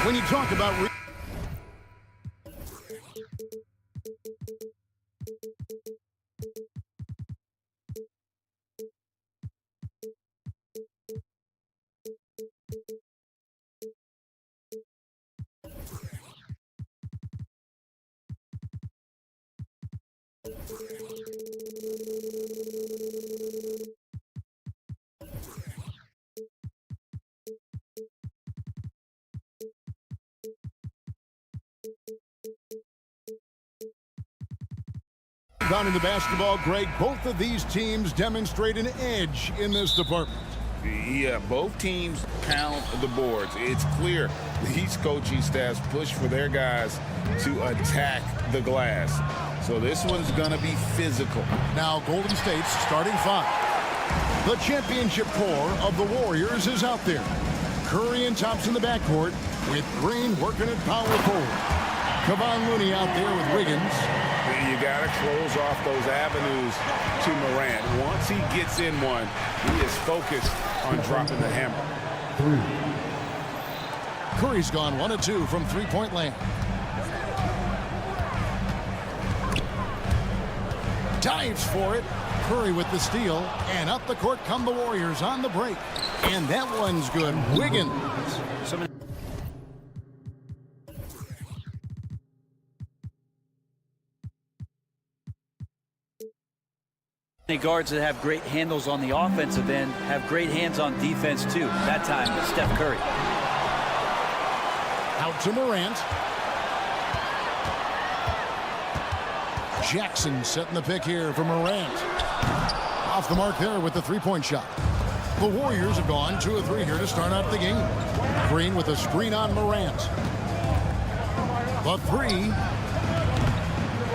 When you talk about down in the basketball, Greg, both of these teams demonstrate an edge in this department. Yeah, both teams pound the boards. It's clear these coaching staffs push for their guys to attack the glass. So this one's going to be physical. Now Golden State's starting five. The championship core of the Warriors is out there. Curry and Thompson in the backcourt with Green working at power forward. Kevon Looney out there with Wiggins. You got to close off those avenues to Morant. Once he gets in one, he is focused on dropping the hammer. Curry's gone 1 of 2 from three-point land. Dives for it. Curry with the steal. And up the court come the Warriors on the break. And that one's good. Wiggins. Guards that have great handles on the offensive end have great hands on defense too. That time, Steph Curry. Out to Morant. Jackson setting the pick here for Morant. Off the mark there with the three-point shot. The Warriors have gone 2 of 3 here to start out the game. Green with a screen on Morant. The three.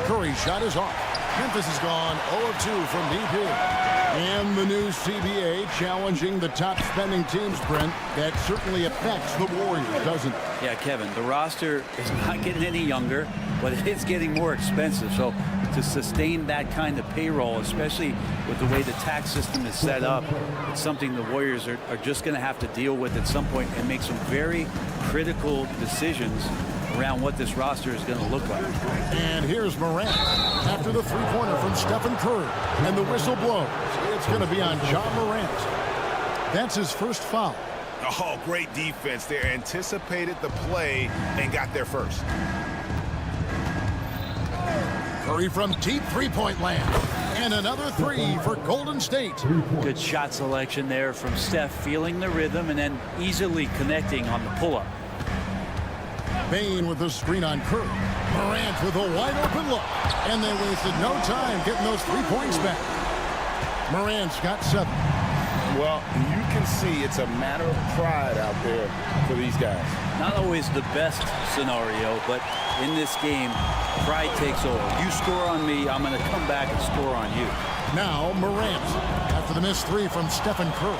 Curry's shot is off. Memphis has gone 0 of 2 from deep here. And the new CBA challenging the top spending teams, Brent. That certainly affects the Warriors, doesn't it? Yeah, Kevin, the roster is not getting any younger, but it's getting more expensive. So to sustain that kind of payroll, especially with the way the tax system is set up, it's something the Warriors are just going to have to deal with at some point and make some very critical decisions around what this roster is going to look like. And here's Morant after the three-pointer from Stephen Curry. And the whistle blows. It's going to be on John Morant. That's his first foul. Oh, great defense there. Anticipated the play and got there first. Curry from deep three-point land. And another three for Golden State. Good shot selection there from Steph, feeling the rhythm and then easily connecting on the pull-up. Bain with the screen on Curry. Morant with a wide-open look. And they wasted no time getting those 3 points back. Morant's got 7. Well, you can see it's a matter of pride out there for these guys. Not always the best scenario, but in this game, pride takes over. You score on me, I'm going to come back and score on you. Now Morant, after the missed 3 from Stephen Curry.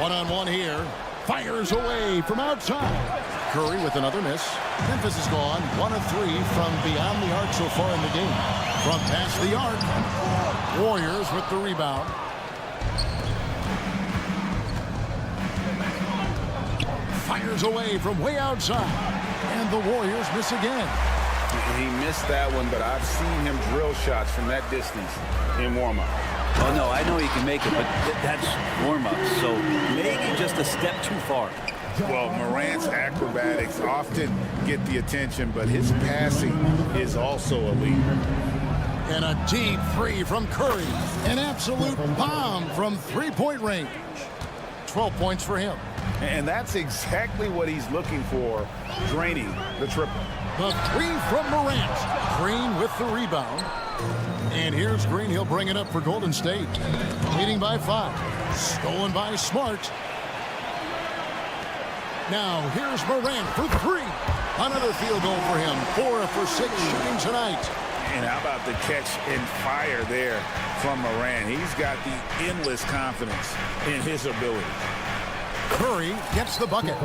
One-on-one here. Fires away from outside. Curry with another miss. Memphis has gone 1 of 3 from beyond the arc so far in the game. From past the arc. Warriors with the rebound. Fires away from way outside. And the Warriors miss again. He missed that one, but I've seen him drill shots from that distance in warm-up. Oh, no, I know he can make it, but that's warm-up. So maybe just a step too far. Well, Morant's acrobatics often get the attention, but his passing is also elite. And a deep 3 from Curry. An absolute bomb from three-point range. 12 points for him. And that's exactly what he's looking for, draining the triple. The 3 from Morant. Green with the rebound. And here's Green. He'll bring it up for Golden State. Leading by 5. Stolen by Smart. Now here's Morant for 3. Another field goal for him. 4 for 6 shooting tonight. And how about the catch and fire there from Morant? He's got the endless confidence in his ability. Curry gets the bucket.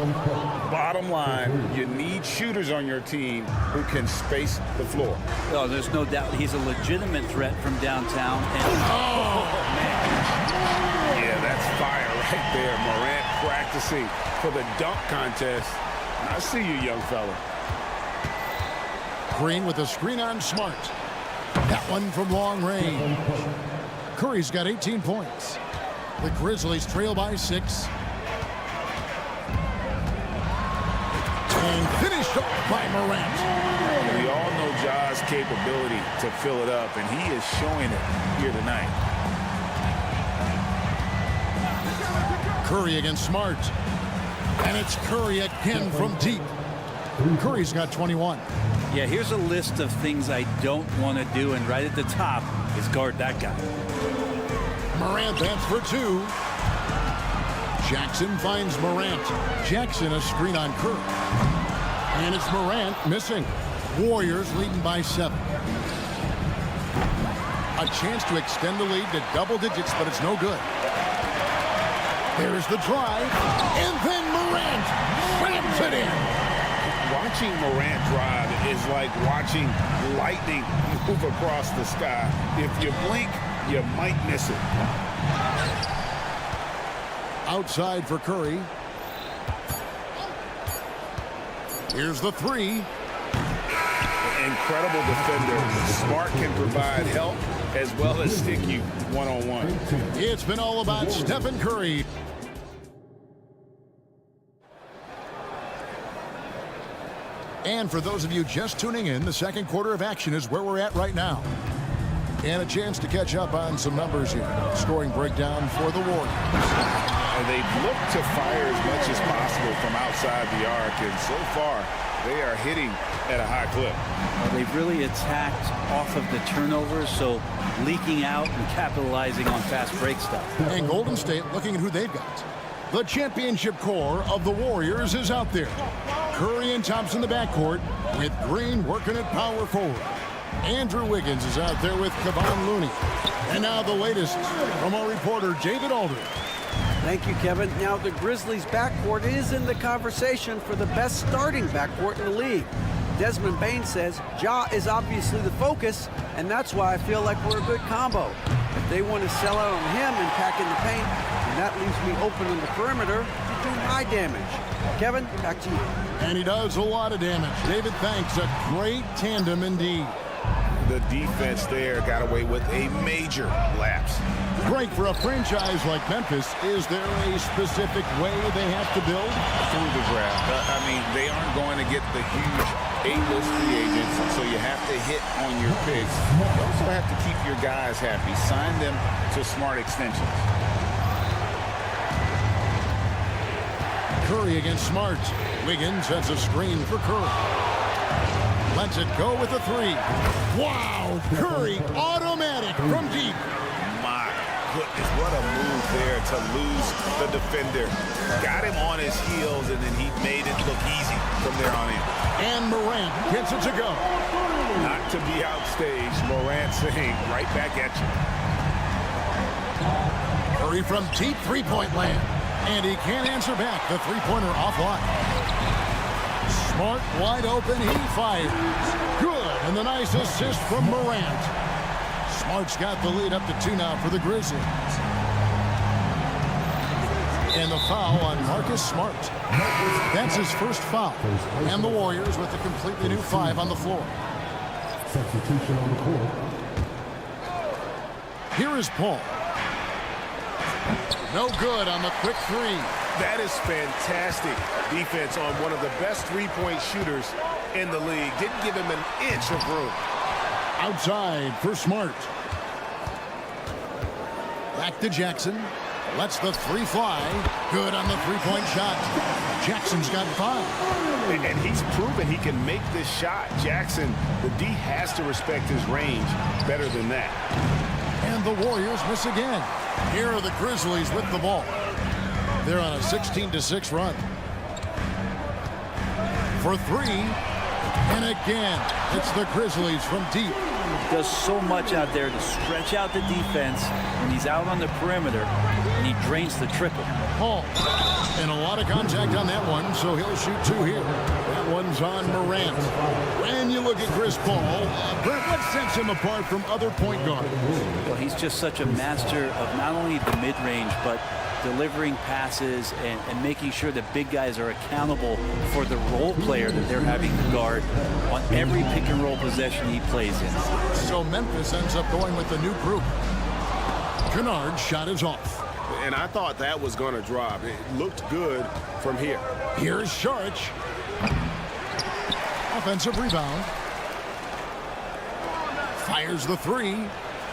Bottom line, you need shooters on your team who can space the floor. Oh, there's no doubt he's a legitimate threat from downtown. And, man. Yeah, that's fire right there. Morant practicing for the dunk contest. I see you, young fella. Green with a screen on Smart. That one from long range. Curry's got 18 points. The Grizzlies trail by 6. And finished off by Morant. We all know Ja's capability to fill it up, and he is showing it here tonight. Curry against Smart. And it's Curry again from deep. Curry's got 21. Yeah, here's a list of things I don't want to do, and right at the top is guard that guy. Morant that's for 2. Jackson finds Morant. Jackson a screen on Curry. And it's Morant missing. Warriors leading by 7. A chance to extend the lead to double digits, but it's no good. There's the drive, and then Morant slams it in. Watching Morant drive is like watching lightning move across the sky. If you blink, you might miss it. Outside for Curry. Here's the 3. Incredible defender. Smart can provide help as well as stick you one-on-one. It's been all about Stephen Curry. And for those of you just tuning in, the second quarter of action is where we're at right now. And a chance to catch up on some numbers here. Scoring breakdown for the Warriors. They've looked to fire as much as possible from outside the arc, and so far they are hitting at a high clip. They've really attacked off of the turnovers, so leaking out and capitalizing on fast break stuff. And Golden State looking at who they've got. The championship core of the Warriors is out there. Curry and Thompson the backcourt, with Green working at power forward. Andrew Wiggins is out there with Kevon Looney. And now the latest from our reporter, David Aldridge. Thank you, Kevin. Now the Grizzlies backcourt is in the conversation for the best starting backcourt in the league. Desmond Bain says Ja is obviously the focus, and that's why I feel like we're a good combo. If they want to sell out on him and pack in the paint, then that leaves me open on the perimeter to do high damage. Kevin, back to you. And he does a lot of damage. David, thanks. A great tandem indeed. The defense there got away with a major lapse. Great for a franchise like Memphis. Is there a specific way they have to build? Through the draft. I mean, they aren't going to get the huge A-list free agents, so you have to hit on your picks. You also have to keep your guys happy. Sign them to smart extensions. Curry against Smart. Wiggins sets a screen for Curry. Lets it go with a 3. Wow! Curry automatic from deep. My goodness, what a move there to lose the defender. Got him on his heels, and then he made it look easy from there on in. And Morant gets it to go. Not to be outstaged, Morant saying right back at you. Curry from deep three-point land. And he can't answer back. The three-pointer offline. Smart wide open, he fires. Good, and the nice assist from Morant. Smart's got the lead up to 2 now for the Grizzlies. And the foul on Marcus Smart. That's his first foul. And the Warriors with a completely new 5 on the floor. Substitution on the court. Here is Paul. No good on the quick 3. That is fantastic defense on one of the best three-point shooters in the league. Didn't give him an inch of room. Outside for Smart. Back to Jackson. Lets the 3 fly. Good on the three-point shot. Jackson's got 5. And he's proven he can make this shot. Jackson, the D has to respect his range better than that. And the Warriors miss again. Here are the Grizzlies with the ball. They're on a 16-6 run. For 3. And again, it's the Grizzlies from deep. Does so much out there to stretch out the defense when he's out on the perimeter, and he drains the triple. Paul. And a lot of contact on that one, so he'll shoot 2 here. That one's on Morant. And you look at Chris Paul. Brent, what sets him apart from other point guards? Well, he's just such a master of not only the mid-range, but delivering passes and making sure that big guys are accountable for the role player that they're having to guard on every pick and roll possession he plays in. So Memphis ends up going with the new group. Kennard's shot is off. And I thought that was going to drop. It looked good from here. Here's Saric. Offensive rebound. Fires the 3.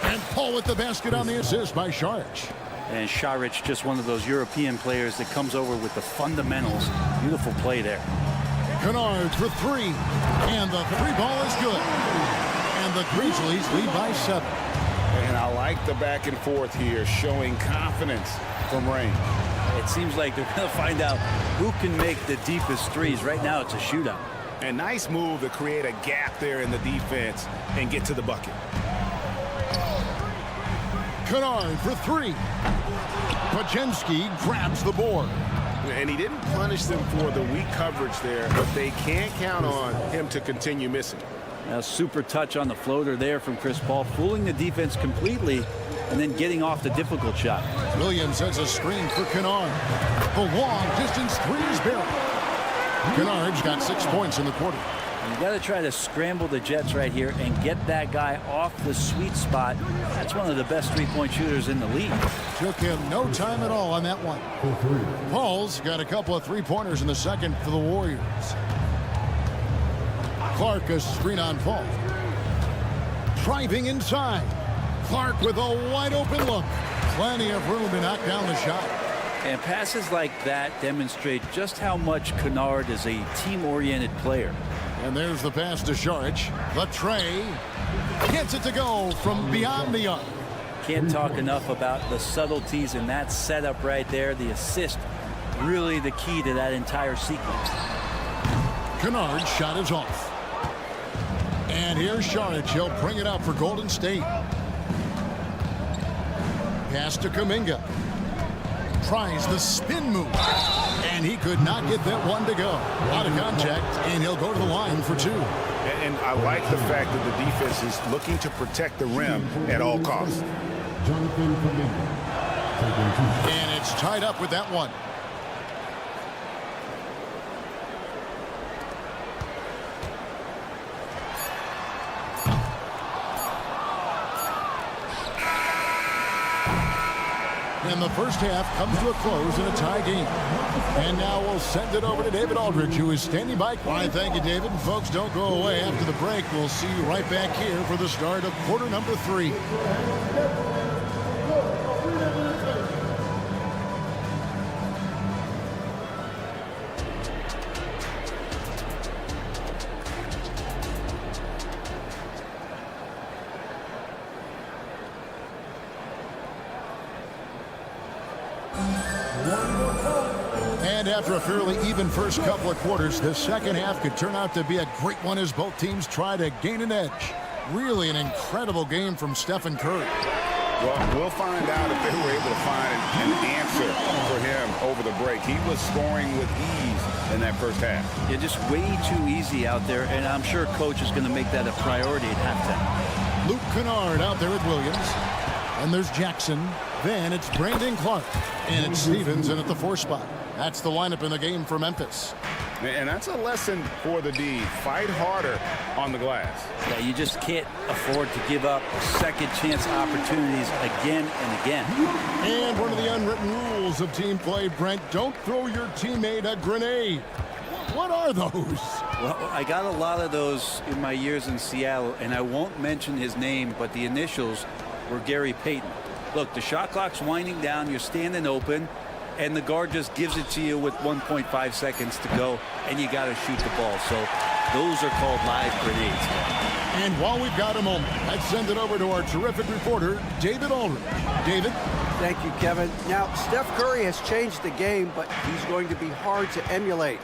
And Paul with the basket on the assist by Saric. And Saric, just one of those European players that comes over with the fundamentals. Beautiful play there. Kennard for 3. And the 3-ball is good. And the Grizzlies lead by 7. And I like the back and forth here, showing confidence from range. It seems like they're going to find out who can make the deepest threes. Right now, it's a shootout. A nice move to create a gap there in the defense and get to the bucket. Kennard for 3. Pajemski grabs the board. And he didn't punish them for the weak coverage there, but they can't count on him to continue missing. A super touch on the floater there from Chris Paul, fooling the defense completely and then getting off the difficult shot. Williams has a screen for Kennard. The long distance 3 is buried. Kennard's got 6 points in the quarter. You got to try to scramble the Jets right here and get that guy off the sweet spot. That's one of the best three-point shooters in the league. Took him no time at all on that one. Paul's got a couple of 3-pointers in the second for the Warriors. Clark a screen on Paul. Driving inside. Clark with a wide open look. Plenty of room to knock down the shot. And passes like that demonstrate just how much Kennard is a team-oriented player. And there's the pass to Saric. The tray. Gets it to go from beyond the arc. Can't talk enough about the subtleties in that setup right there. The assist, really the key to that entire sequence. Kennard's shot is off. And here's Saric. He'll bring it up for Golden State. Pass to Kuminga. Tries the spin move. And he could not get that one to go. A lot of contact, and he'll go to the line for 2. And I like the fact that the defense is looking to protect the rim at all costs. Jonathan Kuminga, taking 2 shots. And it's tied up with that one. And the first half comes to a close in a tie game. And now we'll send it over to David Aldridge, who is standing by. Why, thank you, David. And folks, don't go away. After the break, we'll see you right back here for the start of quarter number 3. And after a fairly even first couple of quarters, the second half could turn out to be a great one as both teams try to gain an edge. Really an incredible game from Stephen Curry. Well, we'll find out if they were able to find an answer for him over the break. He was scoring with ease in that first half. Yeah, just way too easy out there, and I'm sure coach is going to make that a priority at halftime. Luke Kennard out there at Williams. And there's Jackson. Then it's Brandon Clark. And it's Stevens in at the 4 spot. That's the lineup in the game for Memphis. And that's a lesson for the D. Fight harder on the glass. Yeah, you just can't afford to give up second chance opportunities again and again. And one of the unwritten rules of team play, Brent, don't throw your teammate a grenade. What are those? Well, I got a lot of those in my years in Seattle, and I won't mention his name, but the initials were Gary Payton. Look, the shot clock's winding down, you're standing open, and the guard just gives it to you with 1.5 seconds to go, and you got to shoot the ball. So those are called live grenades. And while we've got a moment, let's send it over to our terrific reporter, David Aldridge. David? Thank you, Kevin. Now, Steph Curry has changed the game, but he's going to be hard to emulate.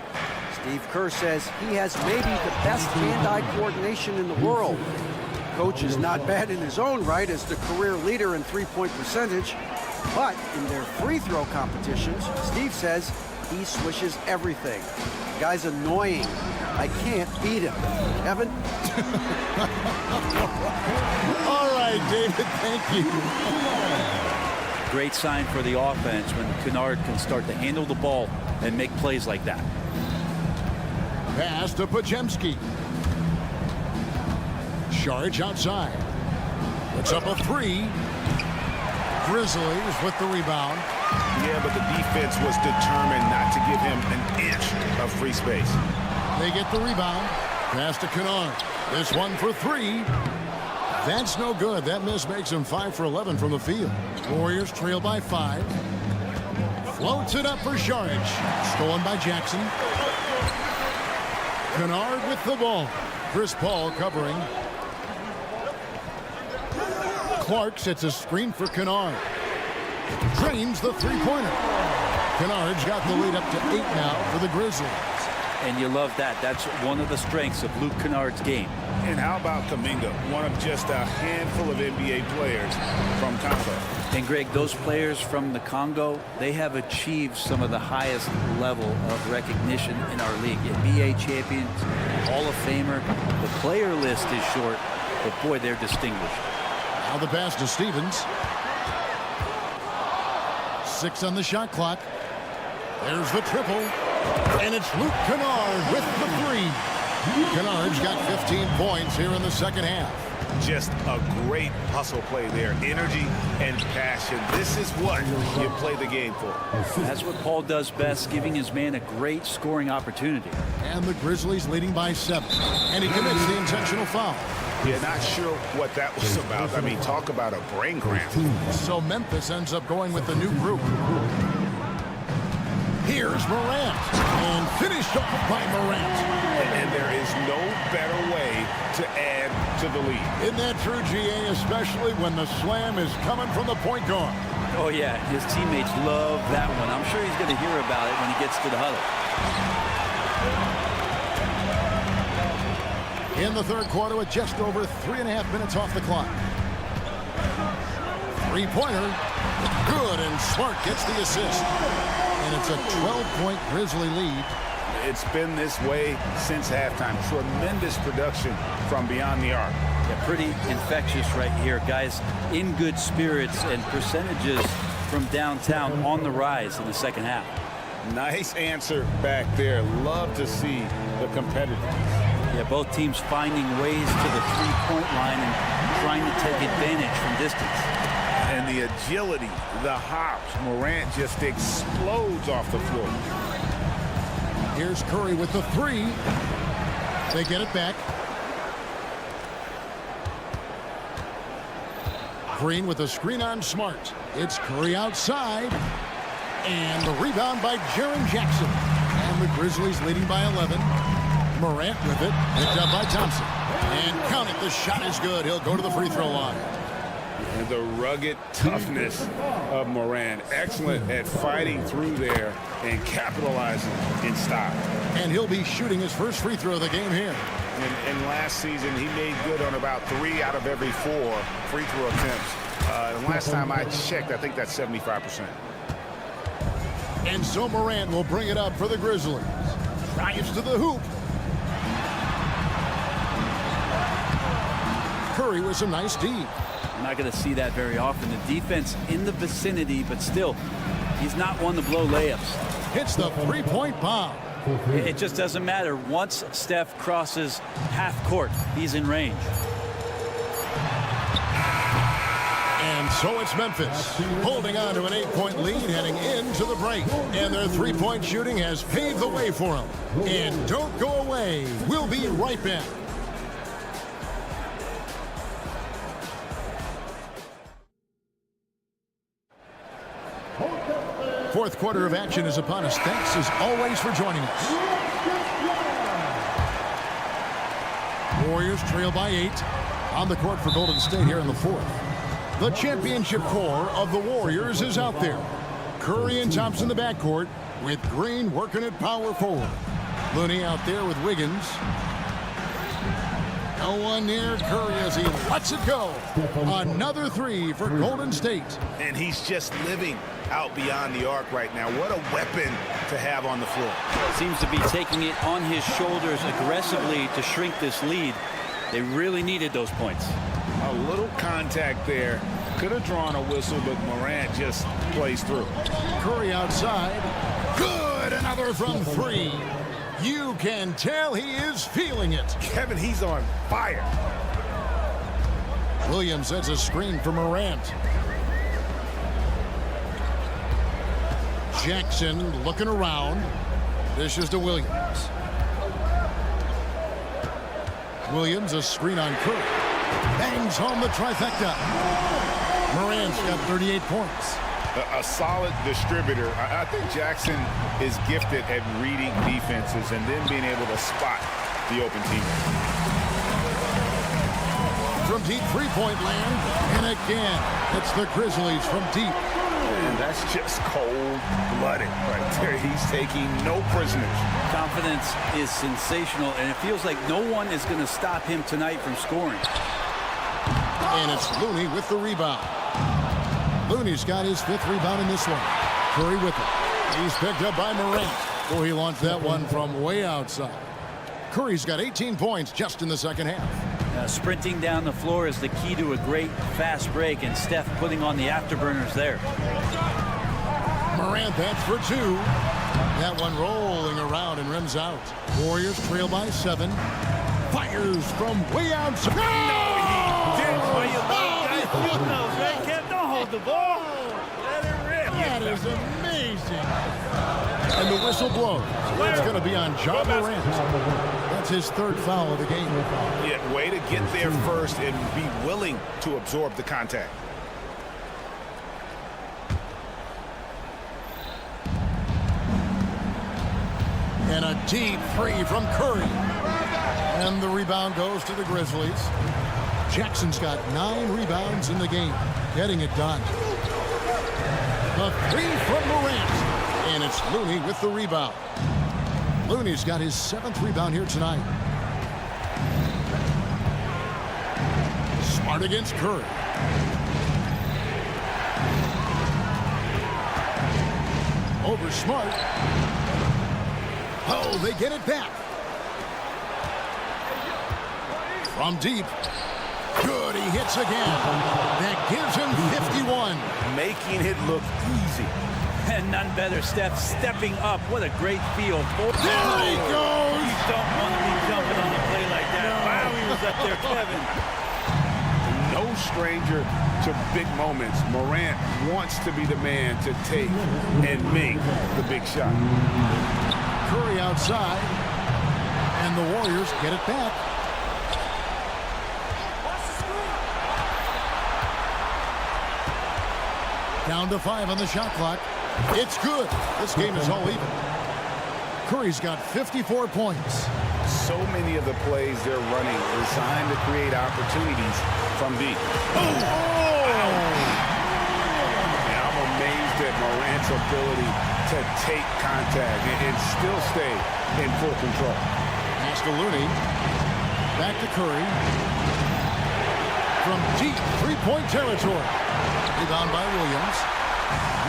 Steve Kerr says he has maybe the best hand-eye coordination in the world. Coach is not bad in his own right as the career leader in three-point percentage, but in their free throw competitions, Steve says he swishes everything. The guy's annoying. I can't beat him. Evan? All right, David, thank you. Great sign for the offense when Kennard can start to handle the ball and make plays like that. Pass to Cimke. Charge outside. Puts up a 3. Grizzlies with the rebound. Yeah, but the defense was determined not to give him an inch of free space. They get the rebound. Pass to Kennard. This one for 3. That's no good. That miss makes him 5 for 11 from the field. Warriors trail by 5. Floats it up for Sharge. Stolen by Jackson. Kennard with the ball. Chris Paul covering. Clark sets a screen for Kennard. Drains the three-pointer. Kennard's got the lead up to 8 now for the Grizzlies. And you love that. That's one of the strengths of Luke Kennard's game. And how about Kuminga, one of just a handful of NBA players from Congo. And Greg, those players from the Congo, they have achieved some of the highest level of recognition in our league. NBA champions, Hall of Famer. The player list is short, but boy, they're distinguished. Now the pass to Stevens. 6 on the shot clock. There's the triple. And it's Luke Kennard with the 3. Kennard's got 15 points here in the second half. Just a great hustle play there. Energy and passion. This is what you play the game for. That's what Paul does best, giving his man a great scoring opportunity. And the Grizzlies leading by 7. And he commits the intentional foul. Yeah, not sure what that was about. I mean, talk about a brain cramp. So Memphis ends up going with the new group. Here's Morant. And finished off by Morant. And there is no better way to add to the lead. Isn't that true, GA? Especially when the slam is coming from the point guard. Oh, yeah, his teammates love that one. I'm sure he's going to hear about it when he gets to the huddle. In the third quarter with just over 3.5 minutes off the clock. Three-pointer. Good, and Smart gets the assist. And it's a 12-point Grizzly lead. It's been this way since halftime. Tremendous production from beyond the arc. Yeah, pretty infectious right here. Guys in good spirits and percentages from downtown on the rise in the second half. Nice answer back there. Love to see the competitiveness. Yeah, both teams finding ways to the three-point line and trying to take advantage from distance. And the agility, the hops. Morant just explodes off the floor. Here's Curry with the 3. They get it back. Green with a screen on Smart. It's Curry outside. And the rebound by Jaren Jackson. And the Grizzlies leading by 11. Morant with it. Picked up by Thompson. And count it. The shot is good. He'll go to the free throw line. And the rugged toughness of Morant. Excellent at fighting through there and capitalizing in style. And he'll be shooting his first free throw of the game here. And last season, he made good on about 3 out of every 4 free throw attempts. And last time I checked, I think that's 75%. And so Morant will bring it up for the Grizzlies. Drives to the hoop. Curry with some nice D. I'm not going to see that very often. The defense in the vicinity, but still, he's not one to blow layups. Hits the three-point bomb. It just doesn't matter. Once Steph crosses half court, he's in range. And so it's Memphis holding on to an 8-point lead heading into the break. And their three-point shooting has paved the way for them. And don't go away. We'll be right back. Fourth quarter of action is upon us. Thanks as always for joining us. Warriors trail by 8 on the court for Golden State here in the fourth. The championship core of the Warriors is out there. Curry and Thompson in the backcourt with Green working at power forward. Looney out there with Wiggins. No one near Curry as he lets it go. Another 3 for Golden State. And he's just living out beyond the arc right now. What a weapon to have on the floor. Seems to be taking it on his shoulders aggressively to shrink this lead. They really needed those points. A little contact there. Could have drawn a whistle, but Morant just plays through. Curry outside. Good, another from three. You can tell he is feeling it. Kevin, he's on fire. Williams sets a screen for Morant. Jackson looking around. Dishes to Williams. Williams, a screen on Curry. Bangs home the trifecta. Morant's got 38 points. A solid distributor. I think Jackson is gifted at reading defenses and then being able to spot the open teammate. From deep three-point land, and again, it's the Grizzlies from deep. And that's just cold-blooded right there. He's taking no prisoners. Confidence is sensational, and it feels like no one is going to stop him tonight from scoring. And it's Looney with the rebound. Looney's got his 5th rebound in this one. Curry with it. He's picked up by Morant. Oh, he launched that one from way outside. Curry's got 18 points just in the second half. Sprinting down the floor is the key to a great fast break, and Steph putting on the afterburners there. Morant, that's for 2. That one rolling around and rims out. Warriors trail by 7. Fires from way outside. Don't hold the ball. Let it rip. That is amazing. And the whistle blows. It's going to be on Ja Morant. That's his 3rd foul of the game. Yeah, way to get there first and be willing to absorb the contact. And a deep 3 from Curry. And the rebound goes to the Grizzlies. Jackson's got 9 rebounds in the game, getting it done. The 3 from Morant. And it's Looney with the rebound. Looney's got his 7th rebound here tonight. Smart against Curry. Over Smart. Oh, they get it back. From deep. Good, he hits again. That gives him 51. Making it look easy. And none better, Steph stepping up. What a great feel. There he goes. You don't want to be jumping on a play like that. Wow, he was up there, Kevin. No stranger to big moments. Morant wants to be the man to take and make the big shot. Curry outside. And the Warriors get it back. Down to 5 on the shot clock. It's good. This game is all even. Curry's got 54 points. So many of the plays they're running are designed to create opportunities from deep. Oh! And I'm amazed at Morant's ability to take contact and still stay in full control. Pass to Looney. Back to Curry. From deep three-point territory. Rebound by Williams.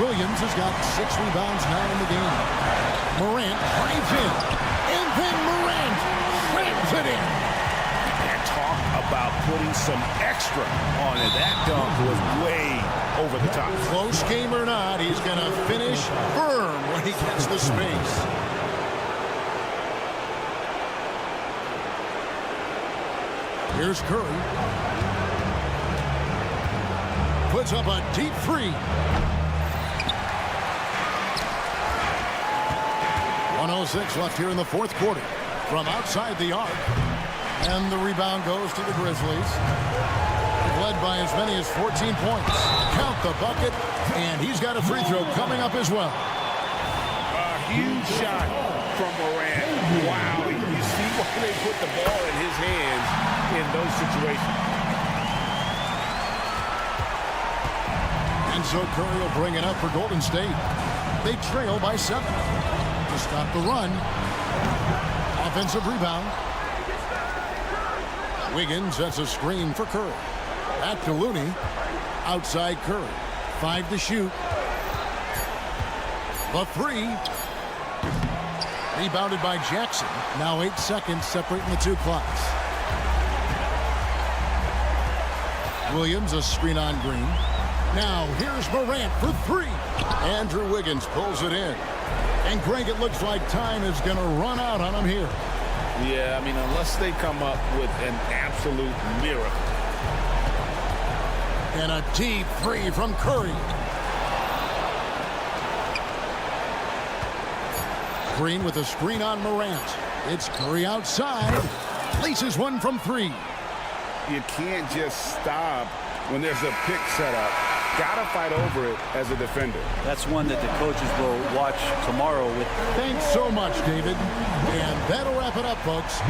Williams has got 6 rebounds now in the game. Morant drives in. And then Morant slams it in. And talk about putting some extra on it. That dunk was way over the top. Close game or not, he's going to finish firm when he gets the space. Here's Curry. Puts up a deep 3. 1:06 left here in the 4th quarter. From outside the arc. And the rebound goes to the Grizzlies. Led by as many as 14 points. Count the bucket. And he's got a free throw coming up as well. A huge shot from Morant. Wow. You see why they put the ball in his hands in those situations. And so Curry will bring it up for Golden State. They trail by 7. To stop the run. Offensive rebound. Wiggins sets a screen for Curry. Back to Looney. Outside Curry. 5 to shoot. The 3. Rebounded by Jackson. Now 8 seconds separating the two clocks. Williams, a screen on Green. Now here's Morant for 3. Andrew Wiggins pulls it in. And Greg, it looks like time is going to run out on him here. Yeah, I mean, unless they come up with an absolute miracle. And a deep three from Curry. Green with a screen on Morant. It's Curry outside. Places one from 3. You can't just stop when there's a pick set up. Gotta fight over it as a defender. That's one that the coaches will watch tomorrow with. Thanks so much, David. And that'll wrap it up, folks.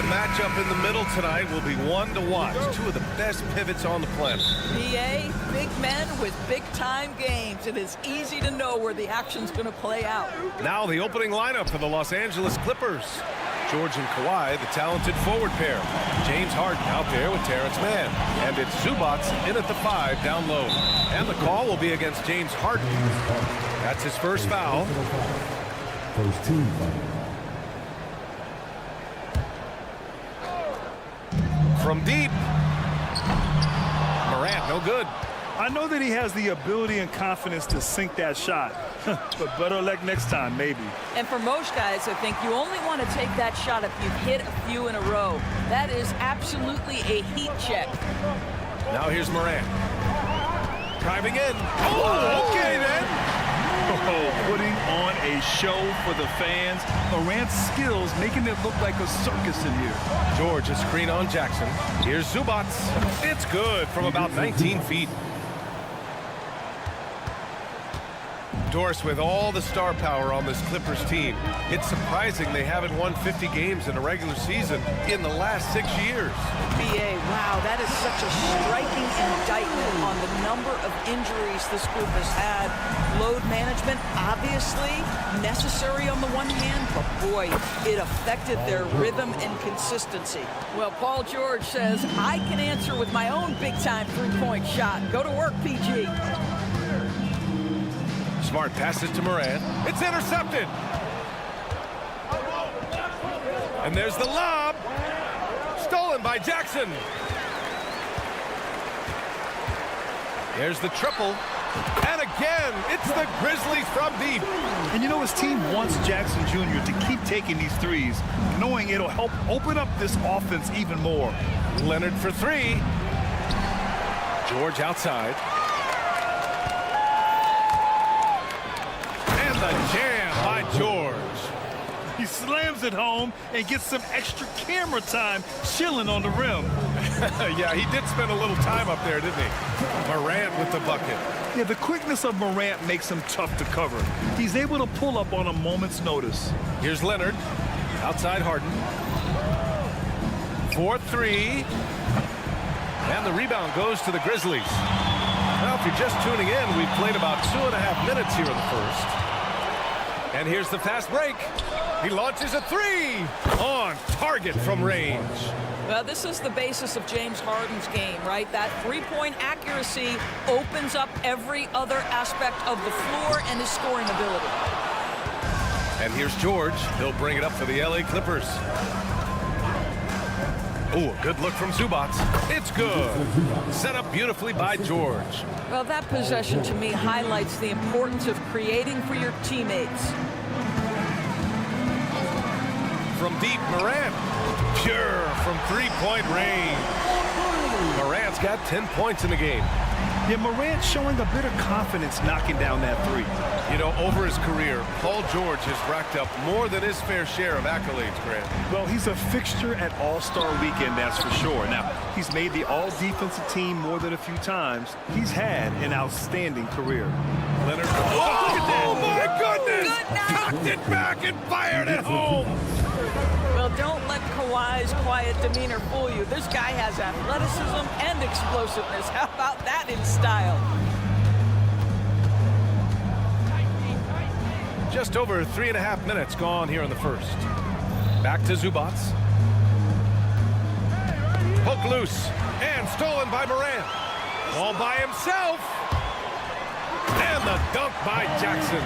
the matchup in the middle tonight will be one to watch. Two of the best pivots on the planet. PA, big men with big-time games. It is easy to know where the action's going to play out. Now the opening lineup for the Los Angeles Clippers. George and Kawhi, the talented forward pair. James Harden out there with Terrence Mann. And it's Zubats in at the 5 down low. And the call will be against James Harden. That's his first foul. First team foul. From deep. Morant, no good. I know that he has the ability and confidence to sink that shot, but better luck next time, maybe. And for most guys, I think you only want to take that shot if you've hit a few in a row. That is absolutely a heat check. Now here's Morant. Driving in. Oh, okay then. Oh, putting on a show for the fans. Morant's skills making it look like a circus in here. George, a screen on Jackson. Here's Zubats. It's good from about 19 feet. Doris, with all the star power on this Clippers team, it's surprising they haven't won 50 games in a regular season in the last 6 years. BA, wow, that is such a striking indictment on the number of injuries this group has had. Load management, obviously, necessary on the one hand, but boy, it affected their rhythm and consistency. Well, Paul George says, I can answer with my own big-time three-point shot. Go to work, PG. Smart passes to Morant. It's intercepted. And there's the lob. Stolen by Jackson. There's the triple. And again, it's the Grizzlies from deep. And you know, his team wants Jackson Jr. to keep taking these threes, knowing it'll help open up this offense even more. Leonard for 3. George outside. The jam by George. He slams it home and gets some extra camera time chilling on the rim. Yeah, he did spend a little time up there, didn't he? Morant with the bucket. Yeah, the quickness of Morant makes him tough to cover. He's able to pull up on a moment's notice. Here's Leonard. Outside Harden. 4-3. And the rebound goes to the Grizzlies. Well, if you're just tuning in, we've played about 2.5 minutes here in the first. And here's the fast break. He launches a 3 on target from range. Well, this is the basis of James Harden's game, right? That three-point accuracy opens up every other aspect of the floor and his scoring ability. And here's George. He'll bring it up for the LA Clippers. Oh, a good look from Zubats. It's good. Set up beautifully by George. Well, that possession to me highlights the importance of creating for your teammates. From deep, Morant. Pure from three-point range. Morant's got 10 points in the game. Yeah, Morant showing a bit of confidence knocking down that 3. You know, over his career, Paul George has racked up more than his fair share of accolades, Grant. Well, he's a fixture at All-Star Weekend, that's for sure. Now, he's made the All-Defensive team more than a few times. He's had an outstanding career. Leonard. Oh, my goodness! Cocked it back and fired it home! Well, don't let Kawhi's quiet demeanor fool you. This guy has athleticism and explosiveness. How about that in style? Just over 3.5 minutes gone here in the first. Back to Zubats. Hook loose and stolen by Morant. All by himself. And the dunk by Jackson.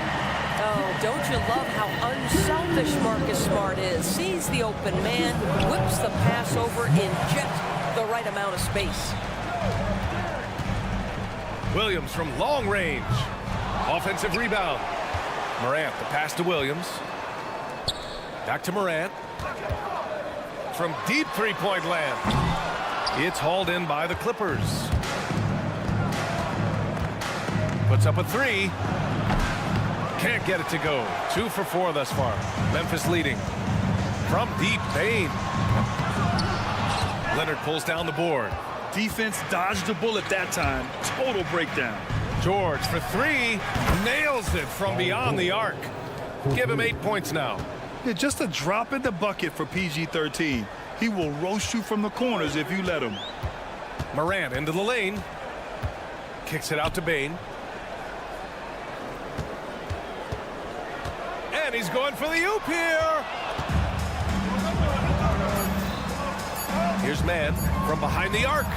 Oh, don't you love how unselfish Marcus Smart is? Sees the open man, whips the pass over in just the right amount of space. Williams from long range. Offensive rebound. Morant, the pass to Williams. Back to Morant. From deep three-point land. It's hauled in by the Clippers. Puts up a 3. Can't get it to go. 2 for 4 thus far. Memphis leading. From deep, Bane. Leonard pulls down the board. Defense dodged a bullet that time. Total breakdown. George for 3. Nails it from beyond the arc. Give him 8 points now. Yeah, just a drop in the bucket for PG-13. He will roast you from the corners if you let him. Morant into the lane. Kicks it out to Bane. And he's going for the oop here. Here's Mann from behind the arc.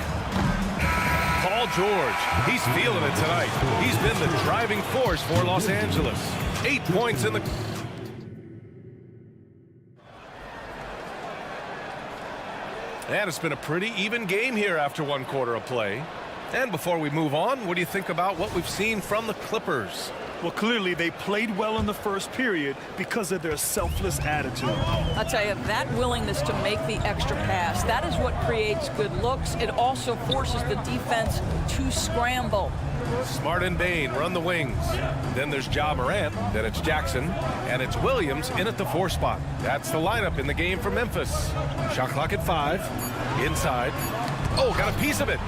Paul George, he's feeling it tonight. He's been the driving force for Los Angeles. 8 points in the... And it's been a pretty even game here after 1 quarter of play. And before we move on, what do you think about what we've seen from the Clippers? Well, clearly they played well in the first period because of their selfless attitude. I'll tell you, that willingness to make the extra pass, that is what creates good looks. It also forces the defense to scramble. Smart and Bane run the wings. Then there's Ja Morant, then it's Jackson, and it's Williams in at the 4 spot. That's the lineup in the game for Memphis. Shot clock at 5. Inside. Oh, got a piece of it.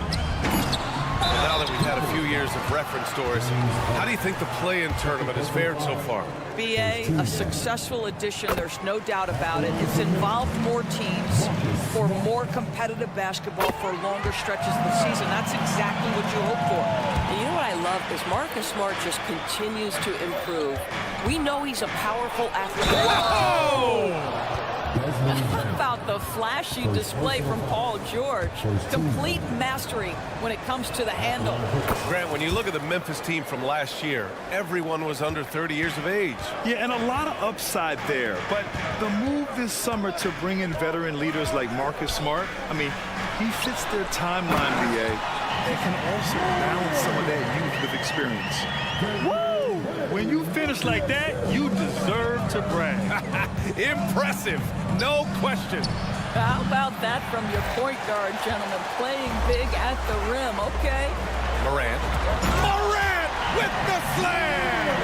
Now that we've had a few years of reference, Doris, how do you think the play-in tournament has fared so far? BA, a successful addition, there's no doubt about it. It's involved more teams for more competitive basketball for longer stretches of the season. That's exactly what you hope for. And you know what I love is Marcus Smart just continues to improve. We know he's a powerful athlete. Whoa! How about the flashy display from Paul George? Complete mastery when it comes to the handle. Grant, when you look at the Memphis team from last year, everyone was under 30 years of age. Yeah, and a lot of upside there. But the move this summer to bring in veteran leaders like Marcus Smart, I mean, he fits their timeline, BA, and can also balance some of that youth with experience. Woo! When you finish like that, you deserve to brag. Impressive, no question. How about that from your point guard, gentlemen? Playing big at the rim, okay? Morant with the slam!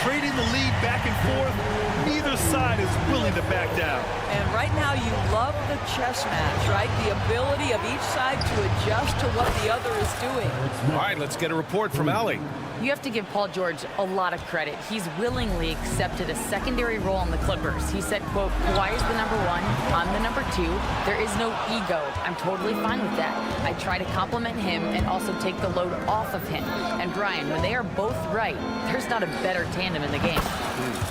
Trading the lead back and forth, neither side is willing to back down. And right now you love the chess match, right? The ability of each side to adjust to what the other is doing. All right, let's get a report from Allie. You have to give Paul George a lot of credit. He's willingly accepted a secondary role on the Clippers. He said, quote, Kawhi is the number 1, I'm the number 2. There is no ego. I'm totally fine with that. I try to compliment him and also take the load off of him. And Brian, when they are both right, there's not a better tandem in the game.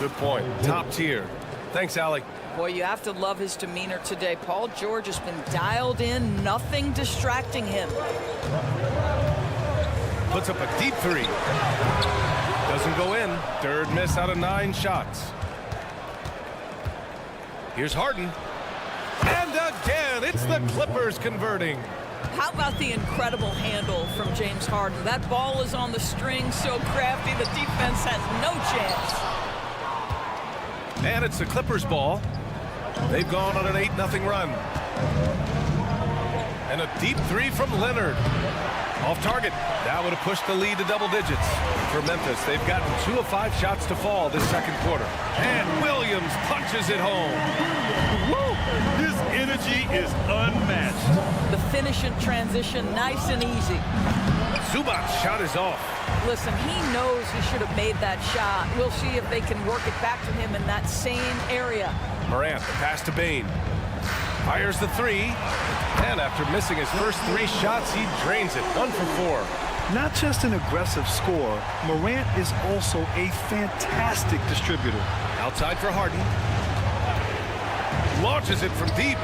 Good point. Top tier. Thanks, Allie. Boy, you have to love his demeanor today. Paul George has been dialed in, nothing distracting him. Puts up a deep 3. Doesn't go in. 3rd miss out of 9 shots. Here's Harden. And again, it's the Clippers converting. How about the incredible handle from James Harden? That ball is on the string, so crafty, the defense has no chance. And it's the Clippers ball. They've gone on an 8-0 run. And a deep 3 from Leonard. Off target. That would have pushed the lead to double digits. For Memphis, they've gotten 2 of 5 shots to fall this 2nd quarter. And Williams punches it home. Woo! His energy is unmatched. The finish in transition, nice and easy. Zubac's shot is off. Listen, he knows he should have made that shot. We'll see if they can work it back to him in that same area. Morant, the pass to Bane. Fires the 3. And after missing his first 3 shots, he drains it. 1 for 4. Not just an aggressive scorer, Morant is also a fantastic distributor. Outside for Harden. Launches it from deep.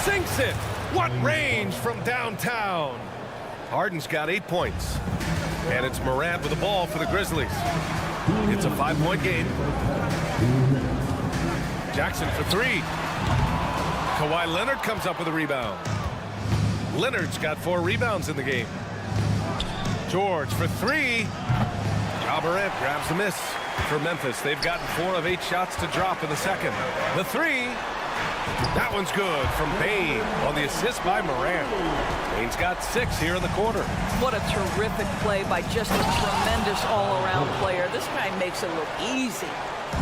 Sinks it. What range from downtown. Harden's got 8 points. And it's Morant with the ball for the Grizzlies. It's a 5-point game. Jackson for 3. Kawhi Leonard comes up with a rebound. Leonard's got 4 rebounds in the game. George for 3. Ja Morant grabs the miss for Memphis. They've gotten 4 of 8 shots to drop in the 2nd. The 3. That one's good from Bane on the assist by Morant. Bane's got 6 here in the quarter. What a terrific play by just a tremendous all-around player. This guy makes it look easy.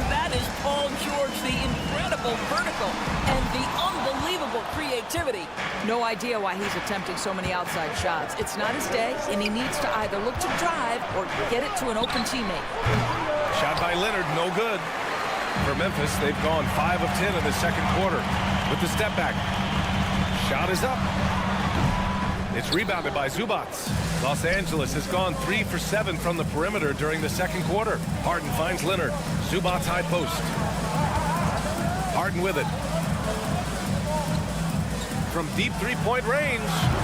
That is Paul George, the incredible vertical and the unbelievable creativity. No idea why he's attempting so many outside shots. It's not his day, and he needs to either look to drive or get it to an open teammate. Shot by Leonard, no good. For Memphis, they've gone 5 of 10 in the 2nd quarter with the step back. Shot is up. It's rebounded by Zubats. Los Angeles has gone 3 for 7 from the perimeter during the second quarter. Harden finds Leonard. Zubats high post. Harden with it. From deep three-point range,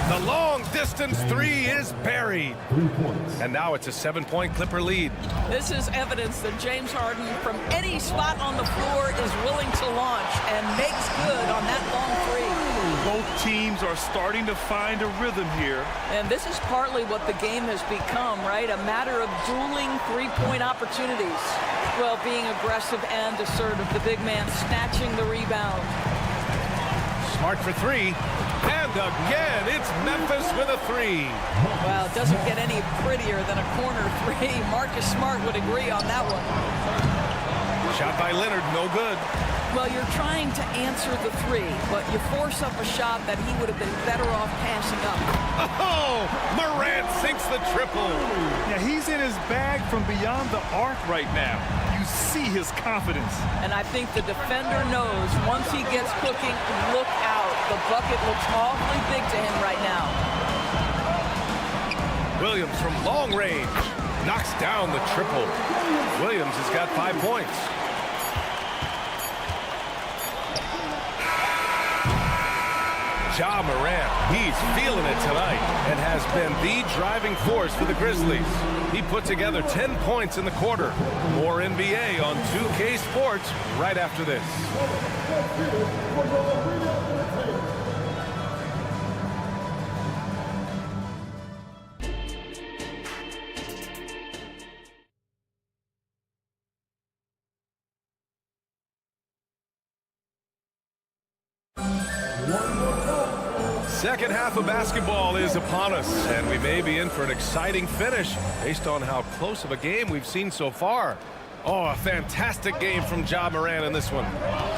the long-distance three is buried. 3 points. And now it's a 7-point Clipper lead. This is evidence that James Harden, from any spot on the floor, is willing to launch and makes good on that long three. Both teams are starting to find a rhythm here. And this is partly what the game has become, right? A matter of dueling three-point opportunities. Well, being aggressive and assertive. The big man snatching the rebound. Smart for three. And again, it's Memphis with a three. Wow, it doesn't get any prettier than a corner three. Marcus Smart would agree on that one. Shot by Leonard, no good. Well, you're trying to answer the three, but you force up a shot that he would have been better off passing up. Oh, Morant sinks the triple. Yeah, he's in his bag from beyond the arc right now. You see his confidence. And I think the defender knows once he gets cooking, look out. The bucket looks awfully big to him right now. Williams from long range knocks down the triple. Williams has got 5 points. Ja Morant, he's feeling it tonight and has been the driving force for the Grizzlies. He put together 10 points in the quarter. More NBA on 2K Sports right after this. Second half of basketball is upon us, and we may be in for an exciting finish based on how close of a game we've seen so far. Oh, a fantastic game from Ja Morant in this one.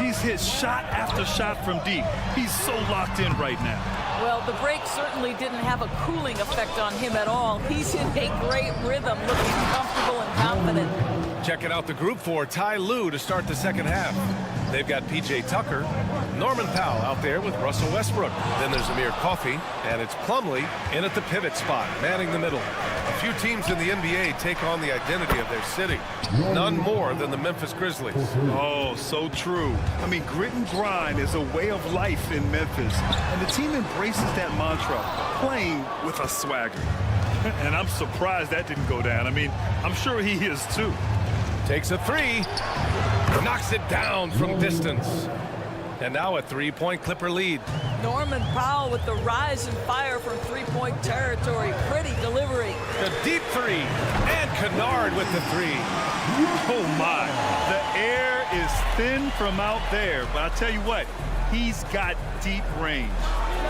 He's hit shot after shot from deep. He's so locked in right now. Well, the break certainly didn't have a cooling effect on him at all. He's in a great rhythm, looking comfortable and confident. Checking out the group for Ty Lue to start the second half. They've got P.J. Tucker, Norman Powell out there with Russell Westbrook. Then there's Amir Coffey, and it's Plumlee in at the pivot spot, manning the middle. A few teams in the NBA take on the identity of their city. None more than the Memphis Grizzlies. Oh, so true. I mean, grit and grind is a way of life in Memphis, and the team embraces that mantra, playing with a swagger. And I'm surprised that didn't go down. I mean, I'm sure he is too. Takes a three, knocks it down from distance. And now a 3-point Clipper lead. Norman Powell with the rise and fire from three-point territory. Pretty delivery. The deep three, and Kennard with the three. Oh my, the air is thin from out there, but I tell you what, he's got deep range.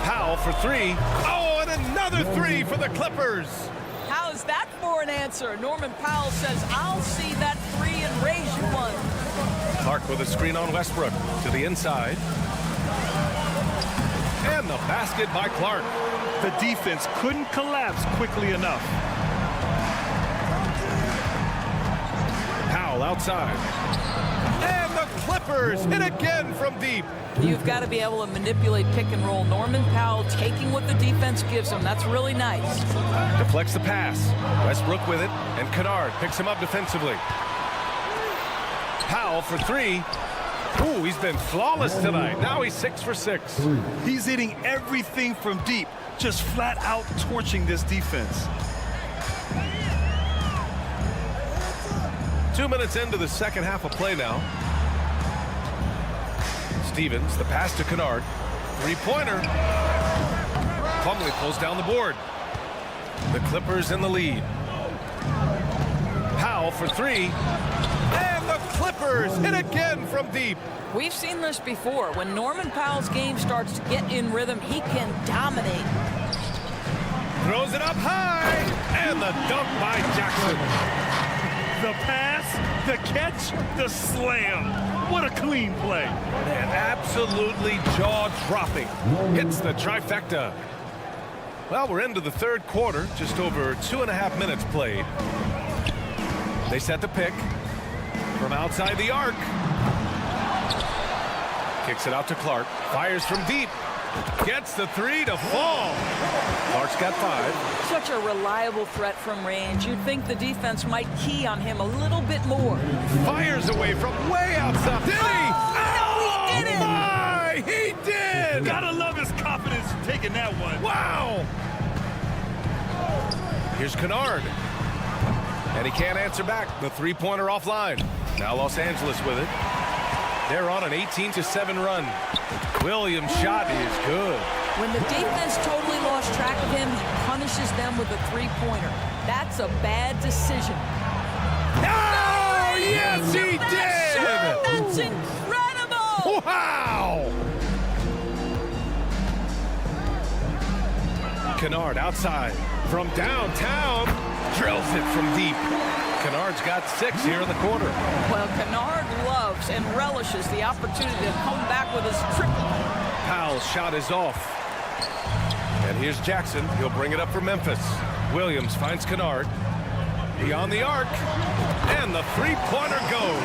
Powell for three. Oh, and another three for the Clippers. How's that for an answer? Norman Powell says, I'll see that three and raise you one. Clark with a screen on Westbrook to the inside. And the basket by Clark. The defense couldn't collapse quickly enough. Powell outside. And the Clippers hit again from deep. You've got to be able to manipulate pick and roll. Norman Powell taking what the defense gives him. That's really nice. Deflects the pass. Westbrook with it, and Kennard picks him up defensively. Powell for three. Ooh, he's been flawless tonight. Now he's 6 for 6. He's hitting everything from deep, just flat out torching this defense. 2 minutes into the second half of play now. Stevens, the pass to Kennard. Three-pointer. Plumlee pulls down the board. The Clippers in the lead. Powell for three. And the Clippers hit again from deep. We've seen this before. When Norman Powell's game starts to get in rhythm, he can dominate. Throws it up high. And the dunk by Jackson. The pass, the catch, the slam. What a clean play. And absolutely jaw-dropping. Hits the trifecta. Well, we're into the third quarter. Just over 2.5 minutes played. They set the pick from outside the arc. Kicks it out to Clark. Fires from deep. Gets the three to fall. Clark's got 5. Such a reliable threat from range. You'd think the defense might key on him a little bit more. Fires away from way outside. Did he? Oh, no, he didn't. My, he did. Gotta love his confidence taking that one. Wow. Here's Kennard. And he can't answer back. The three-pointer offline. Now Los Angeles with it. They're on an 18-7 run. Williams' shot is good. When the defense totally lost track of him, he punishes them with a three-pointer. That's a bad decision. Oh, yes, he did! That's incredible! Wow! Kennard outside from downtown. Drills it from deep. Kennard's got 6 here in the quarter. Well, Kennard loves and relishes the opportunity to come back with his triple. Powell's shot is off. And here's Jackson. He'll bring it up for Memphis. Williams finds Kennard. Beyond the arc. And the three-pointer goes.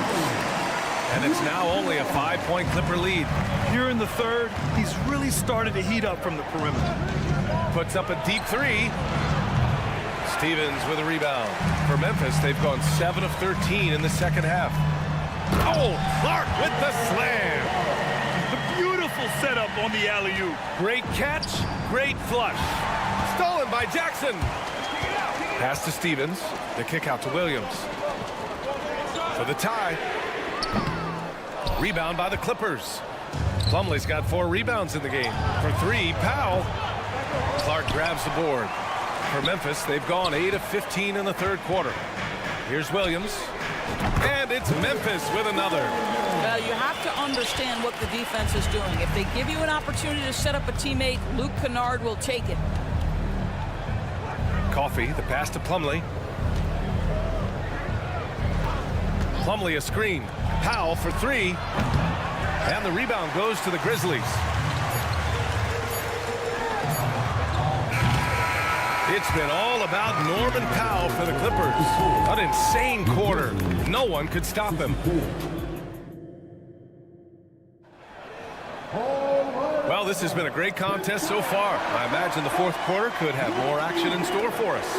And it's now only a 5-point Clipper lead. Here in the third, he's really started to heat up from the perimeter. Puts up a deep 3. Stevens with a rebound. For Memphis, they've gone 7 of 13 in the second half. Oh, Clark with the slam. A beautiful setup on the alley-oop. Great catch, great flush. Stolen by Jackson. Pass to Stevens. The kick out to Williams. For the tie. Rebound by the Clippers. Plumlee's got 4 rebounds in the game. For 3, Powell. Clark grabs the board. For Memphis, they've gone 8 of 15 in the third quarter. Here's Williams. And it's Memphis with another. Well, you have to understand what the defense is doing. If they give you an opportunity to set up a teammate, Luke Kennard will take it. Coffey, the pass to Plumlee. Plumlee a screen. Powell for 3. And the rebound goes to the Grizzlies. It's been all about Norman Powell for the Clippers. An insane quarter. No one could stop him. Well, this has been a great contest so far. I imagine the fourth quarter could have more action in store for us.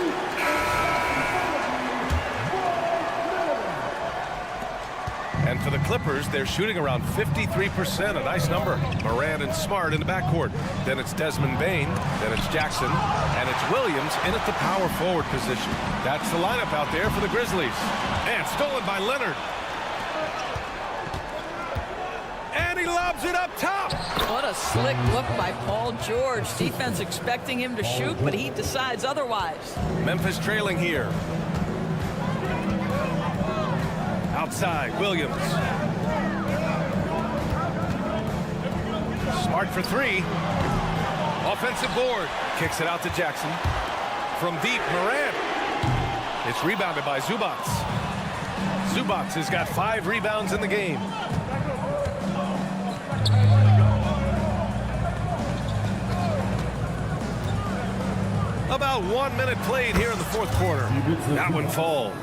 And for the Clippers, they're shooting around 53%, a nice number. Morant and Smart in the backcourt. Then it's Desmond Bane. Then it's Jackson. And it's Williams in at the power forward position. That's the lineup out there for the Grizzlies. And stolen by Leonard. And he lobs it up top. What a slick look by Paul George. Defense expecting him to shoot, but he decides otherwise. Memphis trailing here. Outside, Williams. Smart for 3. Offensive board. Kicks it out to Jackson. From deep, Morant. It's rebounded by Zubac. Zubac has got 5 rebounds in the game. About 1 minute played here in the fourth quarter. That one falls.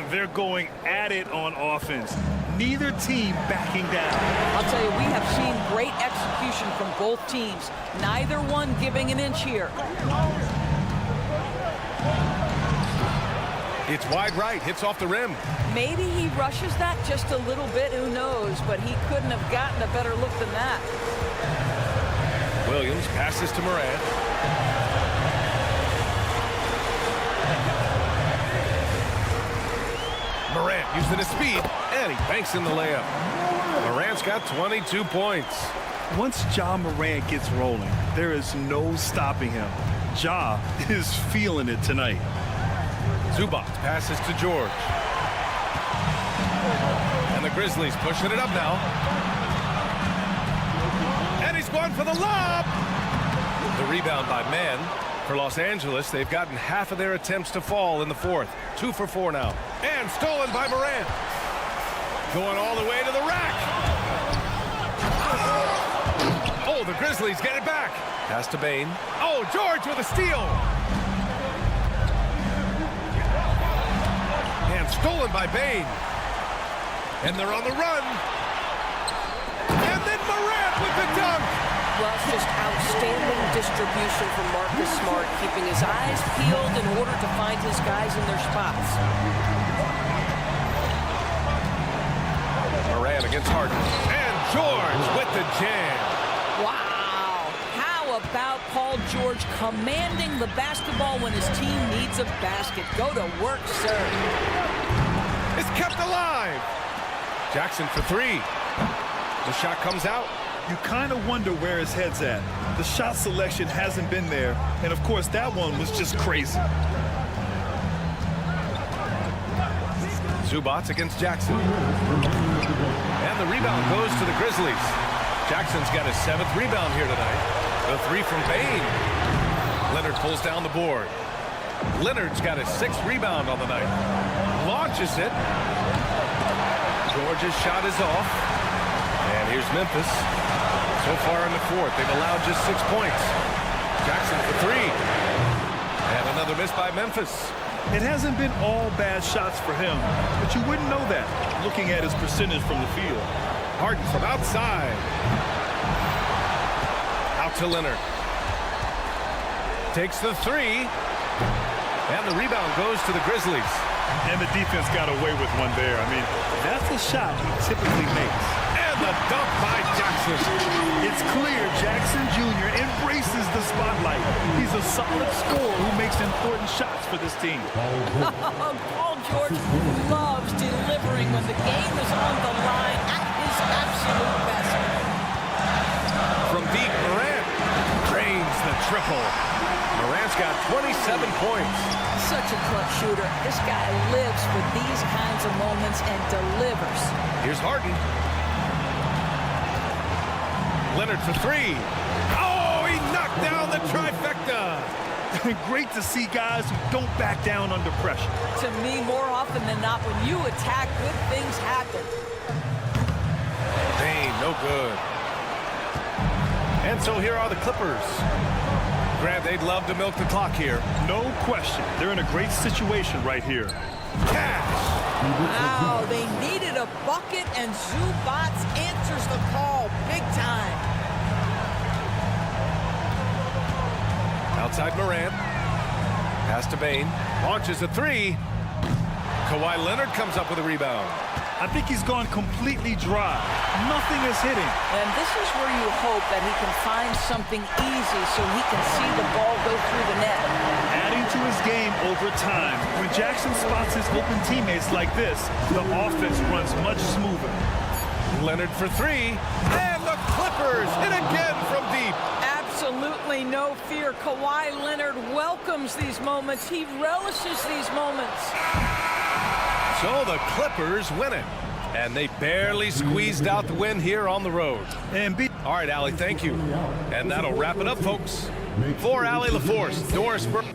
They're going at it on offense. Neither team backing down. I'll tell you, we have seen great execution from both teams. Neither one giving an inch here. It's wide right, hits off the rim. Maybe he rushes that just a little bit, who knows, but he couldn't have gotten a better look than that. Williams passes to Morant. Morant using his speed, and he banks in the layup. Morant's got 22 points. Once Ja Morant gets rolling, there is no stopping him. Ja is feeling it tonight. Zubac passes to George. And the Grizzlies pushing it up now. And he's going for the lob. The rebound by Mann. For Los Angeles, they've gotten half of their attempts to fall in the fourth. 2 for 4 now. And stolen by Morant. Going all the way to the rack. Oh, the Grizzlies get it back. Pass to Bane. Oh, George with a steal. And stolen by Bane. And they're on the run. And then Morant with the dunk. Well, it's just outstanding distribution from Marcus Smart, keeping his eyes peeled in order to find his guys in their spots. Moran against Harden. And George with the jam. Wow. How about Paul George commanding the basketball when his team needs a basket? Go to work, sir. It's kept alive. Jackson for three. The shot comes out. You kind of wonder where his head's at. The shot selection hasn't been there, and of course that one was just crazy. Zubac against Jackson. And the rebound goes to the Grizzlies. Jackson's got his 7th rebound here tonight. The three from Bain. Leonard pulls down the board. Leonard's got his 6th rebound on the night. Launches it. George's shot is off. And here's Memphis. So far in the 4th, they've allowed just 6 points. Jackson for three. And another miss by Memphis. It hasn't been all bad shots for him, but you wouldn't know that looking at his percentage from the field. Harden from outside. Out to Leonard. Takes the three. And the rebound goes to the Grizzlies. And the defense got away with one there. I mean, that's a shot he typically makes. And the dunk by Jackson. It's clear Jackson Jr. embraces the spotlight. He's a solid scorer who makes important shots for this team. Paul George loves delivering when the game is on the line at his absolute best. From deep, Morant drains the triple. Morant's got 27 points. Such a clutch shooter. This guy lives for these kinds of moments and delivers. Here's Harden. Leonard for three. Oh, he knocked down the trifecta. Great to see guys who don't back down under pressure. To me, more often than not, when you attack, good things happen. Bain, no good. And so here are the Clippers. Grant, they'd love to milk the clock here. No question. They're in a great situation right here. Cash. Wow, they needed a bucket, and Zubac answers the call big time. Outside Morant. Pass to Bain. Launches a three. Kawhi Leonard comes up with a rebound. I think he's gone completely dry. Nothing is hitting. And this is where you hope that he can find something easy so he can see the ball go through the net. Adding to his game over time. When Jackson spots his open teammates like this, the offense runs much smoother. Leonard for three. And the Clippers hit again from deep. Absolutely no fear. Kawhi Leonard welcomes these moments. He relishes these moments. So the Clippers win it. And they barely squeezed out the win here on the road. All right, Allie, thank you. And that'll wrap it up, folks. For Allie LaForce, Doris Burke.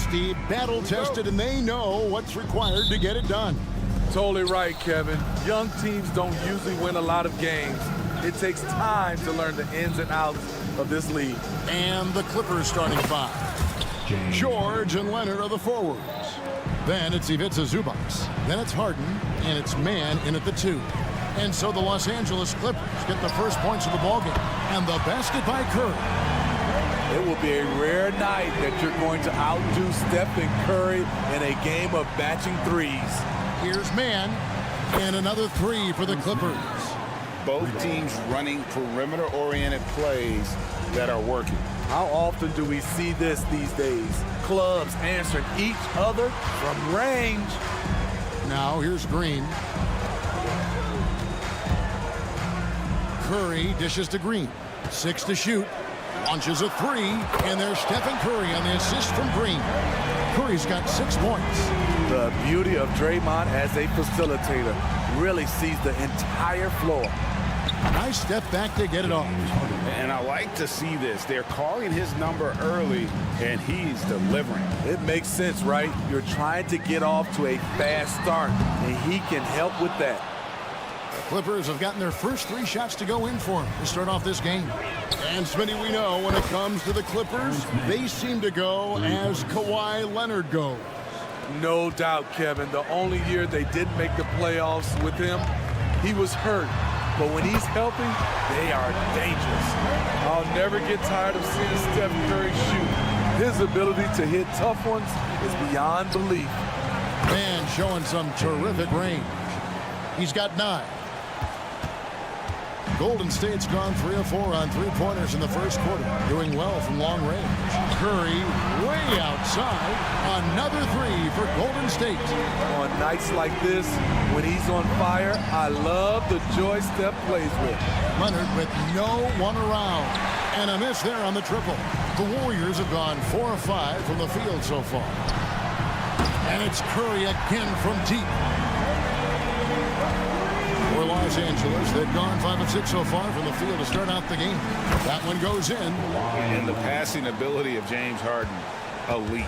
Steve, battle-tested, and they know what's required to get it done. Totally right, Kevin. Young teams don't usually win a lot of games. It takes time to learn the ins and outs of this league. And the Clippers starting five. George and Leonard are the forwards. Then it's Ivica Zubac. Then it's Harden, and it's Mann in at the 2. And so the Los Angeles Clippers get the first points of the ballgame. And the basket by Curry. It will be a rare night that you're going to outdo Steph and Curry in a game of matching threes. Here's Mann, and another 3 for the Clippers. Both teams running perimeter-oriented plays that are working. How often do we see this these days? Clubs answering each other from range. Now here's Green. Curry dishes to Green. 6 to shoot. Launches a 3, and there's Stephen Curry on the assist from Green. Curry's got 6 points. The beauty of Draymond as a facilitator really sees the entire floor. Nice step back to get it off. And I like to see this. They're calling his number early, and he's delivering. It makes sense, right? You're trying to get off to a fast start, and he can help with that. Clippers have gotten their first 3 shots to go in for him to start off this game. And Smitty, we know when it comes to the Clippers, they seem to go as Kawhi Leonard goes. No doubt, Kevin. The only year they didn't make the playoffs with him, he was hurt. But when he's healthy, they are dangerous. I'll never get tired of seeing Steph Curry shoot. His ability to hit tough ones is beyond belief. Man showing some terrific range. He's got 9. Golden State's gone 3 of 4 on 3-pointers in the first quarter, doing well from long range. Curry way outside. Another 3 for Golden State. On nights like this, when he's on fire, I love the joy Steph plays with. Leonard with no one around. And a miss there on the triple. The Warriors have gone 4 of 5 from the field so far. And it's Curry again from deep. For Los Angeles, they've gone 5 of 6 so far from the field to start out the game. That one goes in. And the passing ability of James Harden, elite.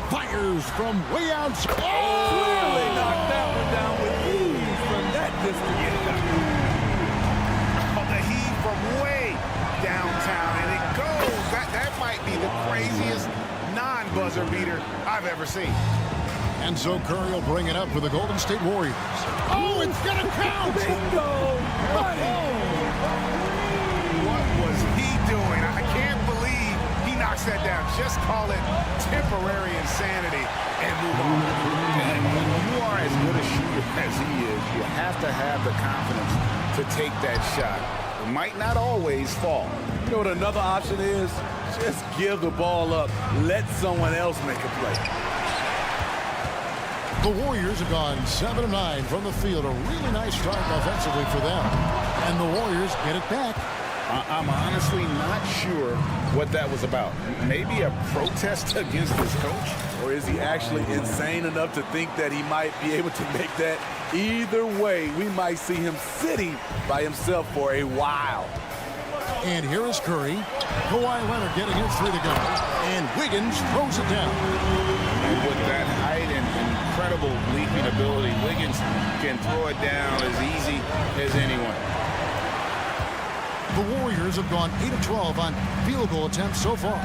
Fires from way outside. Clearly knocked that one down with ease from that distance. Oh, the heat from way downtown, and it goes. That might be the craziest non-buzzer beater I've ever seen. And so Curry will bring it up for the Golden State Warriors. Oh, it's going to count! Bingo! What was he doing? I can't believe he knocks that down. Just call it temporary insanity and move on. And when you are as good a shooter as he is, you have to have the confidence to take that shot. It might not always fall. You know what another option is? Just give the ball up. Let someone else make a play. The Warriors have gone 7 of 9 from the field. A really nice start offensively for them. And the Warriors get it back. I'm honestly not sure what that was about. Maybe a protest against his coach? Or is he actually insane enough to think that he might be able to make that? Either way, we might see him sitting by himself for a while. And here is Curry. Kawhi Leonard getting his 3 to go. And Wiggins throws it down. And with that height and incredible leaping ability, Wiggins can throw it down as easy as anyone. The Warriors have gone 8 of 12 on field goal attempts so far.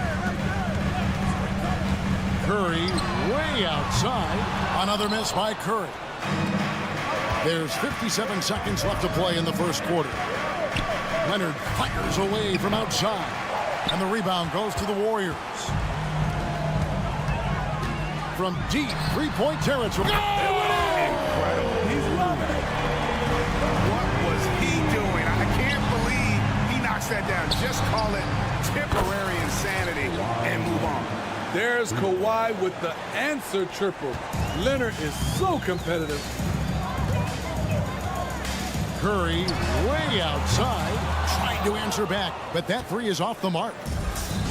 Curry way outside. Another miss by Curry. There's 57 seconds left to play in the first quarter. Leonard fires away from outside. And the rebound goes to the Warriors. From deep 3-point territory. Incredible. He's loving it. What was he doing? I can't believe he knocks that down. Just call it temporary insanity and move on. There's Kawhi with the answer triple. Leonard is so competitive. Curry way outside, trying to answer back, but that 3 is off the mark.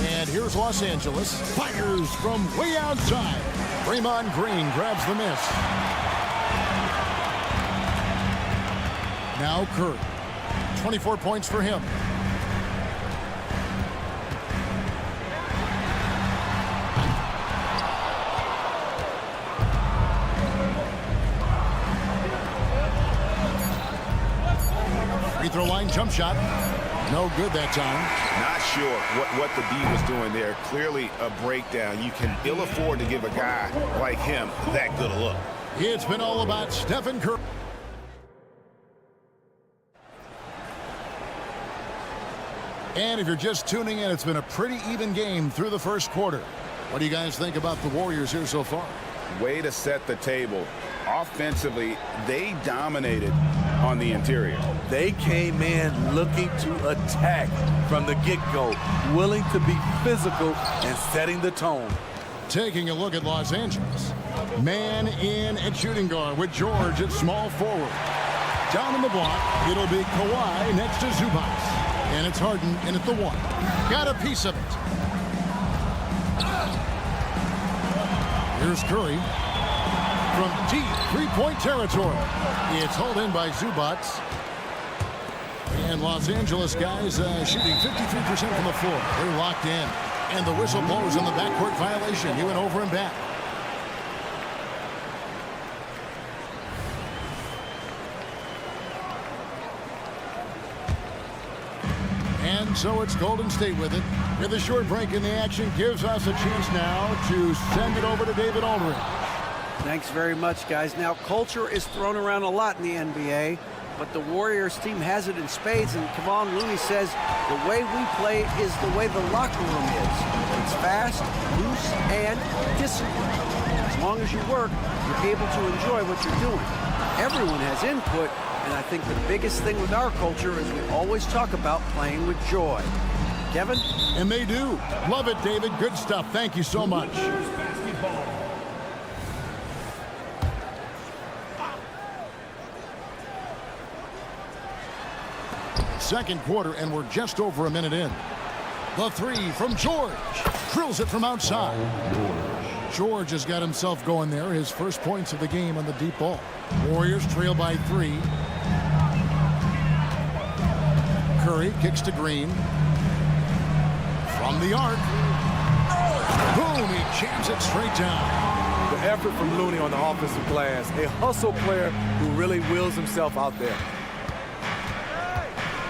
And here's Los Angeles, fires from way outside. Draymond Green grabs the miss. Now Curry, 24 points for him. three-point jump shot. No good that time. Not sure what the D was doing there. Clearly a breakdown. You can ill afford to give a guy like him that good a look. It's been all about Stephen Curry. And if you're just tuning in, it's been a pretty even game through the first quarter. What do you guys think about the Warriors here so far? Way to set the table. Offensively, they dominated on the interior. They came in looking to attack from the get-go, willing to be physical and setting the tone. Taking a look at Los Angeles. Man in at shooting guard with George at small forward. Down in the block, it'll be Kawhi next to Zubac. And it's Harden in at the one. Got a piece of it. Here's Curry from deep three-point territory. It's hauled in by Zubac. And Los Angeles guys shooting 53% from the floor. They're locked in. And the whistle blows on the backcourt violation. He went over and back. And so it's Golden State with it. With a short break in the action, gives us a chance now to send it over to David Aldridge. Thanks very much, guys. Now, culture is thrown around a lot in the NBA, but the Warriors team has it in spades, and Kevon Looney says the way we play is the way the locker room is. It's fast, loose, and disciplined. As long as you work, you're able to enjoy what you're doing. Everyone has input, and I think the biggest thing with our culture is we always talk about playing with joy. Kevin? And they do. Love it, David. Good stuff. Thank you so much. Second quarter, and we're just over a minute in. The three from George. Drills it from outside. George has got himself going there. His first points of the game on the deep ball. Warriors trail by 3. Curry kicks to Green. From the arc. Boom, he jams it straight down. The effort from Looney on the offensive glass. A hustle player who really wills himself out there.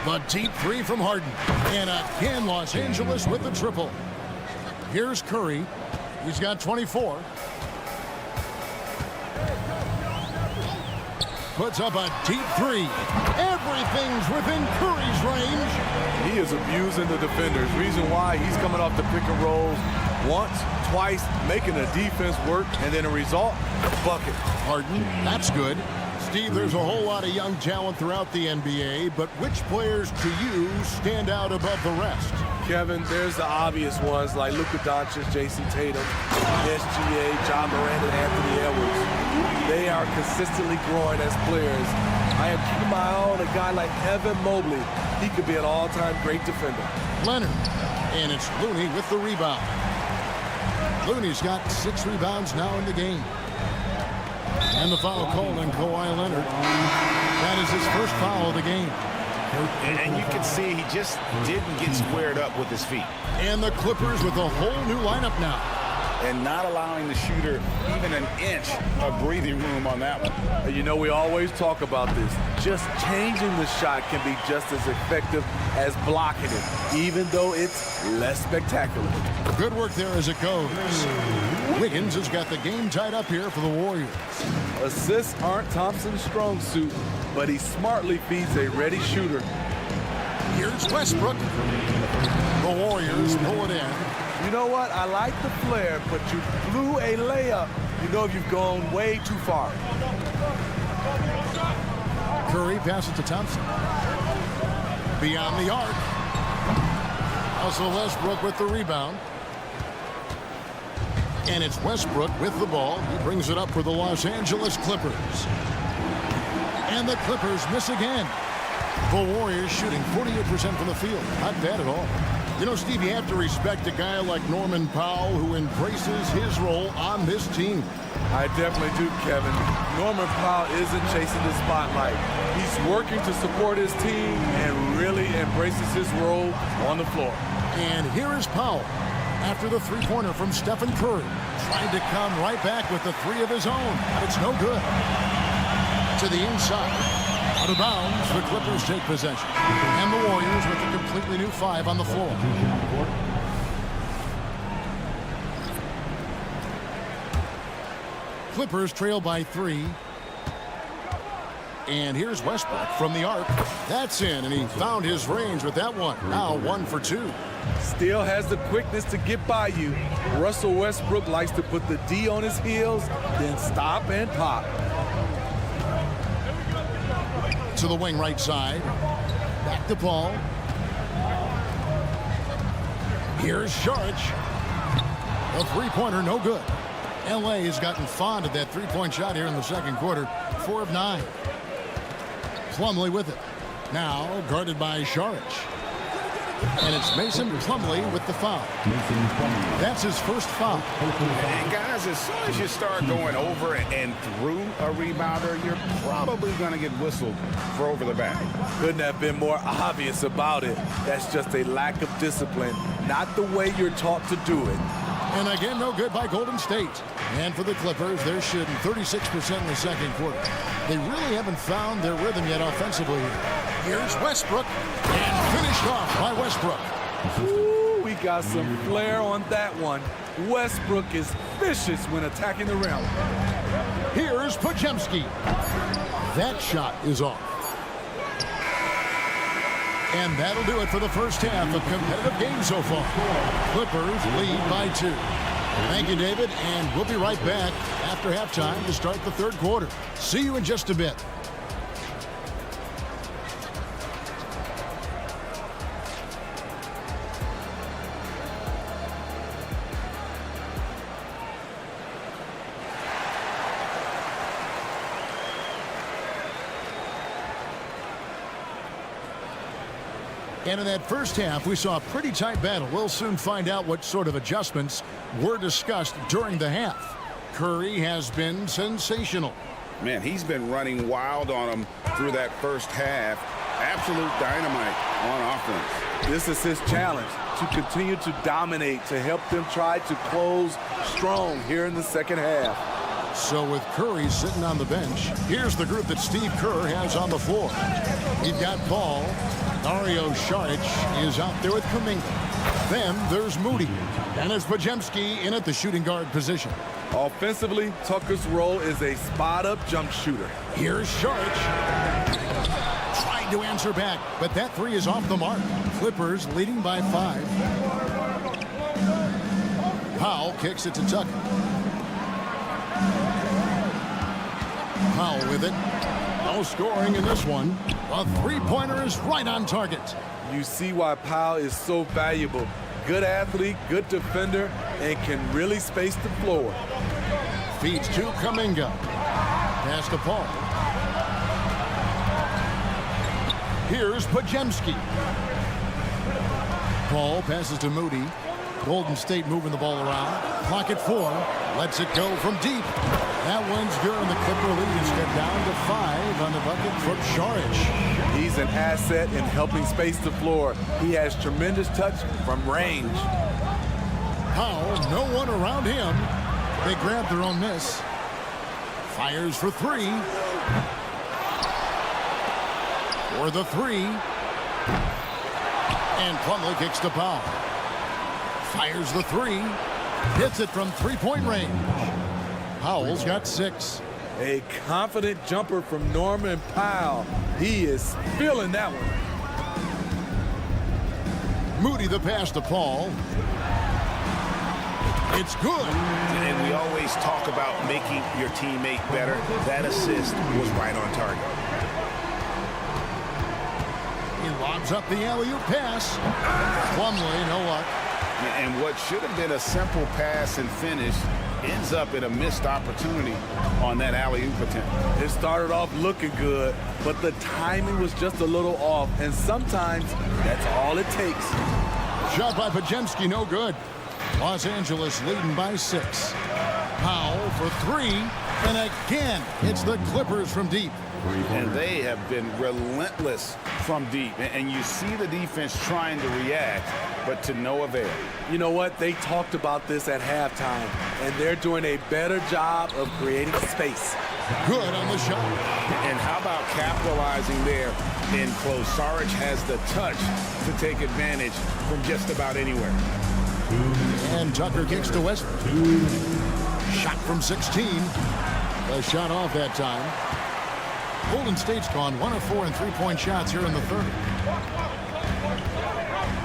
The deep three from Harden. And again, Los Angeles with the triple. Here's Curry. He's got 24. Puts up a deep three. Everything's within Curry's range. He is abusing the defenders. Reason why he's coming off the pick and rolls once, twice, making the defense work, and then a result, bucket. Harden, that's good. Steve, there's a whole lot of young talent throughout the NBA, but which players to you stand out above the rest? Kevin, there's the obvious ones like Luka Doncic, Jason Tatum, SGA, John Morant, and Anthony Edwards. They are consistently growing as players. I am keeping my eye on a guy like Evan Mobley. He could be an all-time great defender. Leonard, and it's Looney with the rebound. Looney's got 6 rebounds now in the game. And the foul called on Kawhi Leonard. That is his first foul of the game. And you can see he just didn't get squared up with his feet. And the Clippers with a whole new lineup now. And not allowing the shooter even an inch of breathing room on that one. You know, we always talk about this. Just changing the shot can be just as effective as blocking it, even though it's less spectacular. Good work there as it goes. Wiggins has got the game tied up here for the Warriors. Assists aren't Thompson's strong suit, but he smartly feeds a ready shooter. Here's Westbrook. The Warriors pull it in. You know what? I like the flair, but you blew a layup. You know you've gone way too far. Curry passes to Thompson. Beyond the arc. Also Westbrook with the rebound. And it's Westbrook with the ball. He brings it up for the Los Angeles Clippers. And the Clippers miss again. The Warriors shooting 48% from the field. Not bad at all. You know, Steve, you have to respect a guy like Norman Powell who embraces his role on this team. I definitely do, Kevin. Norman Powell isn't chasing the spotlight. He's working to support his team and really embraces his role on the floor. And here is Powell after the three-pointer from Stephen Curry. Trying to come right back with the three of his own, but it's no good. To the inside. Out of bounds, the Clippers take possession. And the Warriors with a completely new 5 on the floor. Clippers trail by 3. And here's Westbrook from the arc. That's in, and he found his range with that one. Now 1 for 2. Still has the quickness to get by you. Russell Westbrook likes to put the D on his heels, then stop and pop. To the wing right side. Back to Paul. Here's Sharch. A three-pointer, no good. LA has gotten fond of that three-point shot here in the second quarter. 4 of 9. Plumlee with it. Now guarded by Sharch. And it's Mason Plumlee with the foul. That's his first foul. And guys, as soon as you start going over and through a rebounder, you're probably going to get whistled for over the back. Couldn't have been more obvious about it. That's just a lack of discipline, not the way you're taught to do it. And again, no good by Golden State. And for the Clippers, they're shooting 36% in the second quarter. They really haven't found their rhythm yet offensively here. Here's Westbrook, and finished off by Westbrook. Ooh, we got some flair on that one. Westbrook is vicious when attacking the rim. Here's Podziemski. That shot is off. And that'll do it for the first half of competitive games so far. Clippers lead by 2. Thank you, David, and we'll be right back after halftime to start the third quarter. See you in just a bit. And in that first half, we saw a pretty tight battle. We'll soon find out what sort of adjustments were discussed during the half. Curry has been sensational. Man, he's been running wild on him through that first half. Absolute dynamite on offense. This is his challenge, to continue to dominate, to help them try to close strong here in the second half. So with Curry sitting on the bench, here's the group that Steve Kerr has on the floor. You've got Paul. Dario Saric is out there with Kuminga. Then there's Moody. And it's Podziemski in at the shooting guard position. Offensively, Tucker's role is a spot-up jump shooter. Here's Saric. Trying to answer back, but that three is off the mark. Clippers leading by 5. Powell kicks it to Tucker. Powell with it. No scoring in this one. A three-pointer is right on target. You see why Powell is so valuable. Good athlete, good defender, and can really space the floor. Feeds to Kuminga. Pass to Paul. Here's Podziemski. Paul passes to Moody. Golden State moving the ball around. Clock at 4. Lets it go from deep. That one's good, and the Clipper lead is cut down to 5 on the bucket from Saric. He's an asset in helping space the floor. He has tremendous touch from range. Powell, no one around him. They grab their own miss. Fires for 3. For the 3. And Plumlee kicks to Powell. Fires the 3. Hits it from three-point range. Powell's got 6. A confident jumper from Norman Powell. He is feeling that one. Moody the pass to Paul. It's good. And we always talk about making your teammate better. That assist was right on target. He lobs up the alley-oop pass. Plumlee, no luck. And what should have been a simple pass and finish ends up in a missed opportunity on that alley-oop attempt. It started off looking good, but the timing was just a little off, and sometimes that's all it takes. Shot by Podziemski, no good. Los Angeles leading by 6. Powell for 3, and again, it's the Clippers from deep. And they have been relentless from deep. And you see the defense trying to react, but to no avail. You know what? They talked about this at halftime, and they're doing a better job of creating space. Good on the shot. And how about capitalizing there in close? Saric has the touch to take advantage from just about anywhere. And Tucker kicks to Westbrook. Shot from 16. A shot off that time. Golden State's gone 1 of 4 in three-point shots here in the third.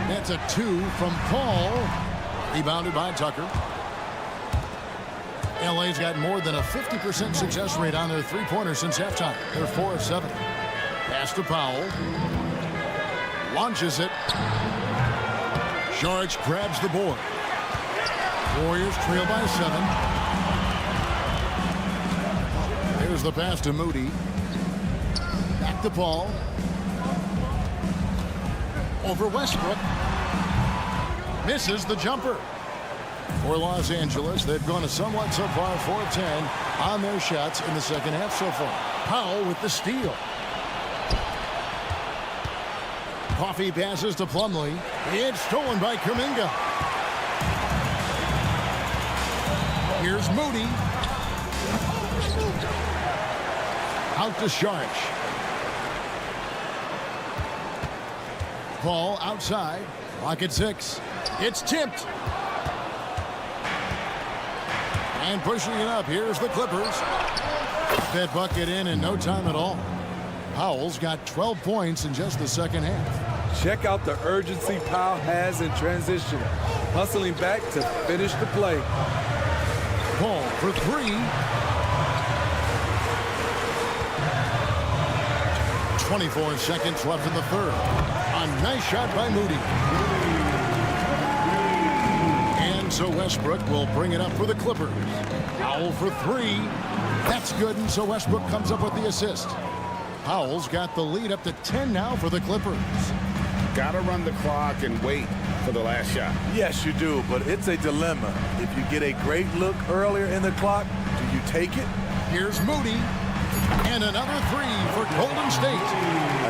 That's a 2 from Paul. Rebounded by Tucker. LA's got more than a 50% success rate on their three-pointer since halftime. They're 4 of 7. Pass to Powell. Launches it. Saric grabs the board. Warriors trail by 7. Here's the pass to Moody. Back to Paul. Over Westbrook. Misses the jumper. For Los Angeles, they've gone a somewhat subpar 4 of 10 on their shots in the second half so far. Powell with the steal. Coffee passes to Plumlee. It's stolen by Kuminga. Here's Moody. Out to Saric. Paul outside. Clock at 6. It's tipped. And pushing it up. Here's the Clippers. That bucket in no time at all. Powell's got 12 points in just the second half. Check out the urgency Powell has in transition. Hustling back to finish the play. Paul for 3. 24 seconds left in the third. A nice shot by Moody. And so Westbrook will bring it up for the Clippers. Powell for 3. That's good, and so Westbrook comes up with the assist. Powell's got the lead up to 10 now for the Clippers. Got to run the clock and wait for the last shot. Yes, you do, but it's a dilemma. If you get a great look earlier in the clock, do you take it? Here's Moody. And another 3 for Golden State.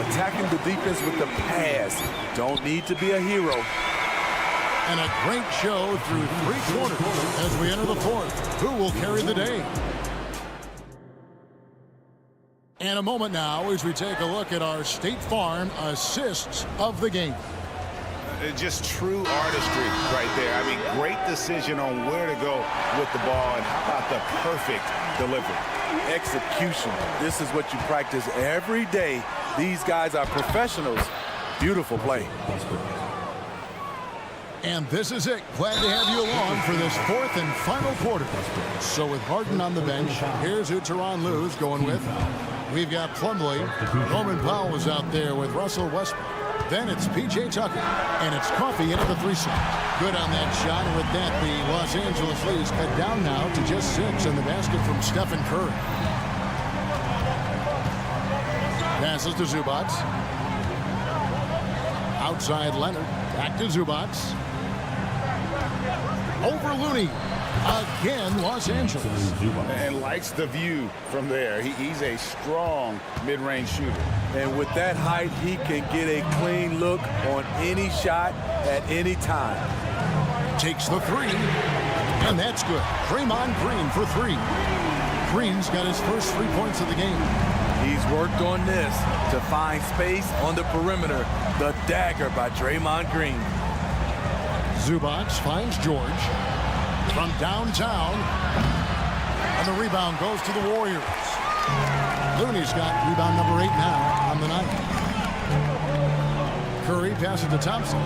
Attacking the defense with the pass. Don't need to be a hero. And a great show through 3 quarters as we enter the fourth. Who will carry the day? And a moment now as we take a look at our State Farm assists of the game. Just true artistry right there. I mean, great decision on where to go with the ball, and how about the perfect delivery? Execution. This is what you practice every day. These guys are professionals. Beautiful play. And this is it. Glad to have you along for this fourth and final quarter. So with Harden on the bench, here's who Tyronn Lue's going with. We've got Plumlee. Norman Powell is out there with Russell Westbrook. Then it's P.J. Tucker, and it's Coffee into the 3-set. Good on that shot, and with that, the Los Angeles leads cut down now to just 6, and the basket from Stephen Curry. Passes to Zubac. Outside Leonard, back to Zubac. Over Looney. Again, Los Angeles. And likes the view from there. He's a strong mid-range shooter. And with that height, he can get a clean look on any shot at any time. Takes the 3, and that's good. Draymond Green for 3. Green's got his first 3 points of the game. He's worked on this to find space on the perimeter. The dagger by Draymond Green. Zubac finds George from downtown, and the rebound goes to the Warriors. Looney's got rebound number 8 now on the night. Curry passes to Thompson.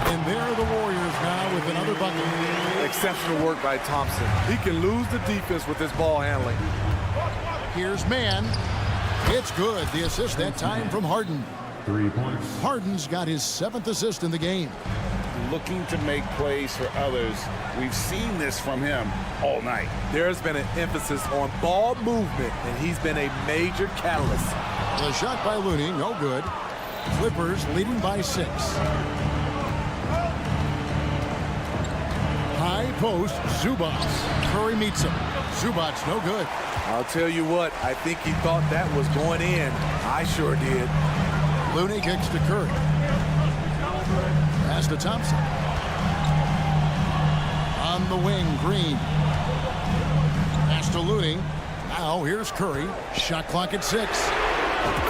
And there are the Warriors now with another bucket. Exceptional work by Thompson. He can lose the defense with his ball handling. Here's Mann. It's good. The assist that time from Harden. 3 points. Harden's got his 7th assist in the game. Looking to make plays for others. We've seen this from him all night. There's been an emphasis on ball movement, and he's been a major catalyst. The shot by Looney, no good. Clippers leading by 6. High post, Zubac. Curry meets him. Zubac, no good. I'll tell you what, I think he thought that was going in. I sure did. Looney kicks to Curry. Pass to Thompson. On the wing, Green. Pass to Looney. Now here's Curry. Shot clock at 6.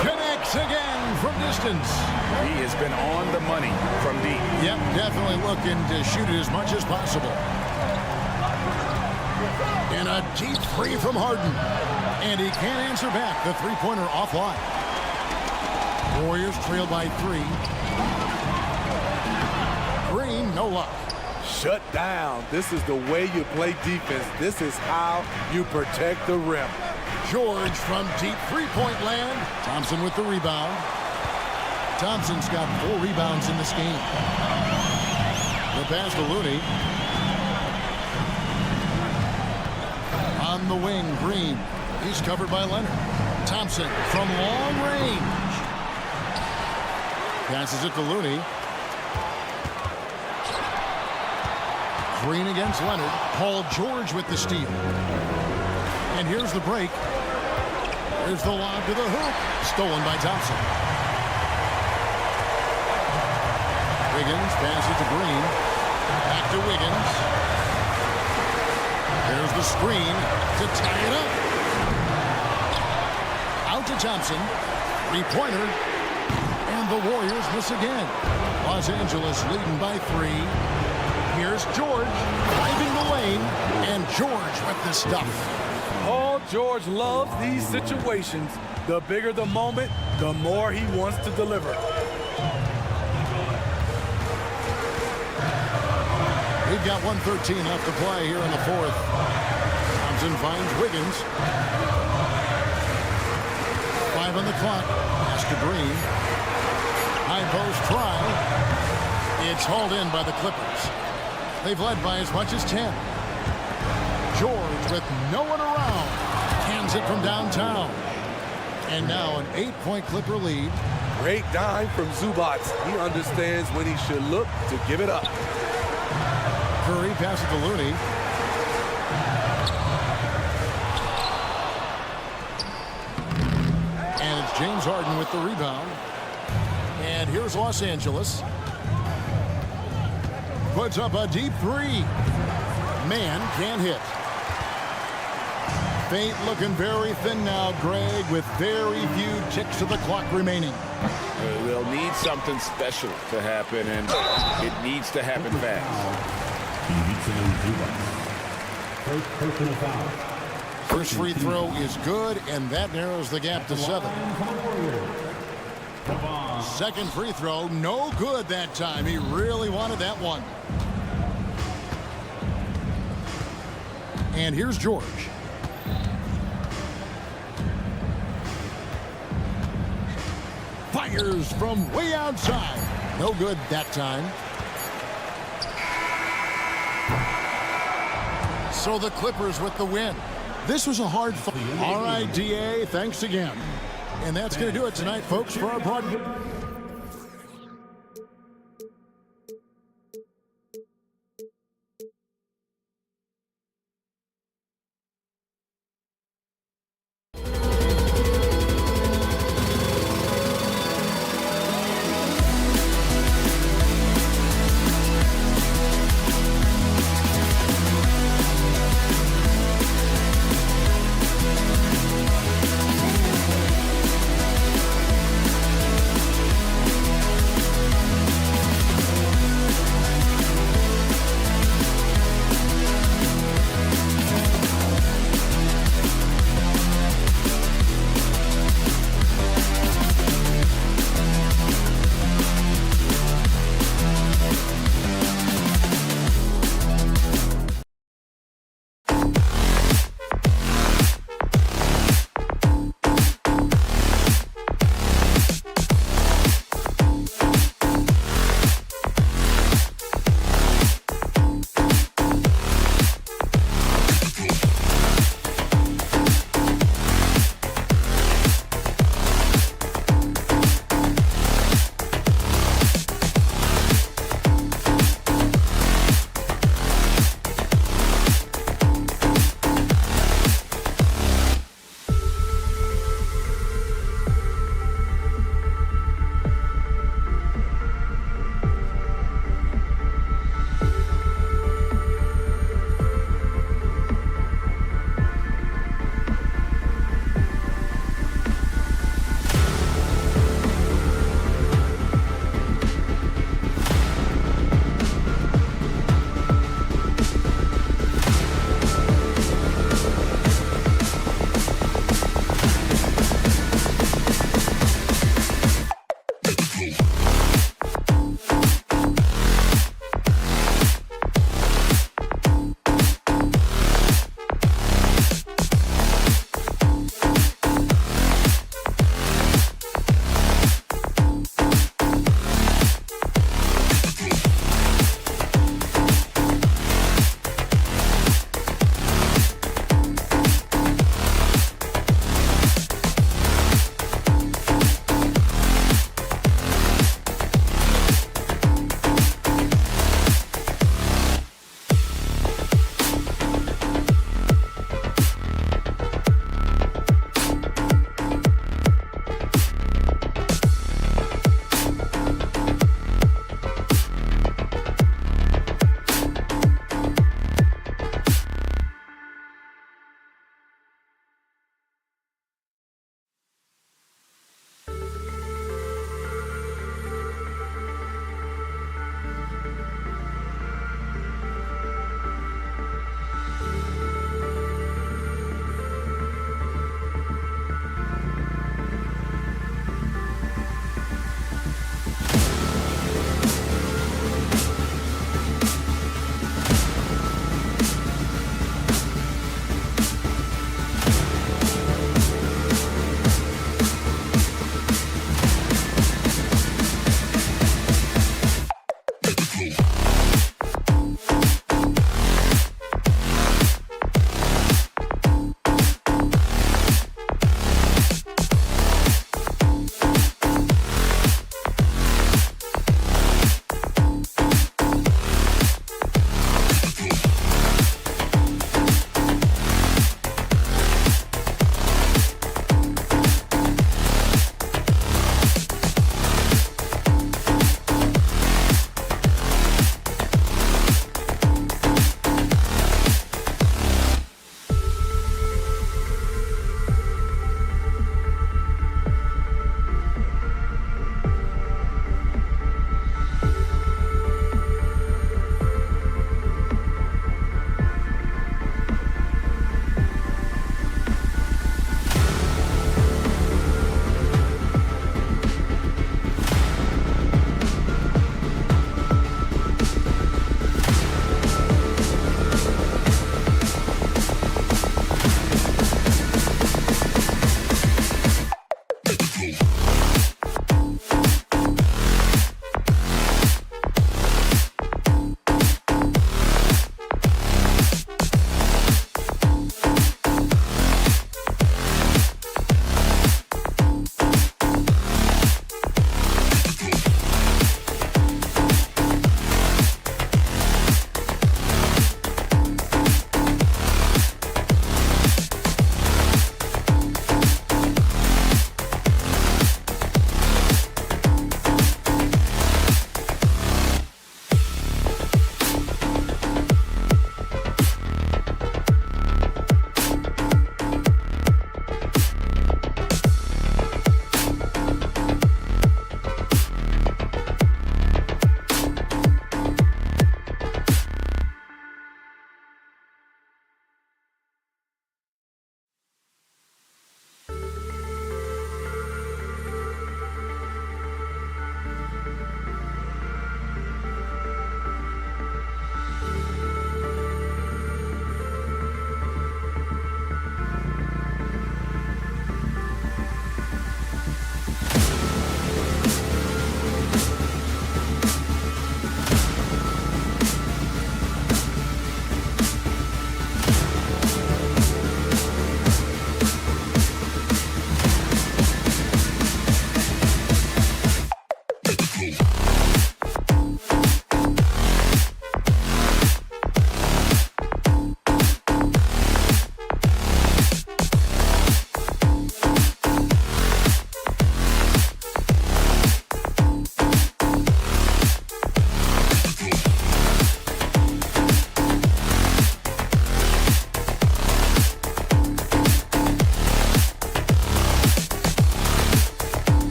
Connects again from distance. He has been on the money from deep. Yep, definitely looking to shoot it as much as possible. And a deep three from Harden. And he can't answer back. The three-pointer offline. Warriors trail by 3. Green, no luck. Shut down. This is the way you play defense. This is how you protect the rim. George from deep three-point land. Thompson with the rebound. Thompson's got 4 rebounds in this game. The pass to Looney. On the wing, Green. He's covered by Leonard. Thompson from long range. Passes it to Looney. Green against Leonard. Paul George with the steal. And here's the break. Here's the lob to the hoop. Stolen by Thompson. Wiggins passes to Green. Back to Wiggins. There's the screen to tie it up. Out to Thompson. Three-pointer. And the Warriors miss again. Los Angeles leading by 3. Here's George driving the lane. And George with the stuff. Paul George loves these situations. The bigger the moment, the more he wants to deliver. We've got 1:13 left to play here in the 4th. Thompson finds Wiggins. 5 on the clock. Pass to Green. High post try. It's hauled in by the Clippers. They've led by as much as 10. George with no one around. Hands it from downtown. And now an 8-point Clipper lead. Great dime from Zubac. He understands when he should look to give it up. Curry passes to Looney. And it's James Harden with the rebound. And here's Los Angeles. Puts up a deep 3. Man can't hit. Fate looking very thin now, Greg, with very few ticks of the clock remaining. They'll need something special to happen, and it needs to happen fast. First free throw is good, and that narrows the gap to 7. Second free throw, no good that time. He really wanted that one. And here's George. Fires from way outside. No good that time. So the Clippers with the win. This was a hard fight. All right, DA, thanks again. And that's going to do it tonight, folks, for our broadcast.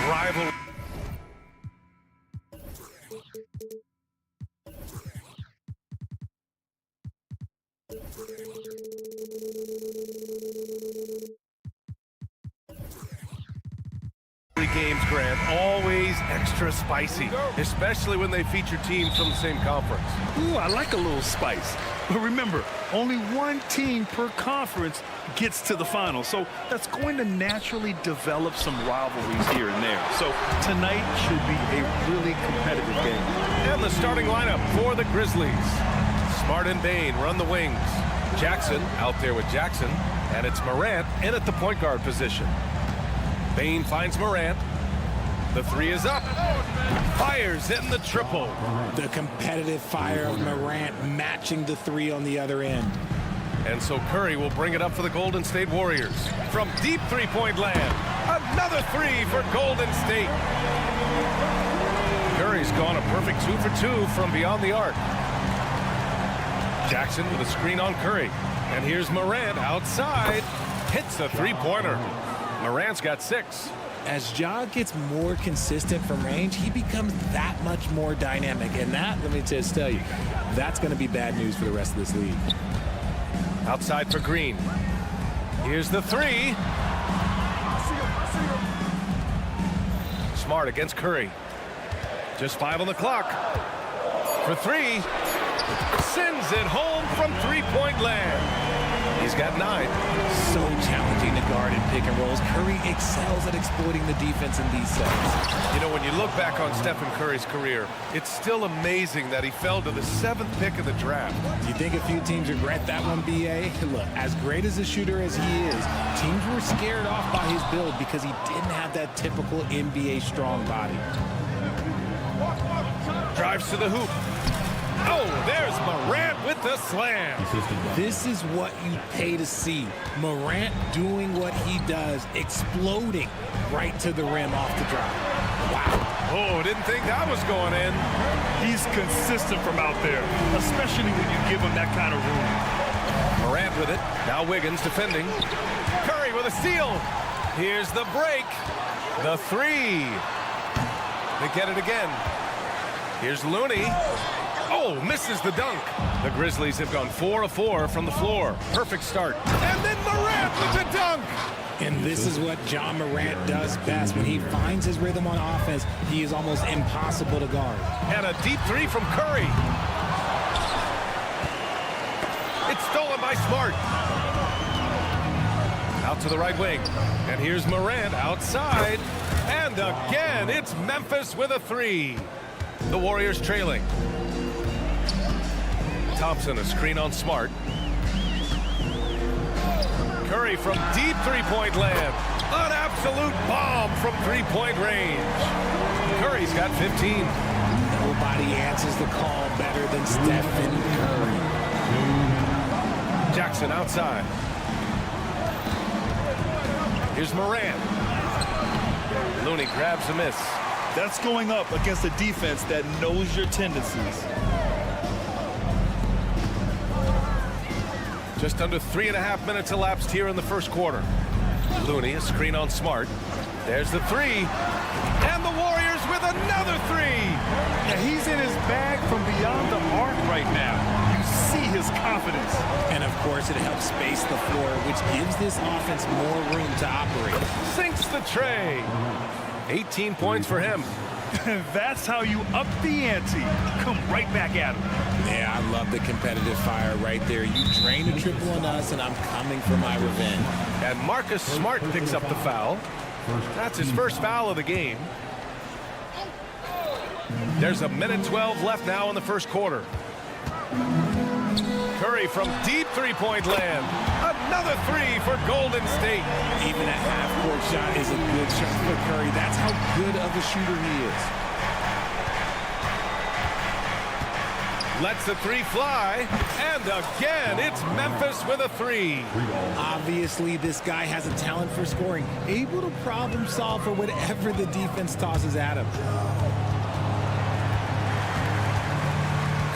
rivalry. Games, Grant, always extra spicy, especially when they feature teams from the same conference. Ooh, I like a little spice. But remember, only one team per conference gets to the final, so that's going to naturally develop some rivalries here and there. So tonight should be a really competitive game. And the starting lineup for the Grizzlies. Smart and Bain run the wings. Jackson out there with Jackson, and it's Morant in at the point guard position. Bain finds Morant. The three is up. Fires in the triple. The competitive fire of Morant matching the three on the other end. And so Curry will bring it up for the Golden State Warriors. From deep three-point land, another three for Golden State. Curry's gone a perfect 2 for 2 from beyond the arc. Jackson with a screen on Curry. And here's Morant outside. Hits a three-pointer. Morant's got 6. As Ja gets more consistent from range, he becomes that much more dynamic. And that, let me just tell you, that's going to be bad news for the rest of this league. Outside for Green. Here's the three. Smart against Curry. Just 5 on the clock. For 3. Sends it home from three-point land. He's got 9. So challenging to guard in pick and rolls. Curry excels at exploiting the defense in these sets. You know, when you look back on Stephen Curry's career, it's still amazing that he fell to the 7th pick of the draft. You think a few teams regret that one, B.A.? Look, as great as a shooter as he is, teams were scared off by his build because he didn't have that typical NBA strong body. Drives to the hoop. Oh, there's Morant with the slam. This is what you pay to see. Morant doing what he does, exploding right to the rim off the drive. Wow. Oh, didn't think that was going in. He's consistent from out there, especially when you give him that kind of room. Morant with it. Now Wiggins defending. Curry with a steal. Here's the break. The three. They get it again. Here's Looney. Oh, misses the dunk. The Grizzlies have gone 4 of 4 from the floor. Perfect start. And then Morant with the dunk. And this is what Ja Morant does best. When he finds his rhythm on offense, he is almost impossible to guard. And a deep three from Curry. It's stolen by Smart. Out to the right wing. And here's Morant outside. And again, it's Memphis with a three. The Warriors trailing. Thompson, a screen on Smart. Curry from deep three-point land. An absolute bomb from three-point range. Curry's got 15. Nobody answers the call better than Stephen Curry. Jackson outside. Here's Morant. Looney grabs a miss. That's going up against a defense that knows your tendencies. Just under 3.5 minutes elapsed here in the first quarter. Looney, a screen on Smart. There's the three. And the Warriors with another three. Yeah, he's in his bag from beyond the arc right now. You see his confidence. And of course, it helps space the floor, which gives this offense more room to operate. Sinks the tray. 18 points for him. That's how you up the ante. Come right back at him. Yeah, I love the competitive fire right there. You drain a triple on us, and I'm coming for my revenge. And Marcus Smart picks up the foul. That's his first foul of the game. There's a minute 12 left now in the first quarter. Curry from deep three-point land. Another three for Golden State. Even a half-court shot is a good shot for Curry. That's how good of a shooter he is. Lets the three fly. And again, it's Memphis with a three. Obviously, this guy has a talent for scoring. Able to problem solve for whatever the defense tosses at him.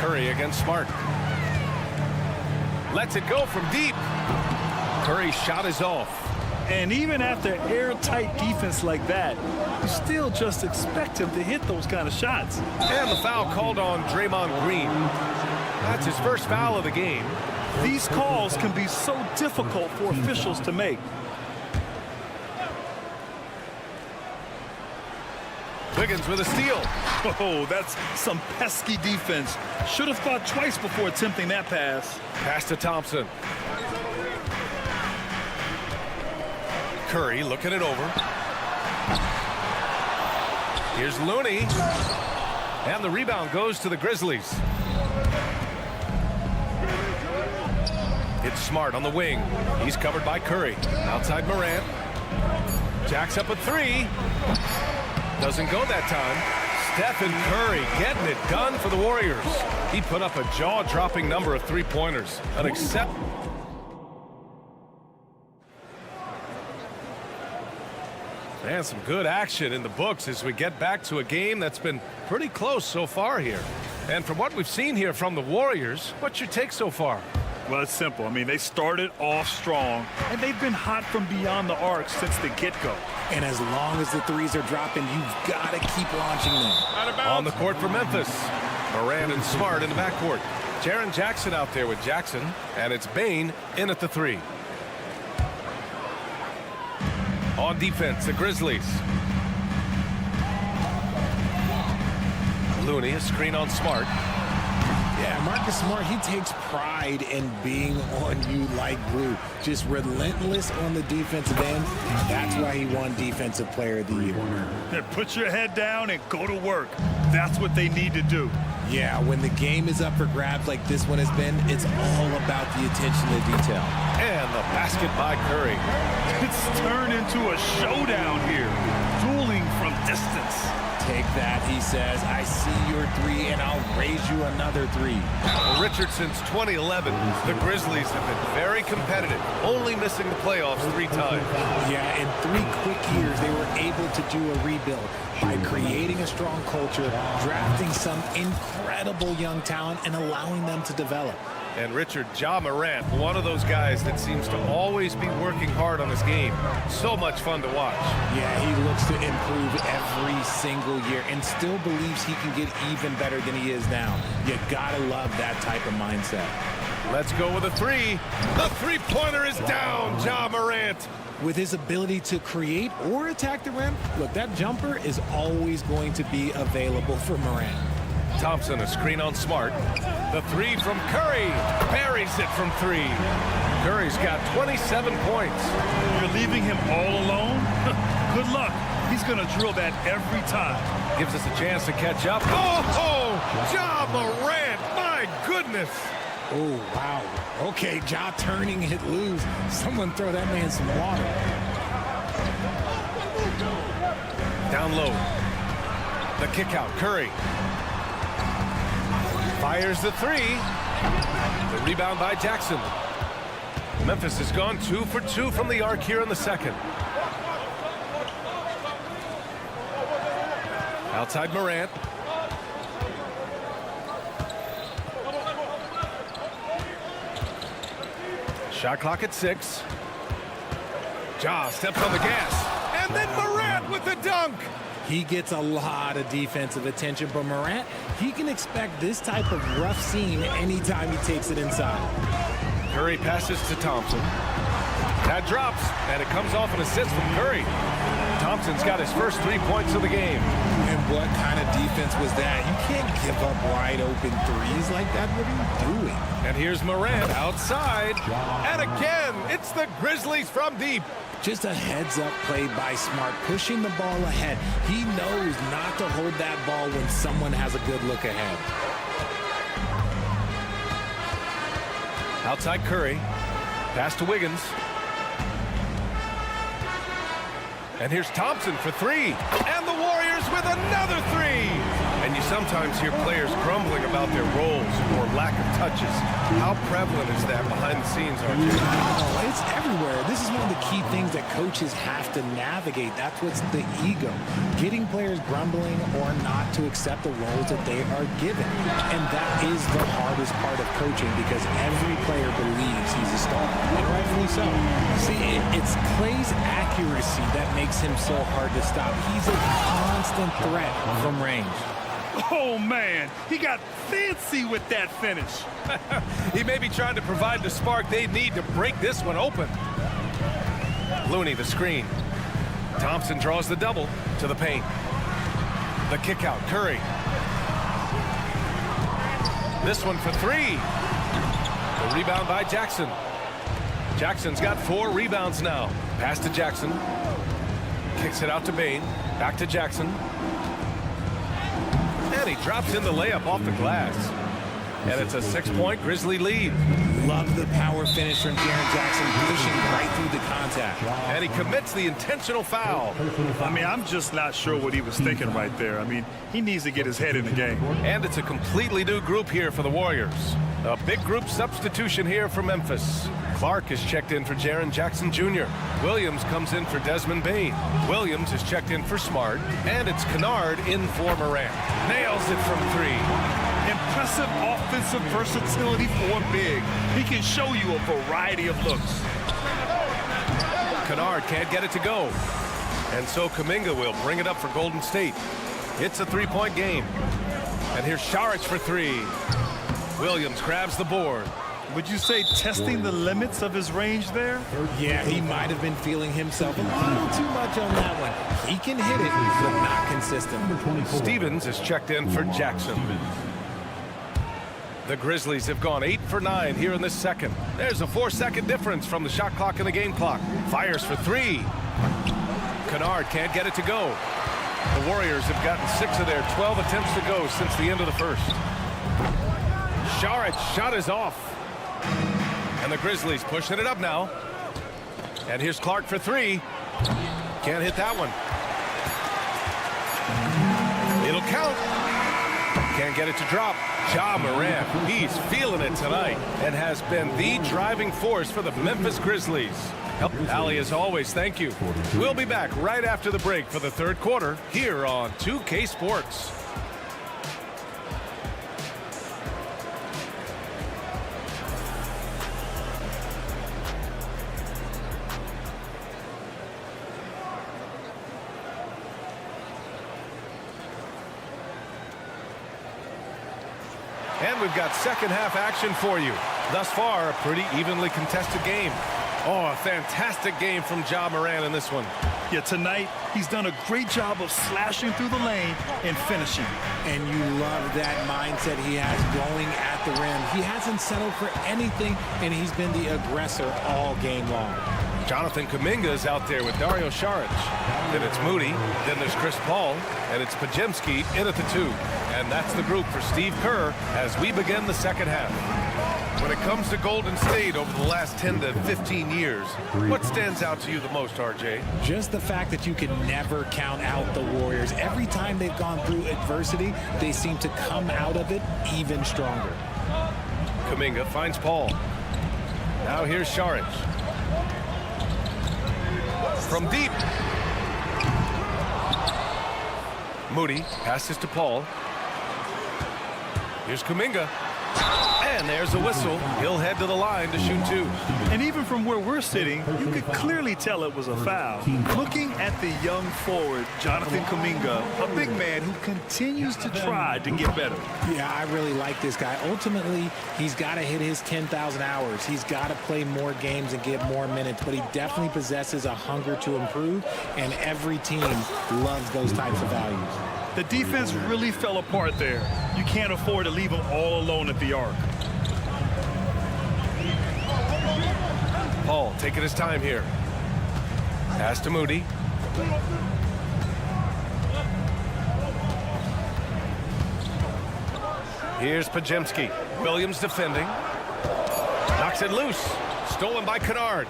Curry against Smart. Lets it go from deep. Curry's shot is off. And even after airtight defense like that, you still just expect him to hit those kind of shots. And the foul called on Draymond Green. That's his first foul of the game. These calls can be so difficult for officials to make. Wiggins with a steal. Oh, that's some pesky defense. Should have thought twice before attempting that pass. Pass to Thompson. Curry looking it over. Here's Looney. And the rebound goes to the Grizzlies. It's Smart on the wing. He's covered by Curry. Outside Morant. Jacks up a three. Doesn't go that time. Stephen Curry getting it done for the Warriors. He put up a jaw-dropping number of three-pointers. And some good action in the books as we get back to a game that's been pretty close so far here. And from what we've seen here from the Warriors, what's your take so far? Well, it's simple. I mean, they started off strong, and they've been hot from beyond the arc since the get-go. And as long as the threes are dropping, you've got to keep launching them. On the court for Memphis. Moran and Smart in the backcourt. Jaren Jackson out there with Jackson, and it's Bane in at the three. On defense, the Grizzlies. Looney, a screen on Smart. Yeah, Marcus Smart, he takes pride in being on you like glue. Just relentless on the defensive end. That's why he won Defensive Player of the Year. Put your head down and go to work. That's what they need to do. Yeah, when the game is up for grabs like this one has been, it's all about the attention to detail. And the basket by Curry. It's turned into a showdown here. Dueling from distance. Take that, he says. I see your three, and I'll raise you another three. Richard, since 2011, the Grizzlies have been very competitive, only missing the playoffs 3 times. Yeah, in 3 quick years, they were able to do a rebuild by creating a strong culture, drafting some incredible young talent, and allowing them to develop. And Richard, Ja Morant, one of those guys that seems to always be working hard on his game. So much fun to watch. Yeah, he looks to improve every single year and still believes he can get even better than he is now. You gotta love that type of mindset. Let's go with a three. The three-pointer is down, Ja Morant. With his ability to create or attack the rim, look, that jumper is always going to be available for Morant. Thompson, a screen on Smart. The three from Curry. Buries it from 3. Curry's got 27 points. You're leaving him all alone? Good luck. He's going to drill that every time. Gives us a chance to catch up. Oh, Ja Morant. My goodness. Oh, wow. Okay, Ja turning it loose. Someone throw that man some water. Down low. The kick out. Curry. Fires the 3. The rebound by Jackson. Memphis has gone 2 for 2 from the arc here in the second. Outside Morant. Shot clock at 6. Ja steps on the gas. And then Morant with the dunk. He gets a lot of defensive attention, but Morant, he can expect this type of rough scene anytime he takes it inside. Curry passes to Thompson. That drops, and it comes off an assist from Curry. Thompson's got his first 3 points of the game. And what kind of defense was that? You can't give up wide open threes like that. What are you doing? And here's Morant outside. And again, it's the Grizzlies from deep. Just a heads-up play by Smart, pushing the ball ahead. He knows not to hold that ball when someone has a good look ahead. Outside Curry. Pass to Wiggins. And here's Thompson for 3. And the Warriors with another 3. And you sometimes hear players grumbling about their roles or lack of touches. How prevalent is that behind the scenes, RJ? Oh, it's everywhere. This is one of the key things that coaches have to navigate. That's what's the ego. Getting players grumbling or not to accept the roles that they are given. And that is the hardest part of coaching because every player believes he's a star. And rightfully so. See, it's Clay's accuracy that makes him so hard to stop. He's a constant threat from range. Oh, man, he got fancy with that finish. He may be trying to provide the spark they need to break this one open. Looney, the screen. Thompson draws the double to the paint. The kick out, Curry. This one for three. The rebound by Jackson. Jackson's got 4 rebounds now. Pass to Jackson. Kicks it out to Bain. Back to Jackson. And he drops in the layup off the glass. And it's a 6-point Grizzly lead. Love the power finish from Jaren Jackson, pushing right through the contact. And he commits the intentional foul. I mean, I'm just not sure what he was thinking right there. I mean, he needs to get his head in the game. And it's a completely new group here for the Warriors. A big group substitution here for Memphis. Clark is checked in for Jaren Jackson Jr. Williams comes in for Desmond Bain. Williams is checked in for Smart. And it's Kennard in for Morant. Nails it from 3. Impressive offensive versatility for a big. He can show you a variety of looks. Kennard can't get it to go. And so Kuminga will bring it up for Golden State. It's a 3-point game. And here's Saric for 3. Williams grabs the board. Would you say testing the limits of his range there? Yeah, he might have been feeling himself a little too much on that one. He can hit it, but not consistent. Stevens is checked in for Jackson. The Grizzlies have gone 8 for 9 here in this second. There's a 4-second difference from the shot clock and the game clock. Fires for 3. Kennard can't get it to go. The Warriors have gotten 6 of their 12 attempts to go since the end of the first. Saric shot is off. And the Grizzlies pushing it up now. And here's Clark for 3. Can't hit that one. It'll count. Can't get it to drop. Ja Morant, he's feeling it tonight and has been the driving force for the Memphis Grizzlies. Allie, as always, thank you. We'll be back right after the break for the third quarter here on 2K Sports. And we've got second half action for you. Thus far, a pretty evenly contested game. Oh, a fantastic game from Ja Morant in this one. Yeah, tonight, he's done a great job of slashing through the lane and finishing. And you love that mindset he has going at the rim. He hasn't settled for anything, and he's been the aggressor all game long. Jonathan Kuminga is out there with Dario Saric. Then it's Moody. Then there's Chris Paul. And it's Podziemski in at the 2. And that's the group for Steve Kerr as we begin the second half. When it comes to Golden State over the last 10 to 15 years, what stands out to you the most, RJ? Just the fact that you can never count out the Warriors. Every time they've gone through adversity, they seem to come out of it even stronger. Kuminga finds Paul. Now here's Saric. From deep. Moody passes to Paul. Here's Kuminga. And there's a whistle. He'll head to the line to shoot 2. And even from where we're sitting, you could clearly tell it was a foul. Looking at the young forward, Jonathan Kuminga, a big man who continues to try to get better. Yeah, I really like this guy. Ultimately, he's got to hit his 10,000 hours. He's got to play more games and get more minutes, but he definitely possesses a hunger to improve, and every team loves those types of values. The defense really fell apart there. You can't afford to leave him all alone at the arc. Paul taking his time here. Pass to Moody. Here's Podziemski. Williams defending. Knocks it loose. Stolen by Kennard.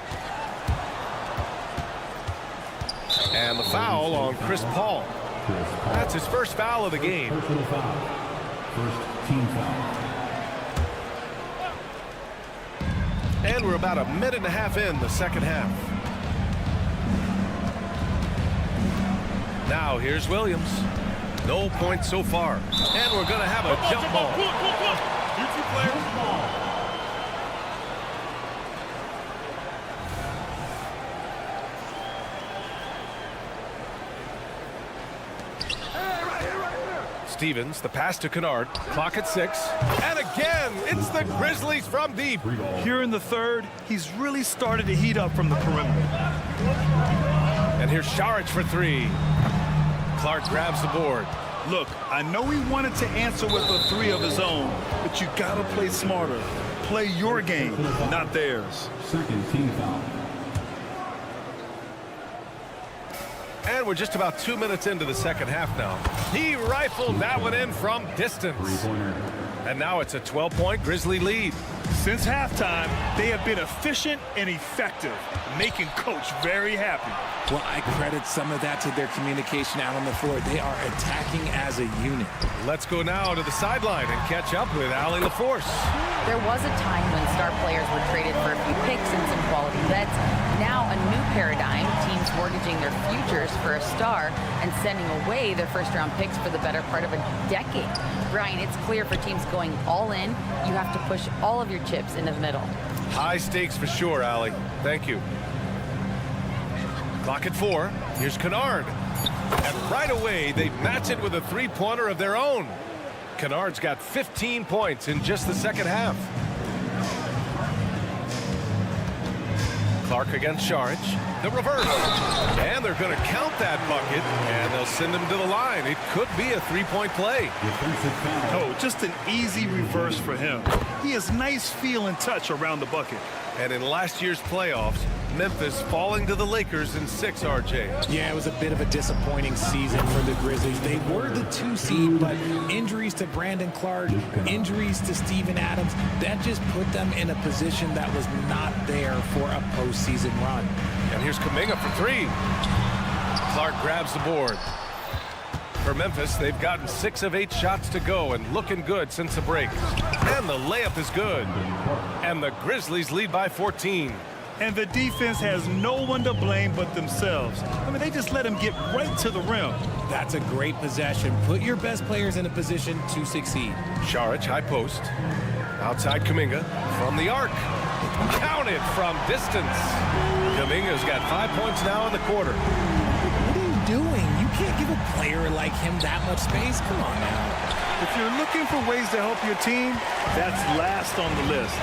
And the foul on Chris Paul. That's his first foul of the game. Personal foul. First team foul. And we're about a minute and a half in the second half. Now here's Williams. No points so far. And we're going to have a jump ball. Stevens, the pass to Kennard. Clock at 6. And again, it's the Grizzlies from deep. Here in the third, he's really started to heat up from the perimeter. And here's Sharich for 3. Clark grabs the board. Look, I know he wanted to answer with a 3 of his own, but you gotta play smarter. Play your game, not theirs. Second team foul. And we're just about 2 minutes into the second half now. He rifled that one in from distance. And now it's a 12-point Grizzly lead. Since halftime, they have been efficient and effective, making Coach very happy. Well, I credit some of that to their communication out on the floor. They are attacking as a unit. Let's go now to the sideline and catch up with Allie LaForce. There was a time when star players were traded for a few picks and some quality vets. Now a new paradigm, teams mortgaging their futures for a star and sending away their first-round picks for the better part of a decade. Brian, it's clear for teams going all in, you have to push all of your chips into the middle. High stakes for sure, Allie. Thank you. Clock at 4. Here's Kennard. And right away, they match it with a three-pointer of their own. Kennard's got 15 points in just the second half. Clark against Sharich. The reverse. And they're going to count that bucket, and they'll send him to the line. It could be a three-point play. Oh, just an easy reverse for him. He has nice feel and touch around the bucket. And in last year's playoffs, Memphis falling to the Lakers in 6, RJ. Yeah, it was a bit of a disappointing season for the Grizzlies. They were the 2 seed, but injuries to Brandon Clark, injuries to Steven Adams, that just put them in a position that was not there for a postseason run. And here's Kuminga for 3. Clark grabs the board. For Memphis, they've gotten 6 of 8 shots to go and looking good since the break. And the layup is good. And the Grizzlies lead by 14. And the defense has no one to blame but themselves. I mean, they just let him get right to the rim. That's a great possession. Put your best players in a position to succeed. Sharich, high post. Outside Kuminga from the arc. Counted from distance. Kuminga's got 5 points now in the quarter. What are you doing? You can't give a player like him that much space. Come on now. If you're looking for ways to help your team, that's last on the list.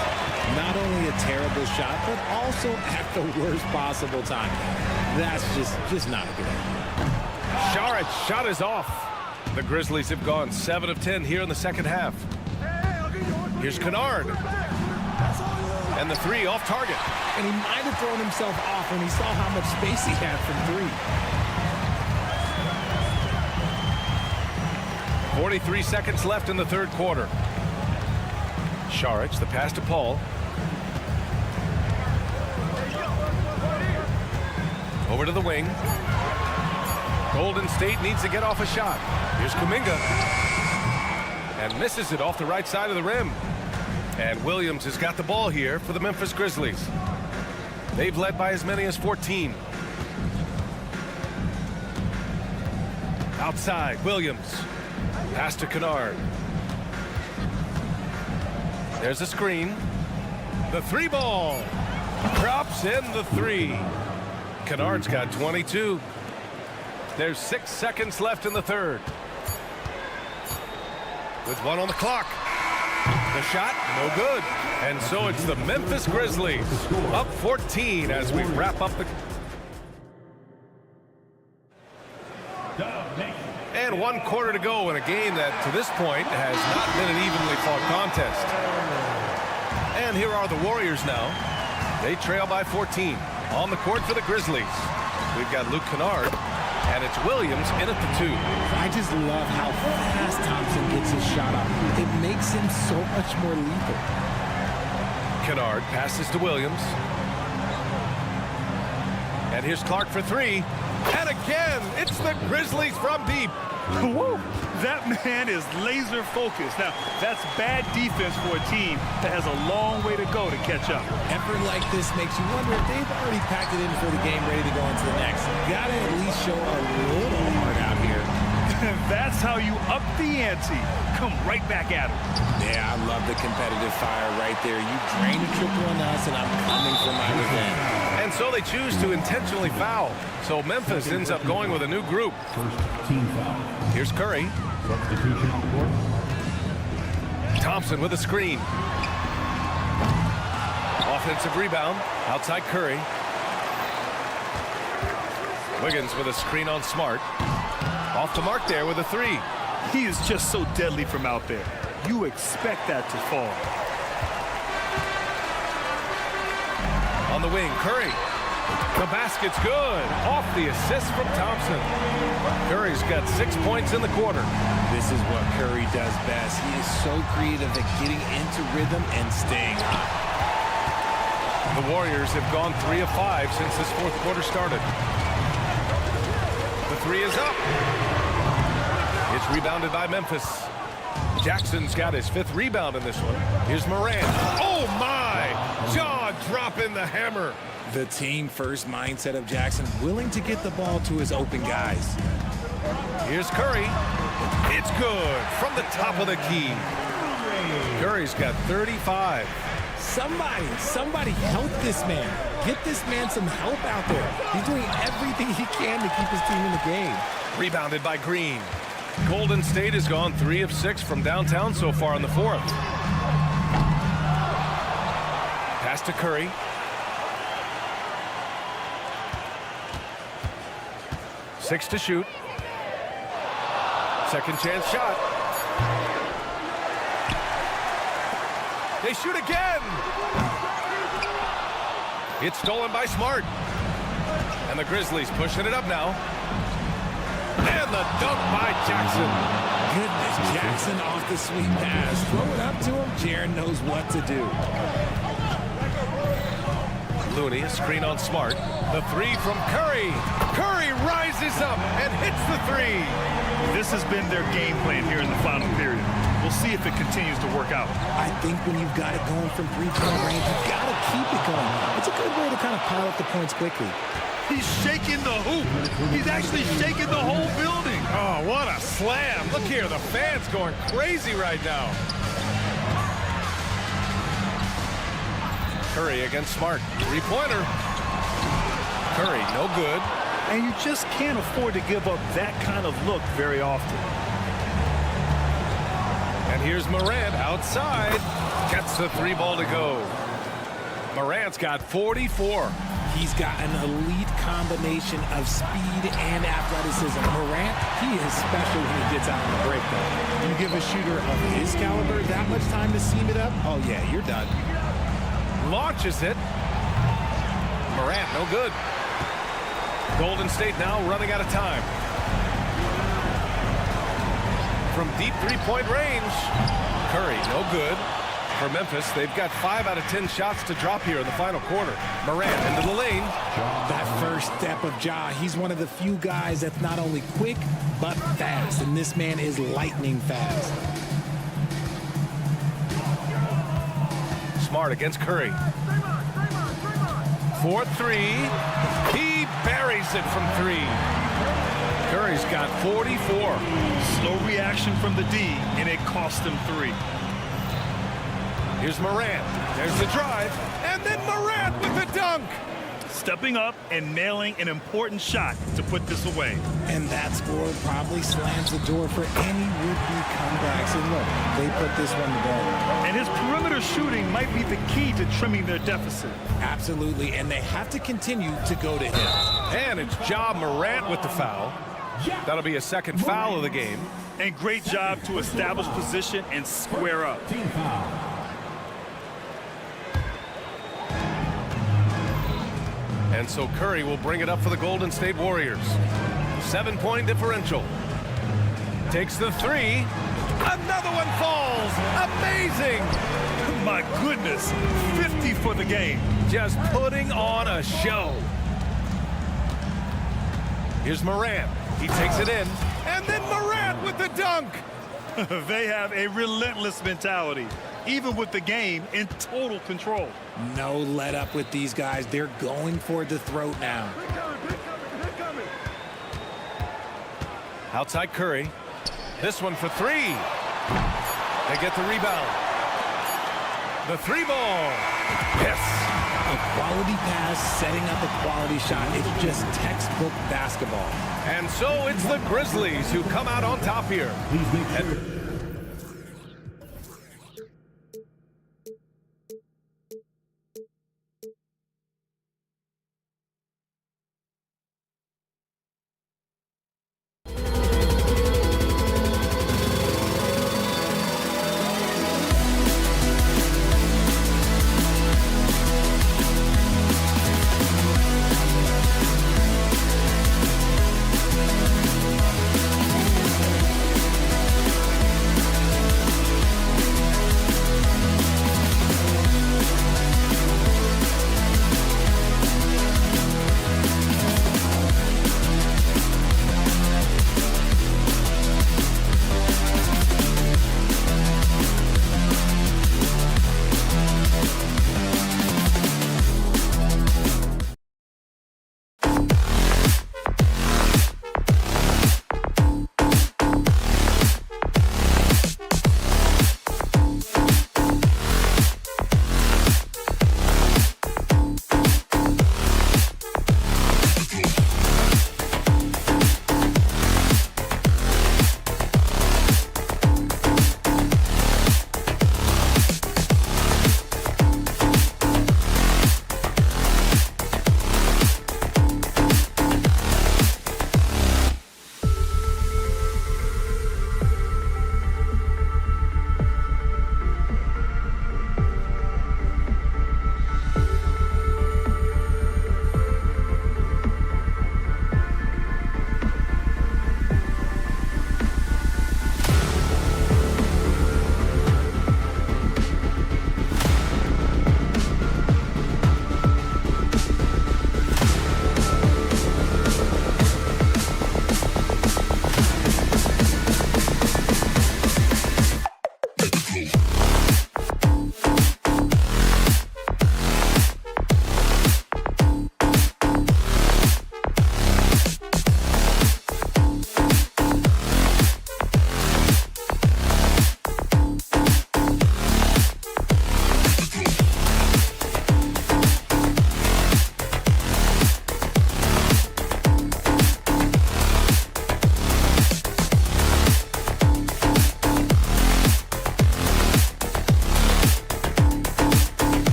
Not only a terrible shot, but also at the worst possible time. That's just not a good idea. Sharich shot is off. The Grizzlies have gone 7 of 10 here in the second half. Here's Kennard. And the 3 off target. And he might have thrown himself off when he saw how much space he had from 3. 43 seconds left in the third quarter. Sharich, the pass to Paul. Over to the wing. Golden State needs to get off a shot. Here's Kuminga. And misses it off the right side of the rim. And Williams has got the ball here for the Memphis Grizzlies. They've led by as many as 14. Outside, Williams. Pass to Kennard. There's a screen. The 3 ball. Drops in the 3. Kennard's got 22. There's 6 seconds left in the third. With 1 on the clock. The shot, no good. And so it's the Memphis Grizzlies up 14 as we wrap up the... And 1 quarter to go in a game that, to this point, has not been an evenly fought contest. And here are the Warriors now. They trail by 14. On the court for the Grizzlies, we've got Luke Kennard, and it's Williams in at the 2. I just love how fast Thompson gets his shot up. It makes him so much more lethal. Kennard passes to Williams. And And here's Clark for three. And again, it's the Grizzlies from deep. Whoa, that man is laser focused. Now, that's bad defense for a team that has a long way to go to catch up. Effort like this makes you wonder if they've already packed it in for the game, ready to go on to the next. Gotta at least show a little heart out here. That's how you up the ante. Come right back at him. Yeah, I love the competitive fire right there. You drain a triple on us, and I'm coming for my revenge. And so they choose to intentionally foul. So Memphis ends up going with a new group. First team foul. Here's Curry. Substitution on the court. Thompson with a screen. Offensive rebound. Outside Curry. Wiggins with a screen on Smart. Off the mark there with a three. He is just so deadly from out there. You expect that to fall. On the wing, Curry. The basket's good. Off the assist from Thompson. Curry's got 6 points in the quarter. This is what Curry does best. He is so creative at getting into rhythm and staying hot. The Warriors have gone 3 of 5 since this fourth quarter started. The three is up. It's rebounded by Memphis. Jackson's got his 5th rebound in this one. Here's Morant. Oh my! Jaw dropping the hammer. The team first mindset of Jackson, willing to get the ball to his open guys. Here's Curry. It's good from the top of the key. Curry's got 35. Somebody help this man. Get this man some help out there. He's doing everything he can to keep his team in the game. Rebounded by Green. Golden State has gone 3 of 6 from downtown so far in the fourth. Pass to Curry. Six to shoot. Second chance shot. They shoot again. It's stolen by Smart. And the Grizzlies pushing it up now. And the dunk by Jackson. Goodness, Jackson off the sweet pass. Throw it up to him. Jaren knows what to do. Looney, a screen on Smart. The three from Curry. Curry rises up and hits the three. This has been their game plan here in the final period. We'll see if it continues to work out. I think when you've got it going from three-point range, you've got to keep it going. It's a good way to kind of pile up the points quickly. He's shaking the hoop. He's actually shaking the whole building. Oh, what a slam. Look here, the fans going crazy right now. Curry against Smart. Three-pointer. Curry, no good. And you just can't afford to give up that kind of look very often. And here's Morant outside. Gets the three ball to go. Morant's got 44. He's got an elite combination of speed and athleticism. Morant, he is special when he gets out on the break, though. You give a shooter of his caliber that much time to seam it up, oh yeah, you're done. Launches it. Morant, no good. Golden State now running out of time. From deep three-point range. Curry, no good. For Memphis, they've got 5 out of 10 shots to drop here in the final quarter. Morant into the lane. That first step of Ja, he's one of the few guys that's not only quick, but fast. And this man is lightning fast. Smart against Curry. 4-3. He buries it from 3. Curry's got 44. Slow reaction from the D, and it cost him 3. Here's Morant. There's the drive. And then Morant with the dunk. Stepping up and nailing an important shot to put this away. And that score probably slams the door for any would-be comebacks. And look, they put this one to bed. And his perimeter shooting might be the key to trimming their deficit. Absolutely, and they have to continue to go to him. And it's Ja Morant with the foul. That'll be a second foul of the game. And great job to establish position and square up. Team foul. And so Curry will bring it up for the Golden State Warriors. 7-point differential. Takes the three. Another one falls. Amazing. My goodness. 50 for the game. Just putting on a show. Here's Morant. He takes it in. And then Morant with the dunk. They have a relentless mentality, even with the game in total control. No let up with these guys. They're going for the throat now. Outside Curry. This one for three. They get the rebound. The three ball. Yes. A quality pass, setting up a quality shot. It's just textbook basketball. And so it's the Grizzlies who come out on top here.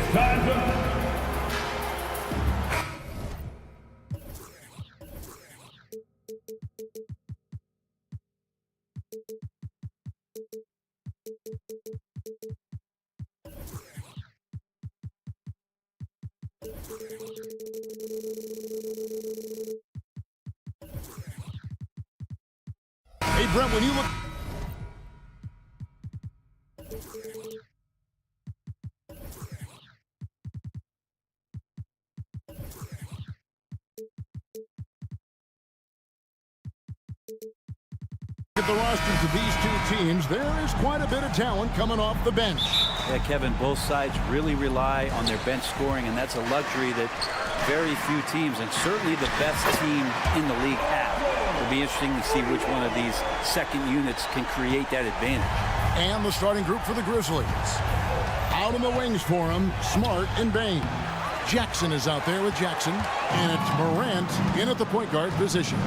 Hey, Brent, when you look... at the rosters of these two teams, there is quite a bit of talent coming off the bench. Yeah, Kevin, both sides really rely on their bench scoring, and that's a luxury that very few teams, and certainly the best team in the league, have. It'll be interesting to see which one of these second units can create that advantage. And the starting group for the Grizzlies. Out in the wings for them, Smart and Bain. Jackson is out there with Jackson, and it's Morant in at the point guard position.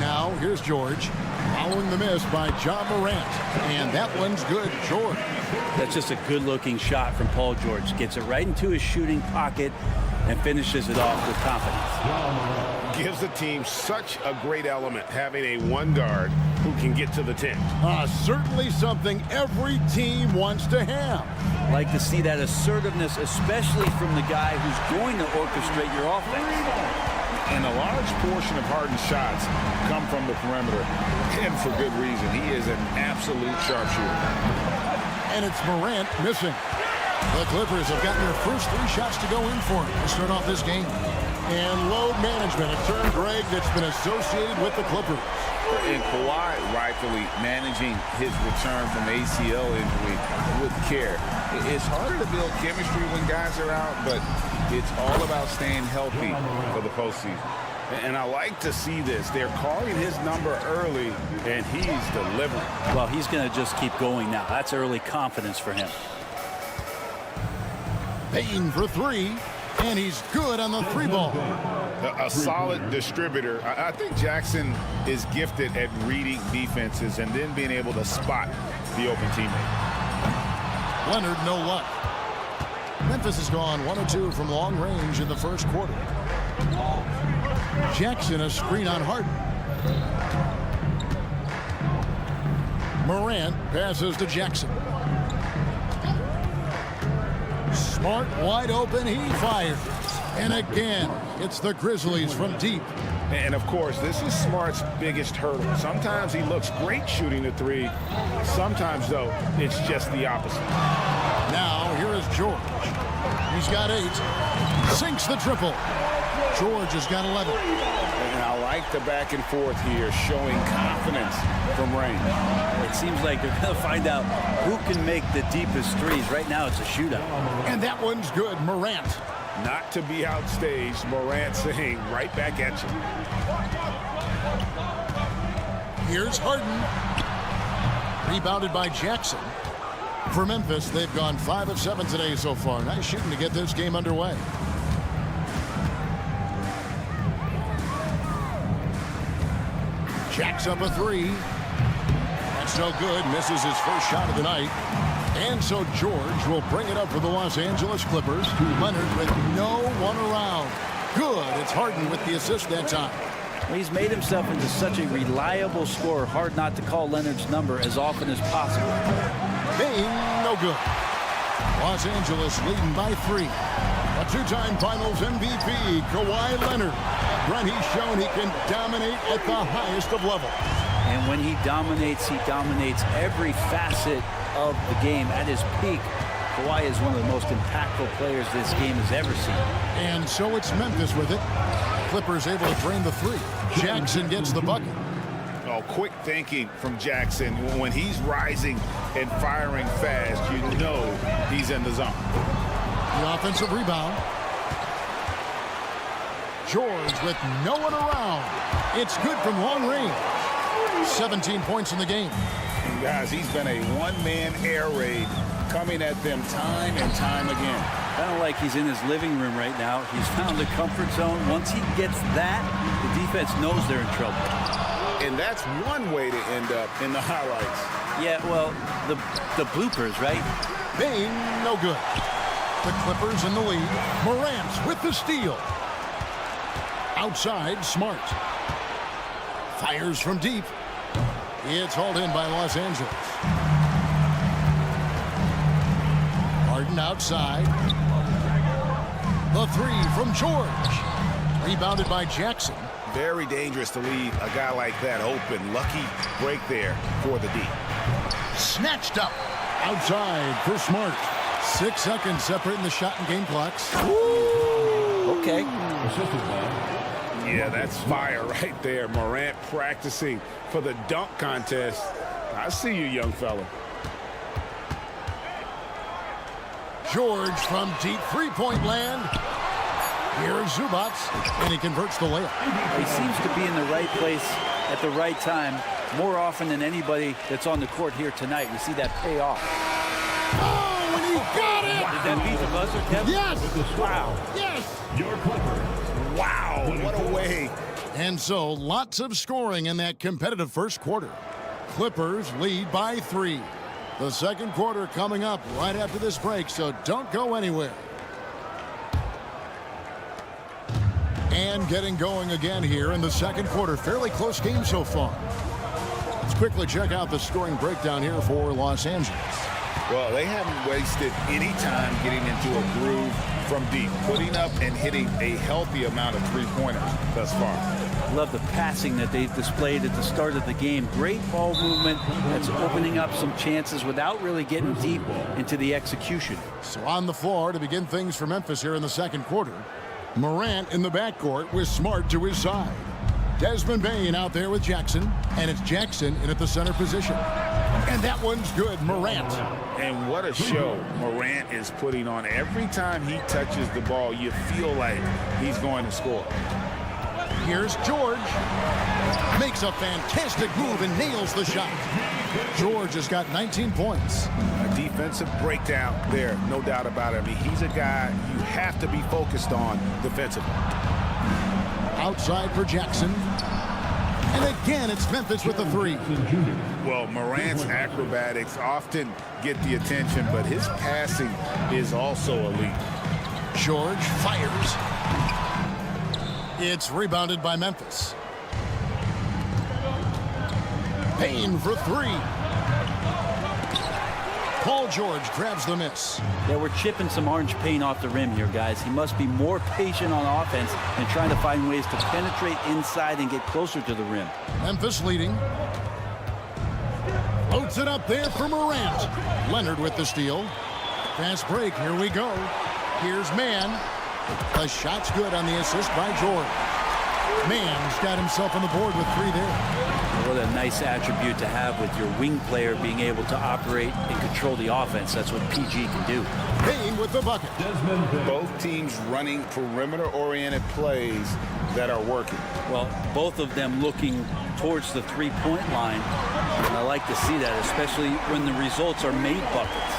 Now, here's George, following the miss by John Morant, and that one's good, George. That's just a good-looking shot from Paul George. Gets it right into his shooting pocket and finishes it off with confidence. Gives the team such a great element, having a one guard who can get to the 10. Certainly something every team wants to have. Like to see that assertiveness, especially from the guy who's going to orchestrate your offense. And a large portion of Harden's shots come from the perimeter, and for good reason. He is an absolute sharpshooter. And it's Morant missing. The Clippers have gotten their first 3 shots to go in for him to start off this game. And load management, a term, Greg, that's been associated with the Clippers. And Kawhi rightfully managing his return from ACL injury with care. It's harder to build chemistry when guys are out, but it's all about staying healthy for the postseason. And I like to see this. They're calling his number early, and he's delivering. Well, he's going to just keep going now. That's early confidence for him. Payton for 3, and he's good on the 3 ball. A solid distributor. I think Jackson is gifted at reading defenses and then being able to spot the open teammate. Leonard, no luck. Memphis has gone 1 of 2 from long range in the first quarter. Jackson, a screen on Harden. Morant passes to Jackson. Smart wide open, he fires. And again, it's the Grizzlies from deep. And of course, this is Smart's biggest hurdle. Sometimes he looks great shooting the 3. Sometimes, though, it's just the opposite. Now, here is George. He's got 8. Sinks the triple. George has got 11. And I like the back and forth here, showing confidence from range. It seems like they're going to find out who can make the deepest threes. Right now, it's a shootout. And that one's good, Morant. Not to be outstaged, Morant saying right back at you. Here's Harden. Rebounded by Jackson. For Memphis, they've gone 5 of 7 today so far. Nice shooting to get this game underway. Jacks up a 3. That's no good. Misses his first shot of the night. And so George will bring it up for the Los Angeles Clippers. Leonard with no one around. Good. It's Harden with the assist that time. He's made himself into such a reliable scorer. Hard not to call Leonard's number as often as possible. Bain, no good. Los Angeles leading by 3. A 2-time Finals MVP, Kawhi Leonard. Brent, he's shown he can dominate at the highest of levels. And when he dominates every facet of the game at his peak. Kawhi is one of the most impactful players this game has ever seen. And so it's Memphis with it. Clippers able to drain the 3. Jackson gets the bucket. Oh, quick thinking from Jackson. When he's rising and firing fast, you know he's in the zone. The offensive rebound. George with no one around. It's good from long range. 17 points in the game. And guys, he's been a one-man air raid coming at them time and time again. Kind of like he's in his living room right now. He's found a comfort zone. Once he gets that, the defense knows they're in trouble. And that's one way to end up in the highlights. Yeah, well, the bloopers, right? Bain, no good. The Clippers in the lead. Morant with the steal. Outside, Smart. Fires from deep. It's hauled in by Los Angeles. Harden outside. The three from George. Rebounded by Jackson. Very dangerous to leave a guy like that open. Lucky break there for the D. Snatched up. Outside for Smart. 6 seconds separating the shot and game clocks. Okay. Yeah, that's fire right there. Morant practicing for the dunk contest. I see you, young fella. George from deep three-point land. Here's Zubac, and he converts the layup. He seems to be in the right place at the right time more often than anybody that's on the court here tonight. We see that pay off. Oh, and he got it! Did that beat the buzzer, Kevin? Yes! Wow. Yes! Your Clippers. Wow, what a way. And so, lots of scoring in that competitive first quarter. Clippers lead by 3. The second quarter coming up right after this break, so don't go anywhere. And getting going again here in the second quarter. Fairly close game so far. Let's quickly check out the scoring breakdown here for Los Angeles. Well, they haven't wasted any time getting into a groove from deep, putting up and hitting a healthy amount of three-pointers thus far. Love the passing that they've displayed at the start of the game. Great ball movement that's opening up some chances without really getting deep into the execution. So on the floor to begin things for Memphis here in the second quarter. Morant in the backcourt with Smart to his side. Desmond Bane out there with Jackson, and it's Jackson in at the center position. And that one's good, Morant. And what a show Morant is putting on. Every time he touches the ball, you feel like he's going to score. Here's George. Makes a fantastic move and nails the shot. George has got 19 points. A defensive breakdown there, no doubt about it. I mean, he's a guy you have to be focused on defensively. Outside for Jackson. And again, it's Memphis with the three. Well, Morant's acrobatics often get the attention, but his passing is also elite. George fires. It's rebounded by Memphis. Payne for three. Paul George grabs the miss. Yeah, we're chipping some orange paint off the rim here, guys. He must be more patient on offense and trying to find ways to penetrate inside and get closer to the rim. Memphis leading. Loads it up there for Morant. Leonard with the steal. Fast break, here we go. Here's Mann. The shot's good on the assist by George. Mann's got himself on the board with three there. What a nice attribute to have with your wing player being able to operate and control the offense. That's what PG can do. Payne with the bucket. Both teams running perimeter-oriented plays that are working. Well, both of them looking towards the three-point line. And I like to see that, especially when the results are made buckets.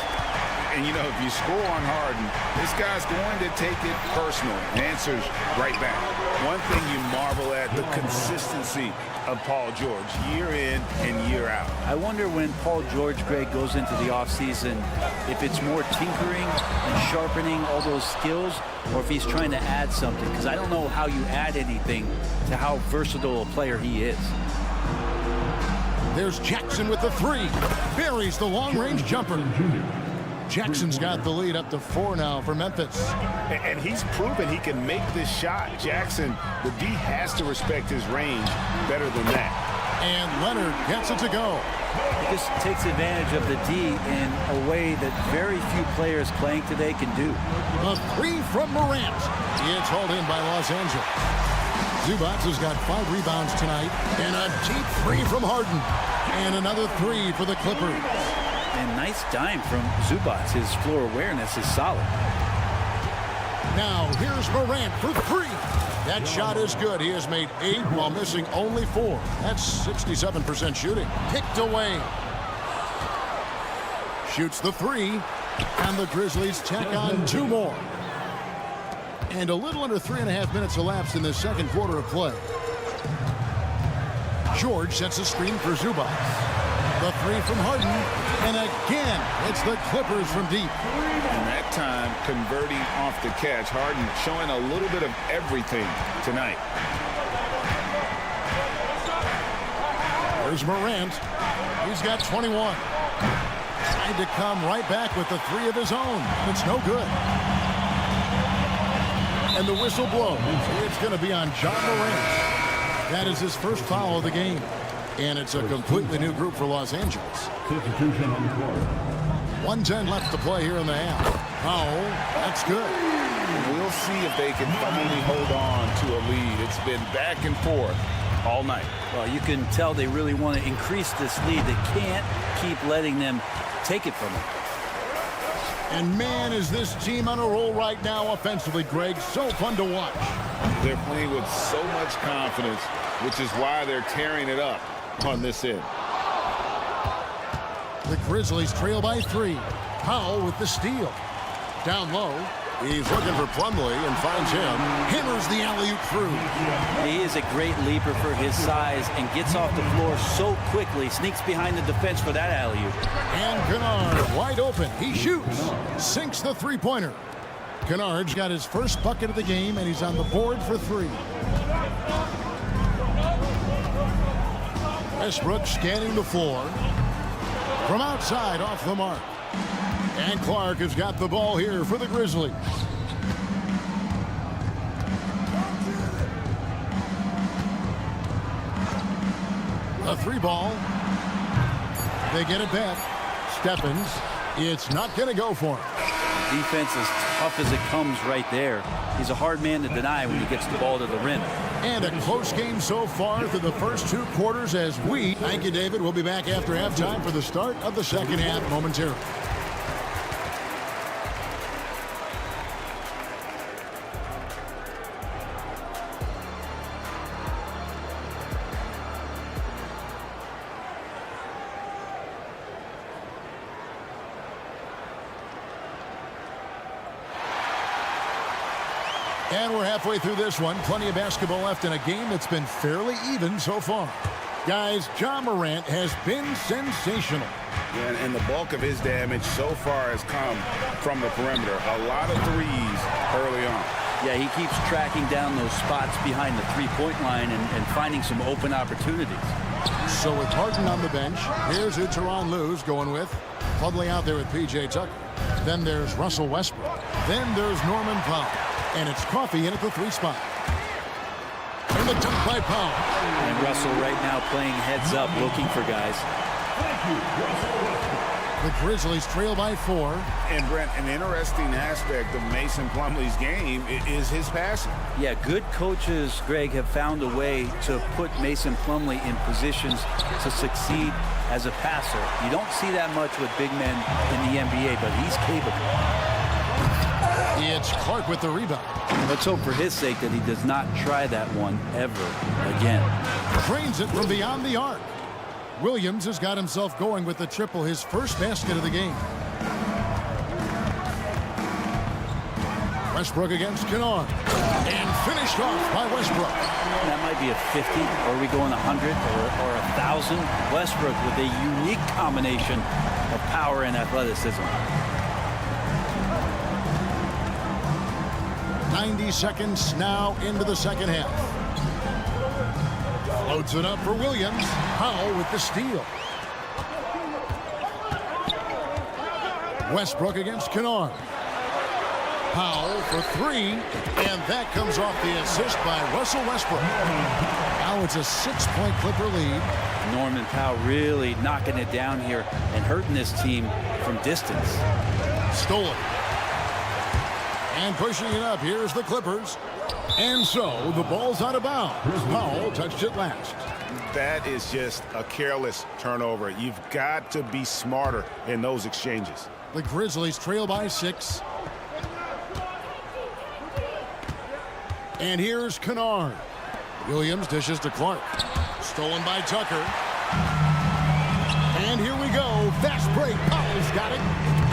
And, you know, if you score on Harden, this guy's going to take it personal. Answers right back. One thing you marvel at, the consistency of Paul George, year in and year out. I wonder when Paul George, Greg, goes into the offseason, if it's more tinkering and sharpening all those skills, or if he's trying to add something. Because I don't know how you add anything to how versatile a player he is. There's Jackson with the three. Buries the long-range jumper. Jackson's got the lead up to 4 now for Memphis. And he's proven he can make this shot. Jackson, the D has to respect his range better than that. And Leonard gets it to go. He just takes advantage of the D in a way that very few players playing today can do. A three from Morant. It's hauled in by Los Angeles. Zubac has got 5 rebounds tonight. And a deep three from Harden. And another three for the Clippers. And nice dime from Zubac. His floor awareness is solid. Now here's Morant for three. That shot is good. He has made 8 while missing only 4. That's 67% shooting. Picked away. Shoots the three. And the Grizzlies tack on 2 more. And a little under 3.5 minutes elapsed in the second quarter of play. George sets a screen for Zubac. The three from Harden. And again, it's the Clippers from deep. And that time, converting off the catch. Harden showing a little bit of everything tonight. Here's Morant. He's got 21. Tried to come right back with the three of his own. It's no good. And the whistle blows. It's going to be on John Morant. That is his first foul of the game. And it's a completely new group for Los Angeles. Substitution on the court. 1:10 left to play here in the half. Oh, that's good. We'll see if they can finally hold on to a lead. It's been back and forth all night. Well, you can tell they really want to increase this lead. They can't keep letting them take it from them. And man, is this team on a roll right now offensively, Greg. So fun to watch. They're playing with so much confidence, which is why they're tearing it up on this end. The Grizzlies trail by 3. Powell with the steal. Down low. He's looking for Plumlee and finds him. Hammers the alley-oop through. He is a great leaper for his size and gets off the floor so quickly. Sneaks behind the defense for that alley-oop. And Kennard wide open. He shoots. Sinks the three-pointer. Kennard's got his first bucket of the game, and he's on the board for 3. Westbrook scanning the floor. From outside, off the mark. And Clark has got the ball here for the Grizzlies. A 3-ball. They get it back. Stephens. It's not going to go for him. Defense as tough as it comes right there. He's a hard man to deny when he gets the ball to the rim. And a close game so far through the first 2 quarters as we... Thank you, David. We'll be back after halftime for the start of the second half momentarily. And we're halfway through this one. Plenty of basketball left in a game that's been fairly even so far. Guys, John Morant has been sensational. Yeah, and the bulk of his damage so far has come from the perimeter. A lot of threes early on. Yeah, he keeps tracking down those spots behind the three-point line and finding some open opportunities. So with Harden on the bench, here's who Tyronn Lue's going with. Plumlee out there with P.J. Tucker. Then there's Russell Westbrook. Then there's Norman Powell. And it's Coffey in at the 3 spot. And the dunk by Powell. And Russell right now playing heads up, looking for guys. The Grizzlies trail by 4. And Brent, an interesting aspect of Mason Plumlee's game is his passing. Yeah, good coaches, Greg, have found a way to put Mason Plumlee in positions to succeed as a passer. You don't see that much with big men in the NBA, but he's capable. It's Clark with the rebound. Let's hope for his sake that he does not try that one ever again. Drains it from beyond the arc. Williams has got himself going with the triple, his first basket of the game. Westbrook against Kennard. And finished off by Westbrook. That might be a 50. Or are we going 100 or 1,000? Westbrook with a unique combination of power and athleticism. 90 seconds now into the second half. Floats it up for Williams. Powell with the steal. Westbrook against Kennard. Powell for 3. And that comes off the assist by Russell Westbrook. Now it's a 6-point Clipper lead. Norman Powell really knocking it down here and hurting this team from distance. Stolen. And pushing it up, here's the Clippers. And so the ball's out of bounds. Powell touched it last. That is just a careless turnover. You've got to be smarter in those exchanges. The Grizzlies trail by 6. And here's Kennard. Williams dishes to Clark. Stolen by Tucker. And here we go. Fast break. Powell's got it.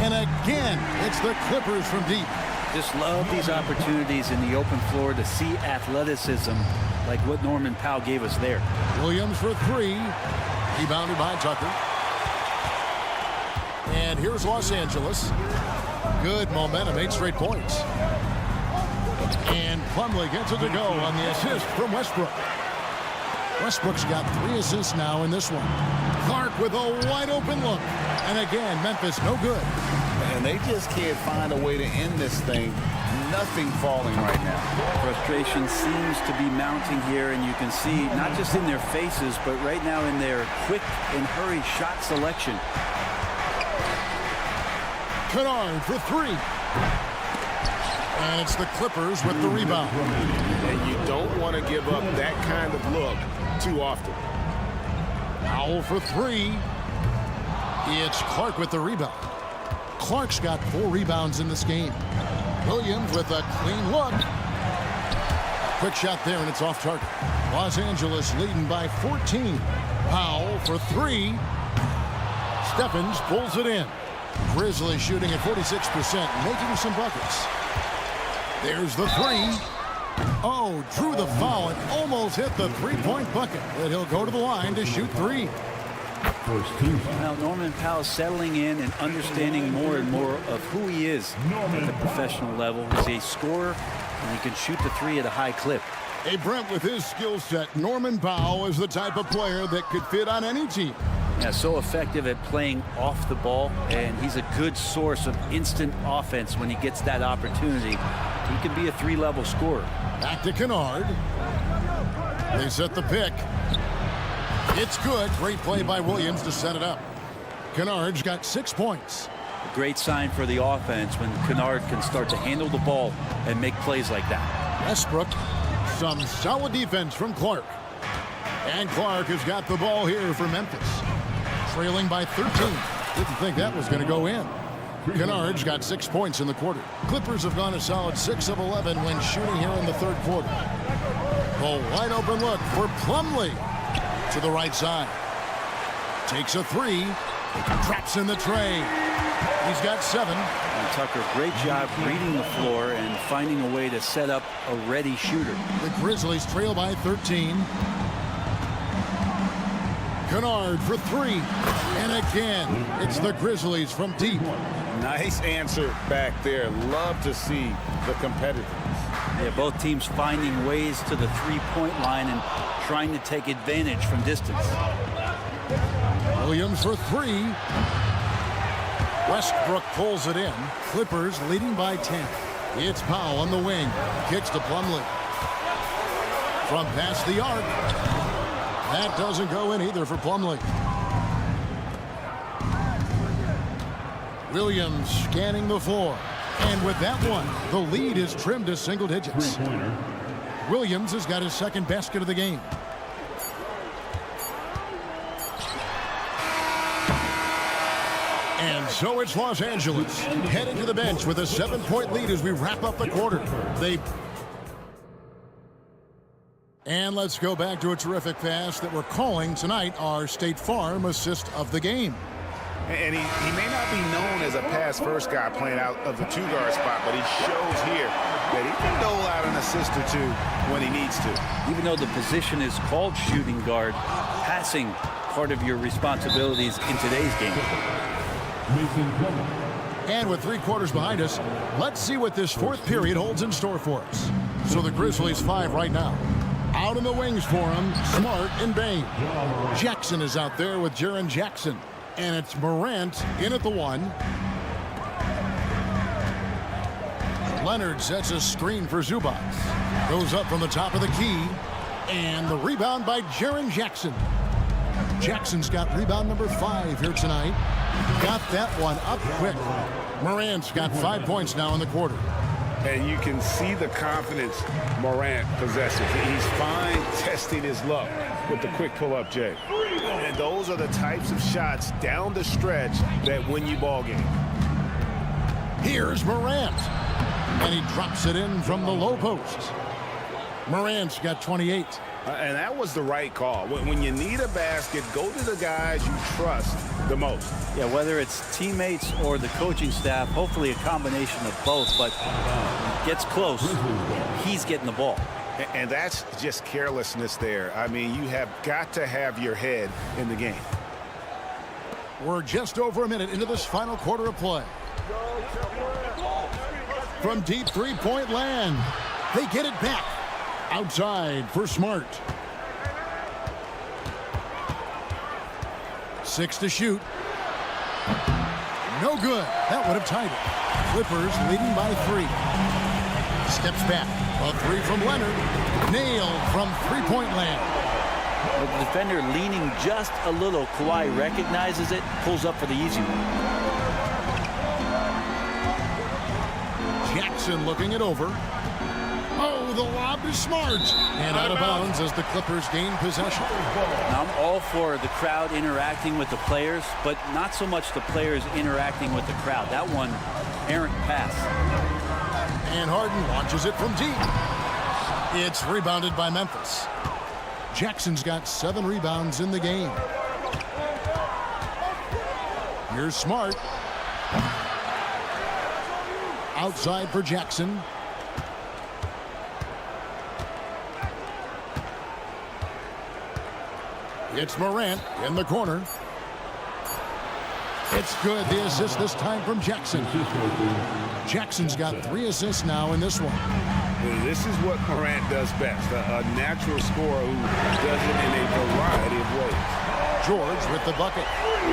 And again, it's the Clippers from deep. Just love these opportunities in the open floor to see athleticism like what Norman Powell gave us there. Williams for 3. Rebounded by Tucker. And here's Los Angeles. Good momentum, 8 straight points. And Plumlee gets it to go on the assist from Westbrook. Westbrook's got 3 assists now in this one. Clark with a wide open look. And again, Memphis no good. And they just can't find a way to end this thing. Nothing falling right now. Frustration seems to be mounting here, and you can see not just in their faces, but right now in their quick and hurried shot selection. Kennard for 3. And it's the Clippers with the rebound. And you don't want to give up that kind of look too often. Powell for 3. It's Clark with the rebound. Clark's got 4 rebounds in this game. Williams with a clean look. Quick shot there, and it's off target. Los Angeles leading by 14. Powell for 3. Stephens pulls it in. Grizzlies shooting at 46%, making some buckets. There's the 3. Oh, drew the foul and almost hit the 3-point bucket. But he'll go to the line to shoot 3. Now Norman Powell settling in and understanding more and more of who he is at the professional level. He's a scorer, and he can shoot the 3 at a high clip. Hey, Brent, with his skill set, Norman Powell is the type of player that could fit on any team. Yeah, so effective at playing off the ball, and he's a good source of instant offense when he gets that opportunity. He can be a 3-level scorer. Back to Kennard. They set the pick. It's good. Great play by Williams to set it up. Kennard's got 6 points. A great sign for the offense when Kennard can start to handle the ball and make plays like that. Westbrook, some solid defense from Clark. And Clark has got the ball here for Memphis. Trailing by 13. Didn't think that was going to go in. Kennard's got 6 points in the quarter. Clippers have gone a solid 6 of 11 when shooting here in the third quarter. A wide open look for Plumlee. To the right side. Takes a 3. Traps in the tray. He's got 7. And Tucker, great job reading the floor and finding a way to set up a ready shooter. The Grizzlies trail by 13. Kennard for 3. And again, it's the Grizzlies from deep. Nice answer back there. Love to see the competitiveness. Yeah, both teams finding ways to the 3-point line and trying to take advantage from distance. Williams for 3. Westbrook pulls it in. Clippers leading by 10. It's Powell on the wing. Kicks to Plumlee. From past the arc. That doesn't go in either for Plumlee. Williams scanning the floor. And with that one, the lead is trimmed to single digits. Williams has got his second basket of the game. And so it's Los Angeles heading to the bench with a 7-point lead as we wrap up the quarter. And let's go back to a terrific pass that we're calling tonight our State Farm assist of the game. And he may not be known as a pass-first guy playing out of the 2-guard spot, but he shows here that he can dole out an assist or 2 when he needs to. Even though the position is called shooting guard, passing part of your responsibilities in today's game. And with 3 quarters behind us, let's see what this fourth period holds in store for us. So the Grizzlies 5 right now. Out in the wings for him, Smart and Bain. Jackson is out there with Jaren Jackson. And it's Morant in at the 1. Leonard sets a screen for Zubac. Goes up from the top of the key. And the rebound by Jaren Jackson. Jackson's got rebound number 5 here tonight. Got that one up quick. Morant's got 5 points now in the quarter. And you can see the confidence Morant possesses. He's fine testing his luck with the quick pull-up, Jay. And those are the types of shots down the stretch that win you ball games. Here's Morant. And he drops it in from the low post. Morant's got 28. And that was the right call. When you need a basket, go to the guys you trust the most. Yeah, whether it's teammates or the coaching staff, hopefully a combination of both, but gets close, he's getting the ball. And that's just carelessness there. I mean, you have got to have your head in the game. We're just over a minute into this final quarter of play. From deep three-point land, they get it back. Outside for Smart. 6 to shoot. No good. That would have tied it. Clippers leading by 3. Steps back. A 3 from Leonard. Nailed from three-point land. With the defender leaning just a little, Kawhi recognizes it, pulls up for the easy one. Jackson looking it over. Oh, the lob is Smart. And out of bounds as the Clippers gain possession. Now, I'm all for the crowd interacting with the players, but not so much the players interacting with the crowd. That one, errant pass. And Harden launches it from deep. It's rebounded by Memphis. Jackson's got 7 rebounds in the game. Here's Smart. Outside for Jackson. It's Morant in the corner. It's good. The assist this time from Jackson. Jackson's got 3 assists now in this one. This is what Morant does best. A natural scorer who does it in a variety of ways. George with the bucket.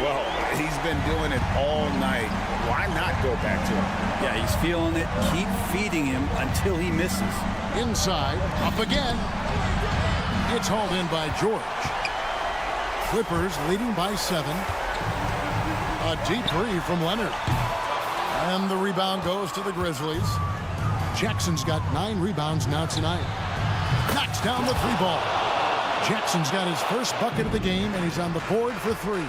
Well, he's been doing it all night. Why not go back to him? Yeah, he's feeling it. Keep feeding him until he misses. Inside, up again. It's hauled in by George. Clippers leading by 7. A deep 3 from Leonard. And the rebound goes to the Grizzlies. Jackson's got 9 rebounds now tonight. Knocks down the 3-ball. Jackson's got his first bucket of the game, and he's on the board for 3.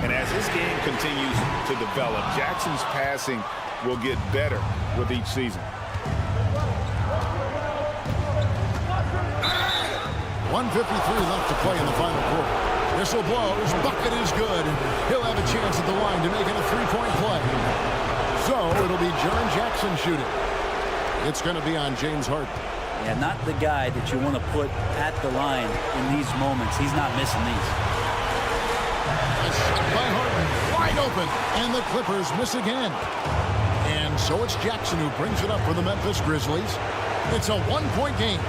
And as this game continues to develop, Jackson's passing will get better with each season. 1:53 left to play in the final quarter. Whistle blows. Bucket is good. He'll have a chance at the line to make it a 3-point play. So it'll be Jaren Jackson shooting. It's going to be on James Harden. Yeah, not the guy that you want to put at the line in these moments. He's not missing these. A shot by Harden. Wide open. And the Clippers miss again. And so it's Jackson who brings it up for the Memphis Grizzlies. It's a 1-point game.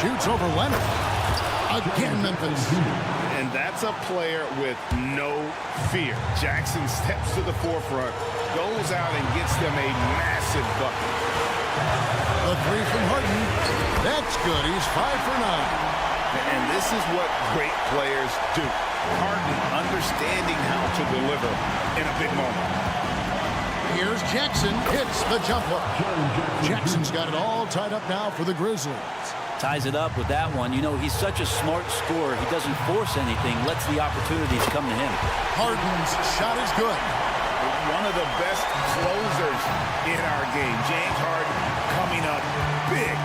Shoots over Leonard. Again, Memphis. And that's a player with no fear. Jackson steps to the forefront, goes out and gets them a massive bucket. The 3 from Harden. That's good. He's 5 for 9. And this is what great players do. Harden understanding how to deliver in a big moment. Here's Jackson. Hits the jumper. Jackson's got it all tied up now for the Grizzlies. Ties it up with that one. You know, he's such a smart scorer. He doesn't force anything, lets the opportunities come to him. Harden's shot is good. One of the best closers in our game. James Harden coming up big.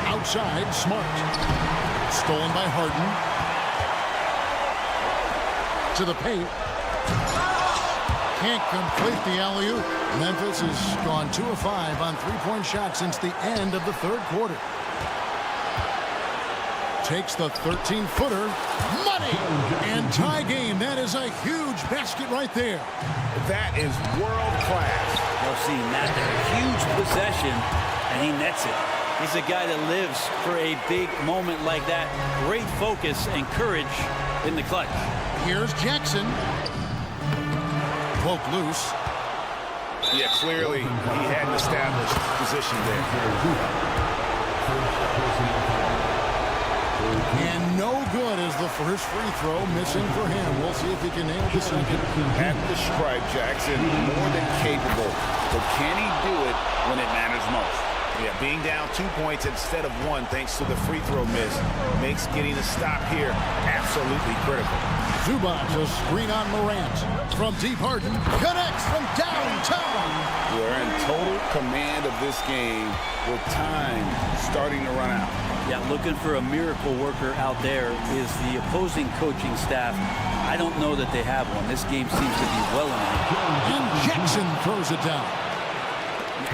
Outside, Smart. Stolen by Harden. To the paint. Can't complete the alley-oop. Memphis has gone 2 of 5 on 3-point shots since the end of the 3rd quarter. Takes the 13-footer. Money! And tie game. That is a huge basket right there. That is world class. Well, see, Matt, a huge possession, and he nets it. He's a guy that lives for a big moment like that. Great focus and courage in the clutch. Here's Jackson. Poke loose. Yeah, clearly he had an established position there. And no good as the first free throw missing for him. We'll see if he can nail the second. At the stripe, Jackson more than capable. But can he do it when it matters most? Yeah, being down 2 points instead of 1 thanks to the free throw miss makes getting a stop here absolutely critical. Zubac, a screen on Morant. From deep, Harden connects from downtown. We're in total command of this game with time starting to run out. Yeah, looking for a miracle worker out there is the opposing coaching staff. I don't know that they have one. This game seems to be well in hand. And Jackson throws it down.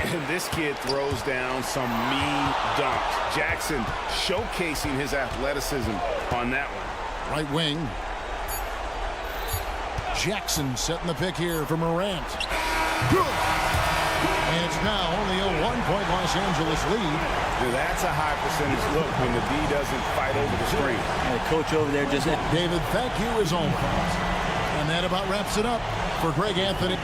And this kid throws down some mean dunks. Jackson showcasing his athleticism on that one. Right wing. Jackson setting the pick here for Morant. Good. And it's now only a 1-point Los Angeles lead. That's a high percentage look when the D doesn't fight over the screen. And the coach over there just... David, thank you as always. And that about wraps it up for Greg Anthony.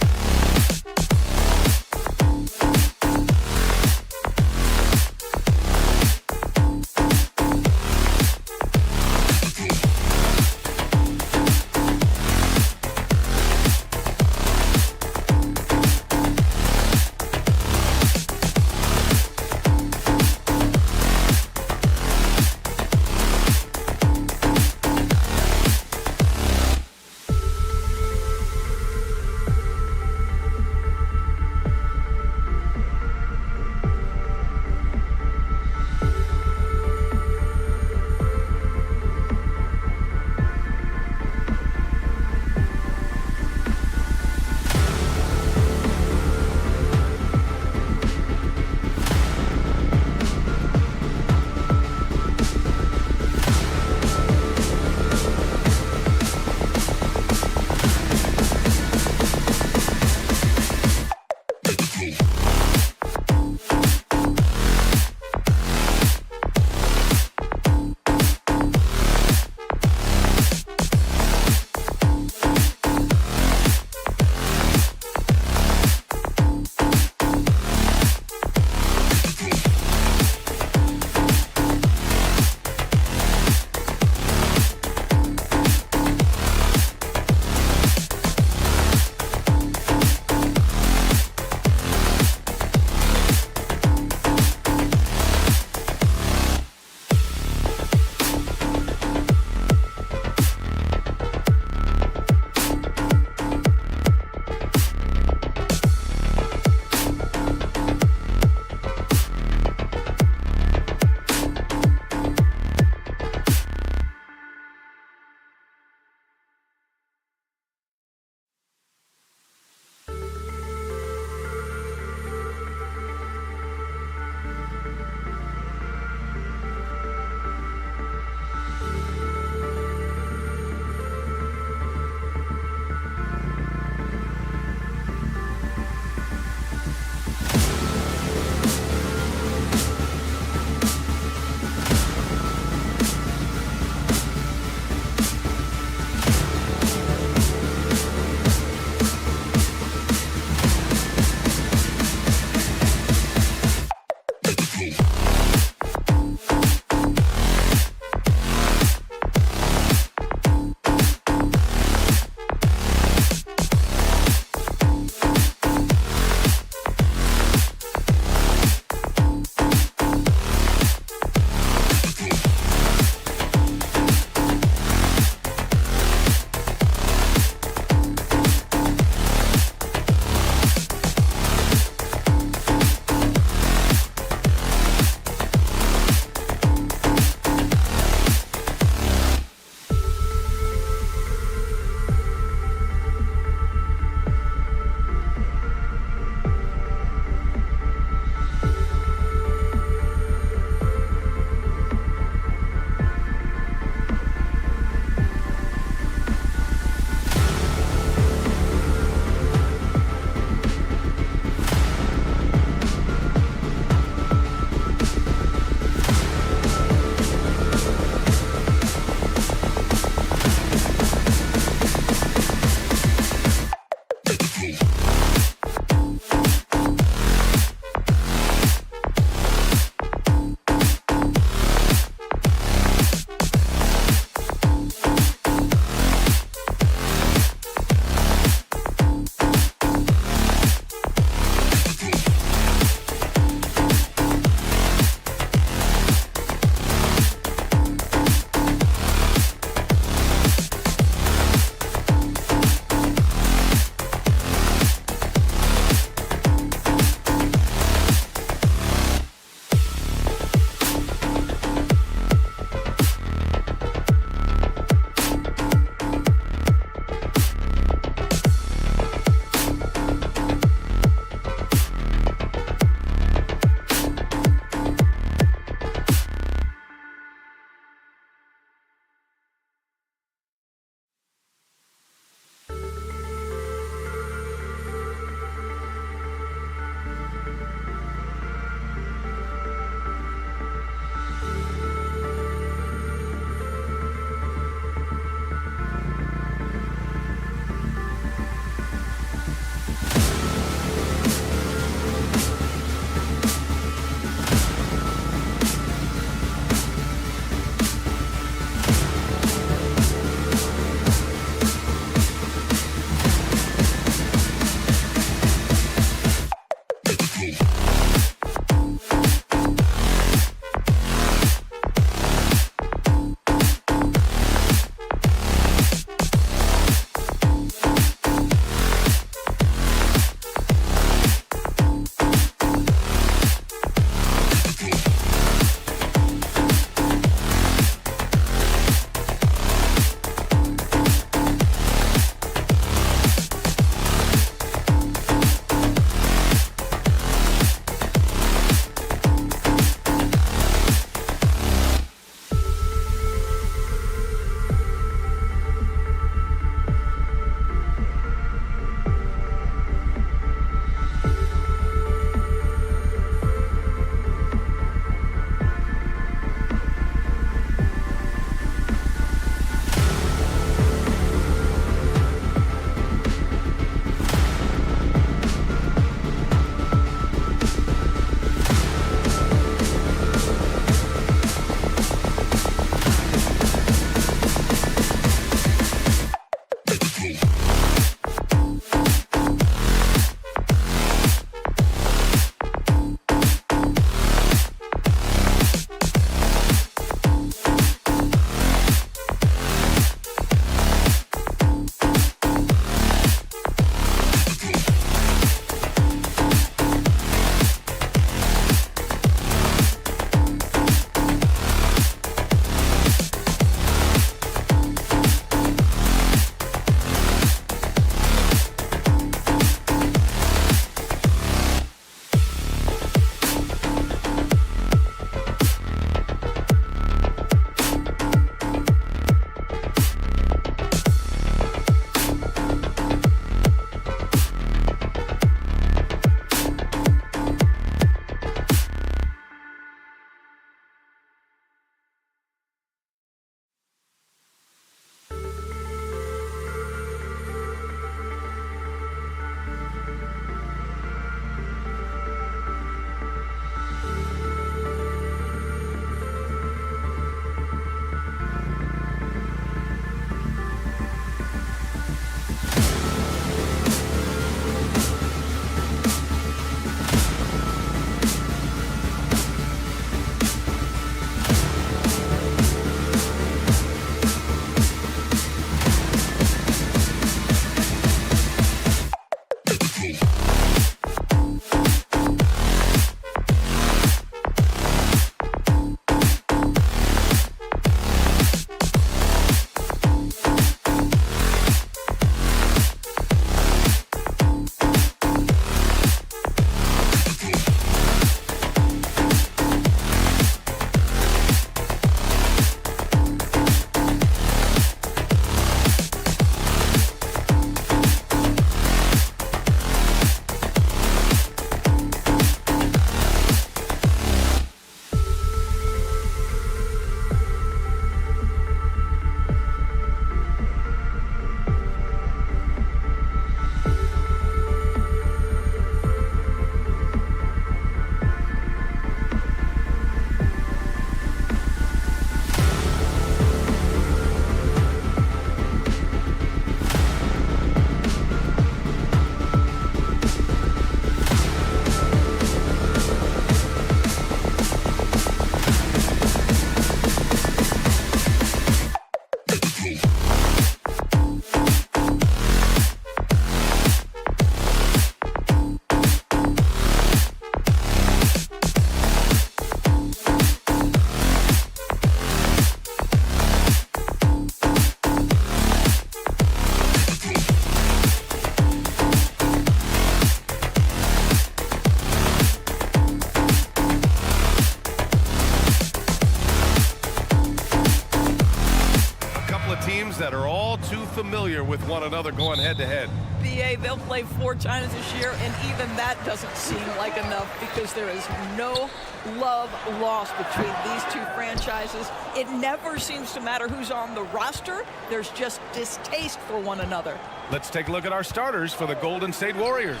all too familiar with one another going head-to-head. BA, they'll play 4 times this year, and even that doesn't seem like enough because there is no love lost between these two franchises. It never seems to matter who's on the roster. There's just distaste for one another. Let's take a look at our starters for the Golden State Warriors.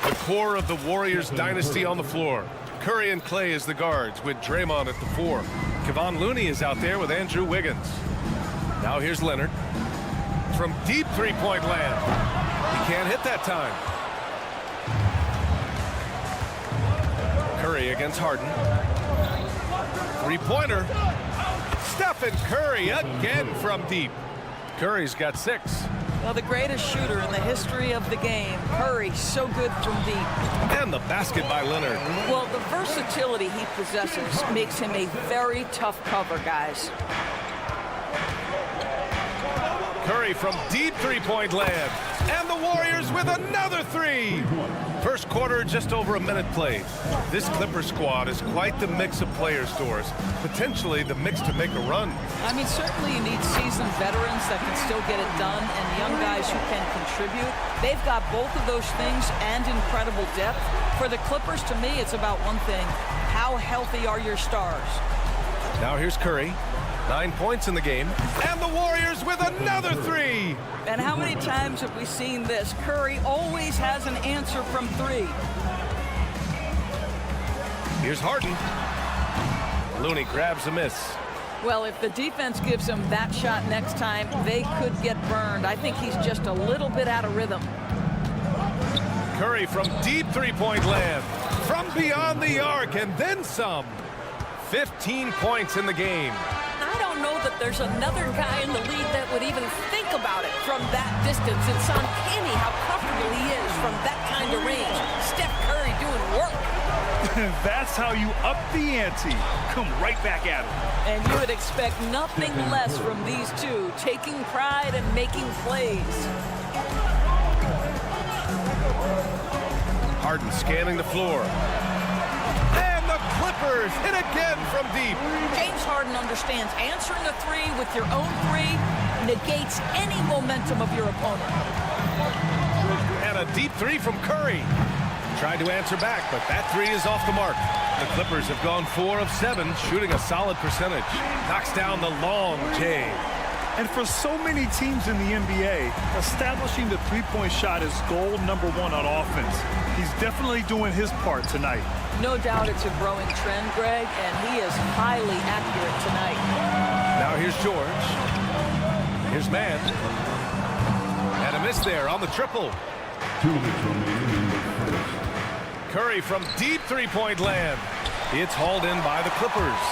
The core of the Warriors dynasty on the floor. Curry and Clay as the guards with Draymond at the 4. Kevon Looney is out there with Andrew Wiggins. Now here's Leonard. From deep three-point land. He can't hit that time. Curry against Harden. Three-pointer. Stephen Curry again from deep. Curry's got 6. Well, the greatest shooter in the history of the game, Curry, so good from deep. And the basket by Leonard. Well, the versatility he possesses makes him a very tough cover, guys. Curry from deep three-point land. And the Warriors with another 3. First quarter, just over a minute played. This Clippers squad is quite the mix of players, Doris. Potentially the mix to make a run. I mean, certainly you need seasoned veterans that can still get it done and young guys who can contribute. They've got both of those things and incredible depth. For the Clippers, to me, it's about one thing. How healthy are your stars? Now here's Curry. 9 points in the game. And the Warriors with another 3. And how many times have we seen this? Curry always has an answer from 3. Here's Harden. Looney grabs a miss. Well, if the defense gives him that shot next time, they could get burned. I think he's just a little bit out of rhythm. Curry from deep three-point land. From beyond the arc and then some. 15 points in the game. I don't know that there's another guy in the league that would even think about it from that distance. It's uncanny how comfortable he is from that kind of range. Steph Curry doing work. That's how you up the ante. Come right back at him. And you would expect nothing less from these two, taking pride and making plays. Harden scanning the floor. And the Clippers hit again from deep. James Harden understands answering a 3 with your own 3 negates any momentum of your opponent. And a deep 3 from Curry. Tried to answer back, but that 3 is off the mark. The Clippers have gone 4 of 7, shooting a solid percentage. Knocks down the long J. And for so many teams in the NBA, establishing the three-point shot is goal number 1 on offense. He's definitely doing his part tonight. No doubt it's a growing trend, Greg, and he is highly accurate tonight. Now here's George. Here's Mann. And a miss there on the triple. 2 minutes remaining in the first. Curry from deep three-point land. It's hauled in by the Clippers.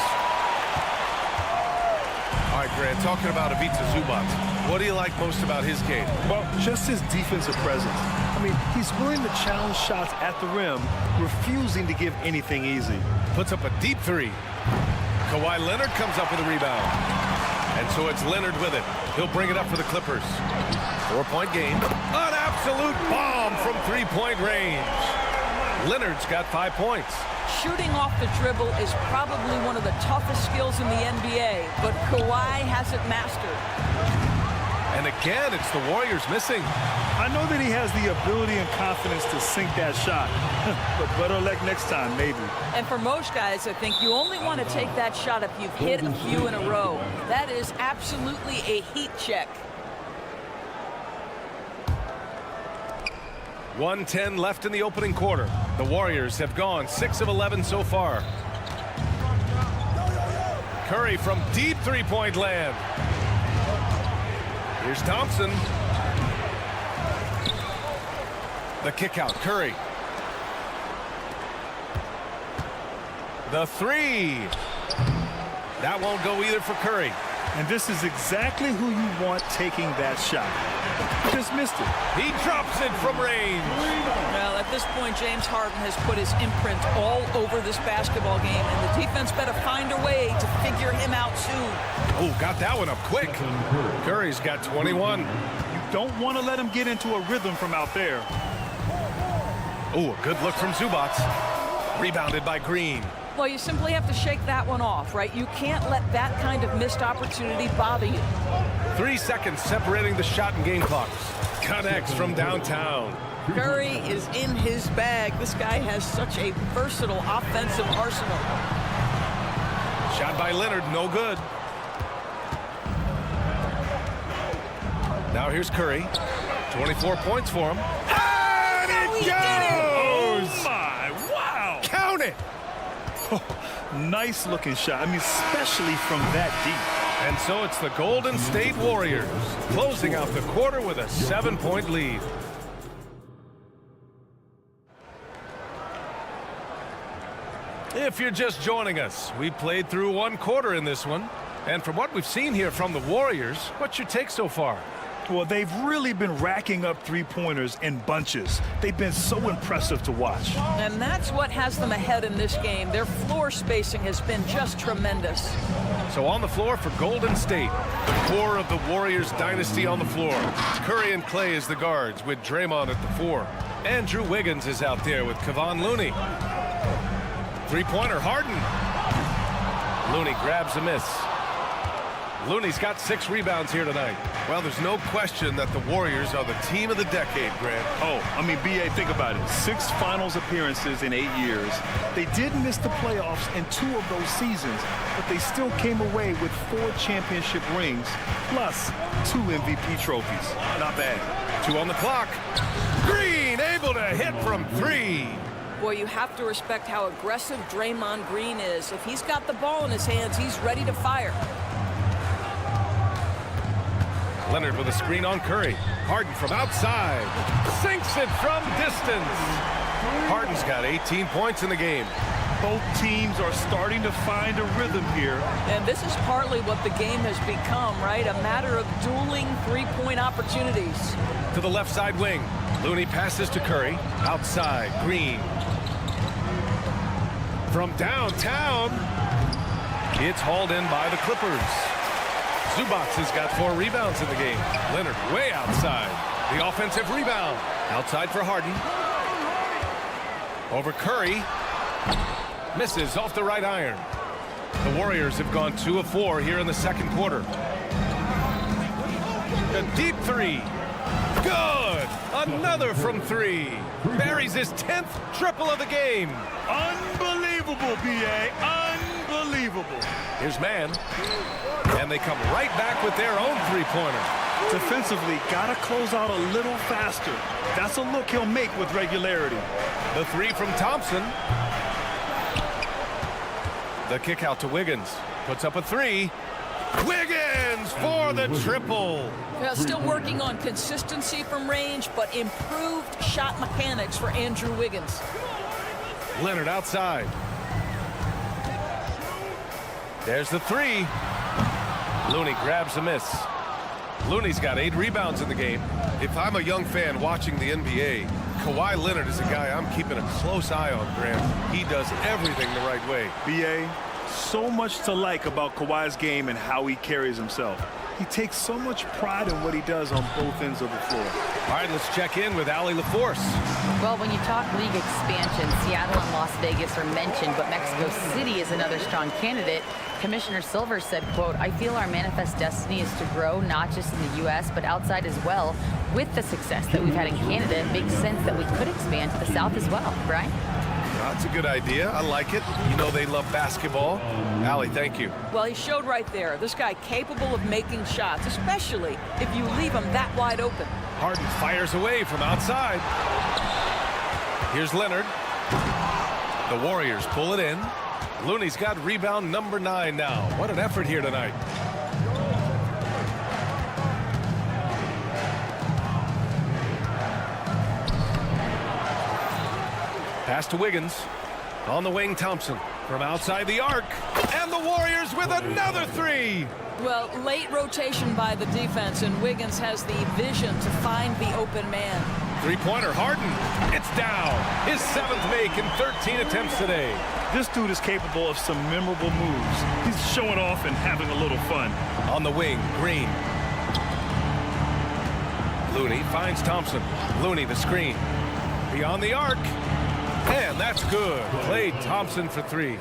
All right, Grant, talking about Ivica Zubac, what do you like most about his game? Well, just his defensive presence. I mean, he's willing to challenge shots at the rim, refusing to give anything easy. Puts up a deep 3. Kawhi Leonard comes up with a rebound. And so it's Leonard with it. He'll bring it up for the Clippers. 4-point game. An absolute bomb from three-point range. Leonard's got 5 points. Shooting off the dribble is probably one of the toughest skills in the NBA, but Kawhi has it mastered. And again, it's the Warriors missing. I know that he has the ability and confidence to sink that shot, but better luck next time, maybe. And for most guys, I think you only want to take that shot if you've hit a few in a row. That is absolutely a heat check. 1:10 left in the opening quarter. The Warriors have gone 6 of 11 so far. Curry from deep three-point land. Here's Thompson. The kick out, Curry. The 3. That won't go either for Curry. And this is exactly who you want taking that shot. He just missed it. He drops it from range. Well, at this point, James Harden has put his imprint all over this basketball game, and the defense better find a way to figure him out soon. Oh, got that one up quick. Curry's got 21. You don't want to let him get into a rhythm from out there. Oh, a good look from Zubac. Rebounded by Green. Well, you simply have to shake that one off, right? You can't let that kind of missed opportunity bother you. 3 seconds separating the shot and game clocks. Connects from downtown. Curry is in his bag. This guy has such a versatile offensive arsenal. Shot by Leonard, no good. Now here's Curry. 24 points for him. And it goes! Oh my, wow! Count it! Nice looking shot. I mean, especially from that deep. And so it's the Golden State Warriors closing out the quarter with a 7-point lead. If you're just joining us, we played through 1 quarter in this one. And from what we've seen here from the Warriors, what's your take so far? Well, they've really been racking up three-pointers in bunches. They've been so impressive to watch. And that's what has them ahead in this game. Their floor spacing has been just tremendous. So on the floor for Golden State, the core of the Warriors dynasty on the floor. Curry and Clay as the guards with Draymond at the 4. Andrew Wiggins is out there with Kevon Looney. Three-pointer, Harden. Looney grabs a miss. Looney's got 6 rebounds here tonight. Well, there's no question that the Warriors are the team of the decade, Grant. Oh, I mean, B.A., think about it. 6 finals appearances in 8 years. They did miss the playoffs in 2 of those seasons, but they still came away with 4 championship rings, plus 2 MVP trophies. Not bad. 2 on the clock. Green able to hit from 3. Boy, you have to respect how aggressive Draymond Green is. If he's got the ball in his hands, he's ready to fire. Leonard with a screen on Curry. Harden from outside. Sinks it from distance. Harden's got 18 points in the game. Both teams are starting to find a rhythm here. And this is partly what the game has become, right? A matter of dueling three-point opportunities. To the left side wing. Looney passes to Curry. Outside, Green. From downtown, it's hauled in by the Clippers. Zubac has got 4 rebounds in the game. Leonard way outside. The offensive rebound. Outside for Harden. Over Curry. Misses off the right iron. The Warriors have gone 2 of 4 here in the second quarter. A deep 3. Good. Another from 3. Buries his 10th triple of the game. Unbelievable, B.A. Unbelievable. Here's Mann. And they come right back with their own three-pointer. Defensively, got to close out a little faster. That's a look he'll make with regularity. The 3 from Thompson. The kick out to Wiggins. Puts up a 3. Wiggins for the triple. Well, still working on consistency from range, but improved shot mechanics for Andrew Wiggins. Leonard outside. There's the 3. Looney grabs a miss. Looney's got 8 rebounds in the game. If I'm a young fan watching the NBA, Kawhi Leonard is a guy I'm keeping a close eye on, Grant. He does everything the right way. B.A., so much to like about Kawhi's game and how he carries himself. He takes so much pride in what he does on both ends of the floor. All right, let's check in with Allie LaForce. Well, when you talk league expansion, Seattle and Las Vegas are mentioned, but Mexico City is another strong candidate. Commissioner Silver said, quote, "I feel our manifest destiny is to grow not just in the U.S., but outside as well. With the success that we've had in Canada, it makes sense that we could expand to the South as well." Brian? That's a good idea. I like it. You know they love basketball. Allie, thank you. Well, he showed right there. This guy capable of making shots, especially if you leave him that wide open. Harden fires away from outside. Here's Leonard. The Warriors pull it in. Looney's got rebound number 9 now. What an effort here tonight. Pass to Wiggins. On the wing, Thompson. From outside the arc. And the Warriors with another 3. Well, late rotation by the defense, and Wiggins has the vision to find the open man. Three-pointer, Harden. It's down. His 7th make in 13 attempts today. This dude is capable of some memorable moves. He's showing off and having a little fun. On the wing, Green. Looney finds Thompson. Looney the screen. Beyond the arc. And that's good. Klay Thompson for 3.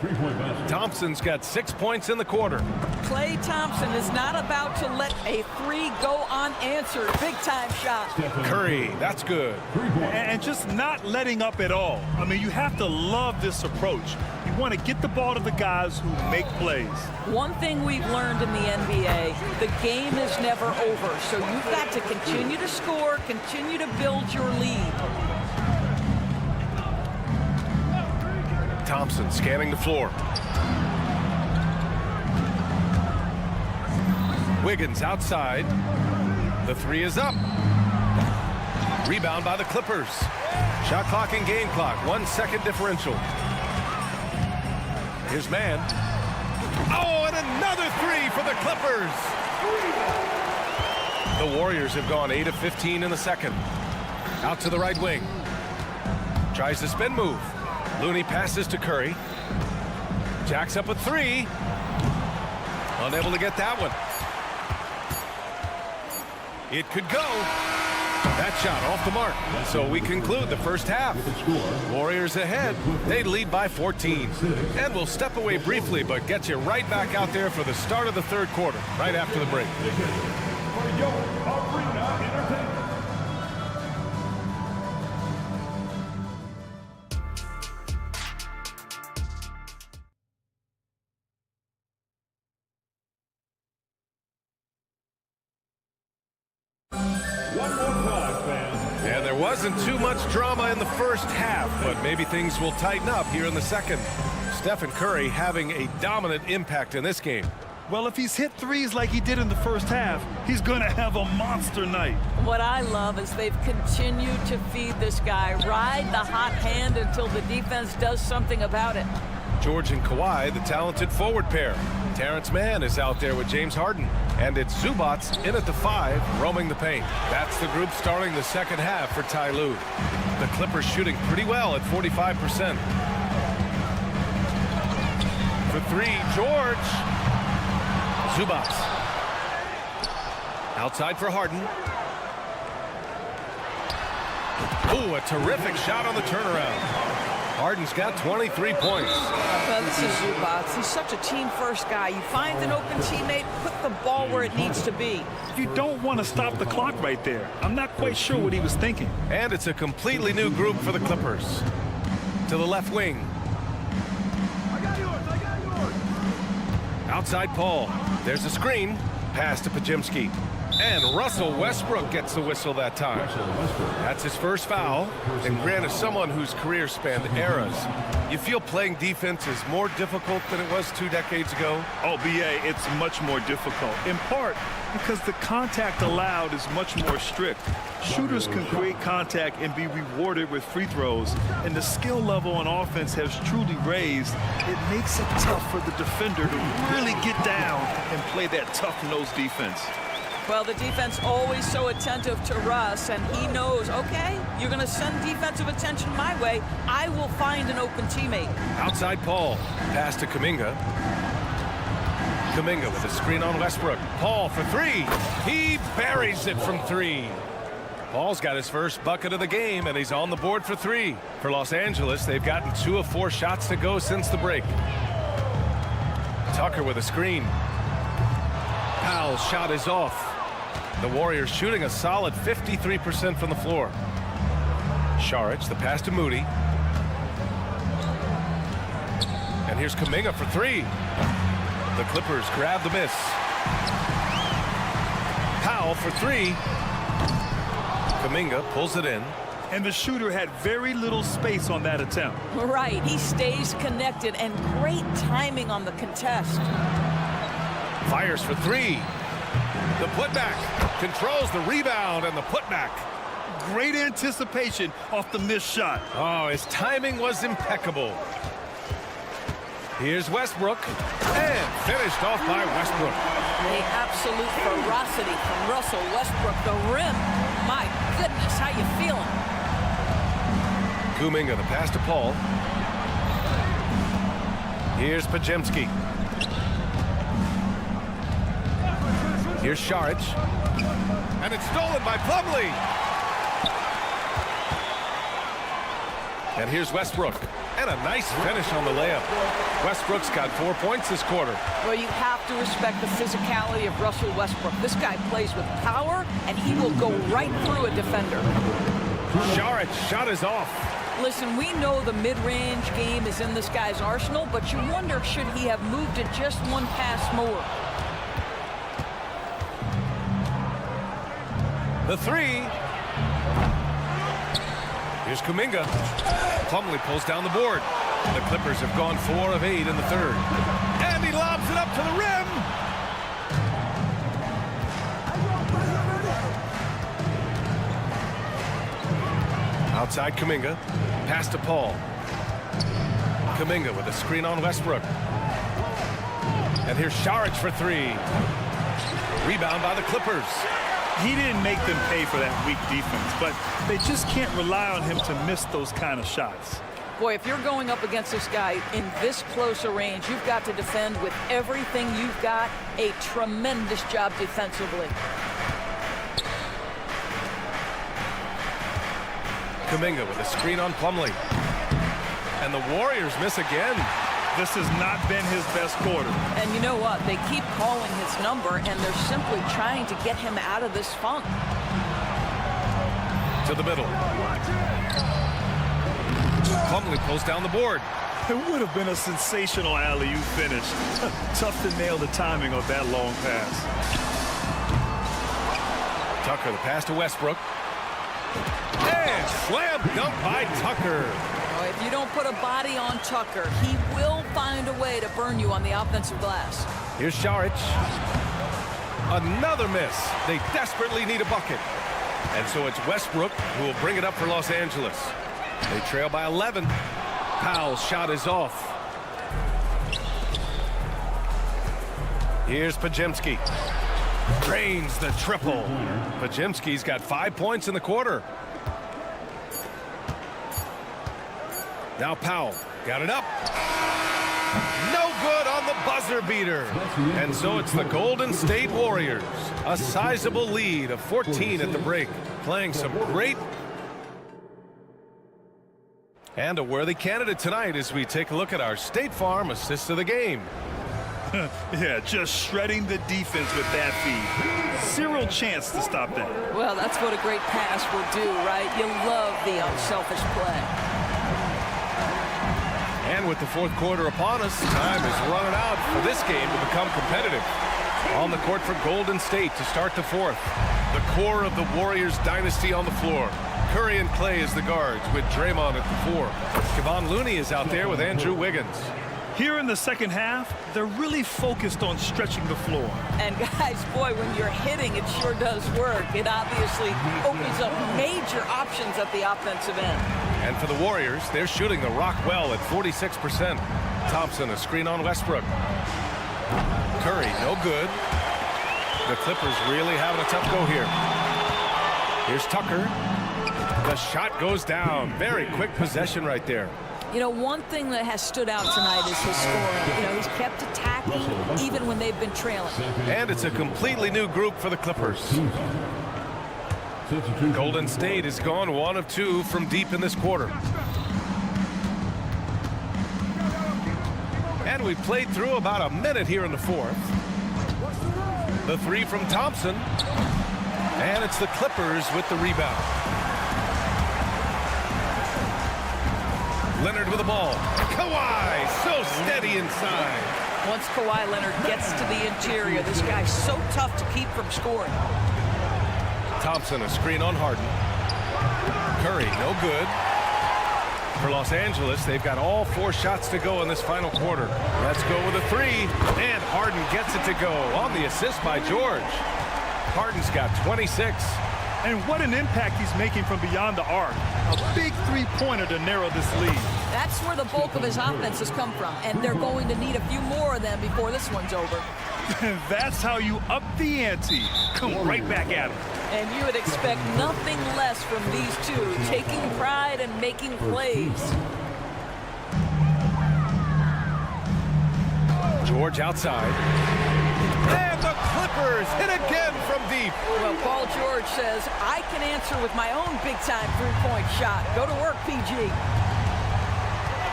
Thompson's got 6 points in the quarter. Klay Thompson is not about to let a 3 go unanswered. Big-time shot. Curry, that's good. And just not letting up at all. I mean, you have to love this approach. You want to get the ball to the guys who make plays. One thing we've learned in the NBA, the game is never over. So you've got to continue to score, continue to build your lead. Thompson scanning the floor. Wiggins outside. The 3 is up. Rebound by the Clippers. Shot clock and game clock. 1 second differential. Here's man. Oh, and another 3 for the Clippers. The Warriors have gone 8 of 15 in the second. Out to the right wing. Tries the spin move. Looney passes to Curry. Jacks up a 3. Unable to get that one. It could go. That shot off the mark. So we conclude the first half. Warriors ahead. They lead by 14. And we'll step away briefly, but get you right back out there for the start of the third quarter, right after the break. And there wasn't too much drama in the first half, but maybe things will tighten up here in the second. Stephen Curry having a dominant impact in this game. Well, if he's hit 3s like he did in the first half, he's going to have a monster night. What I love is they've continued to feed this guy, ride the hot hand until the defense does something about it. George and Kawhi, the talented forward pair. Terrence Mann is out there with James Harden. And it's Zubac in at the 5, roaming the paint. That's the group starting the second half for Ty Lue. The Clippers shooting pretty well at 45%. For 3, George. Zubac. Outside for Harden. Ooh, a terrific shot on the turnaround. Harden's got 23 points. Well, this is Zubac. He's such a team-first guy. You find an open teammate, put the ball where it needs to be. You don't want to stop the clock right there. I'm not quite sure what he was thinking. And it's a completely new group for the Clippers. To the left wing. Outside Paul. There's a screen. Pass to Pajimski. And Russell Westbrook gets the whistle that time. That's his first foul. And Grant, as someone whose career spanned eras, you feel playing defense is more difficult than it was 2 decades ago? Oh, B.A., it's much more difficult. In part because the contact allowed is much more strict. Shooters can create contact and be rewarded with free throws. And the skill level on offense has truly raised. It makes it tough for the defender to really get down and play that tough-nosed defense. Well, the defense always so attentive to Russ, and he knows, okay, you're going to send defensive attention my way. I will find an open teammate. Outside Paul. Pass to Kuminga. Kuminga with a screen on Westbrook. Paul for 3. He buries it from 3. Paul's got his first bucket of the game, and he's on the board for 3. For Los Angeles, they've gotten 2 of 4 shots to go since the break. Tucker with a screen. Powell's shot is off. The Warriors shooting a solid 53% from the floor. Saric, the pass to Moody. And here's Kuminga for 3. The Clippers grab the miss. Powell for 3. Kuminga pulls it in. And the shooter had very little space on that attempt. Right, he stays connected, and great timing on the contest. Fires for 3. The putback controls the rebound and the putback. Great anticipation off the missed shot. Oh, his timing was impeccable. Here's Westbrook, and finished off by Westbrook. The absolute ferocity from Russell Westbrook. The rim, my goodness, how you feeling? Kuminga, the pass to Paul. Here's Pajimski. Here's Saric. And it's stolen by Plumlee. And here's Westbrook. And a nice finish on the layup. Westbrook's got 4 points this quarter. Well, you have to respect the physicality of Russell Westbrook. This guy plays with power, and he will go right through a defender. Saric shot is off. Listen, we know the mid-range game is in this guy's arsenal, but you wonder, should he have moved it just one pass more? The three. Here's Kuminga. Plumlee pulls down the board. The Clippers have gone 4 of 8 in the third. And he lobs it up to the rim. Outside Kuminga. Pass to Paul. Kuminga with a screen on Westbrook. And here's Saric for 3. Rebound by the Clippers. He didn't make them pay for that weak defense, but they just can't rely on him to miss those kind of shots. Boy, if you're going up against this guy in this close a range, you've got to defend with everything you've got. A tremendous job defensively. Kuminga with a screen on Plumlee. And the Warriors miss again. This has not been his best quarter. And you know what? They keep calling his number, and they're simply trying to get him out of this funk. To the middle. Plumlee pulls down the board. It would have been a sensational alley-oop finish. Tough to nail the timing of that long pass. Tucker, the pass to Westbrook. And slam dunk by Tucker. Oh, if you don't put a body on Tucker, he will find a way to burn you on the offensive glass. Here's Saric. Another miss. They desperately need a bucket. And so it's Westbrook who will bring it up for Los Angeles. They trail by 11. Powell's shot is off. Here's Podziemski. Drains the triple. Podziemski's got 5 points in the quarter. Now Powell got it up. No good on the buzzer beater. And so it's the Golden State Warriors. A sizable lead of 14 at the break. Playing some great. And a worthy candidate tonight as we take a look at our State Farm assist of the game. Yeah, just shredding the defense with that feed. Zero chance to stop that. Well, that's what a great pass will do, right? You love the unselfish play. And with the fourth quarter upon us, time is running out for this game to become competitive. On the court for Golden State to start the fourth. The core of the Warriors dynasty on the floor. Curry and Clay as the guards with Draymond at the 4. Kevon Looney is out there with Andrew Wiggins. Here in the second half, they're really focused on stretching the floor. And guys, boy, when you're hitting, it sure does work. It obviously opens up major options at the offensive end. And for the Warriors, they're shooting the rock well at 46%. Thompson, a screen on Westbrook. Curry, no good. The Clippers really having a tough go here. Here's Tucker. The shot goes down. Very quick possession right there. You know, one thing that has stood out tonight is his scoring. You know, he's kept attacking even when they've been trailing. And it's a completely new group for the Clippers. Golden State has gone 1 of 2 from deep in this quarter. And we've played through about a minute here in the fourth. The 3 from Thompson. And it's the Clippers with the rebound. Leonard with the ball. Kawhi, so steady inside. Once Kawhi Leonard gets to the interior, this guy's so tough to keep from scoring. Thompson, a screen on Harden. Curry, no good. For Los Angeles, they've got all 4 shots to go in this final quarter. Let's go with a 3. And Harden gets it to go on the assist by George. Harden's got 26. And what an impact he's making from beyond the arc. A big three-pointer to narrow this lead. That's where the bulk of his offense has come from, and they're going to need a few more of them before this one's over. That's how you up the ante. Come right back at him. And you would expect nothing less from these two, taking pride and making plays. George outside. And the Clippers hit again from deep. Well, Paul George says, I can answer with my own big-time three-point shot. Go to work, PG.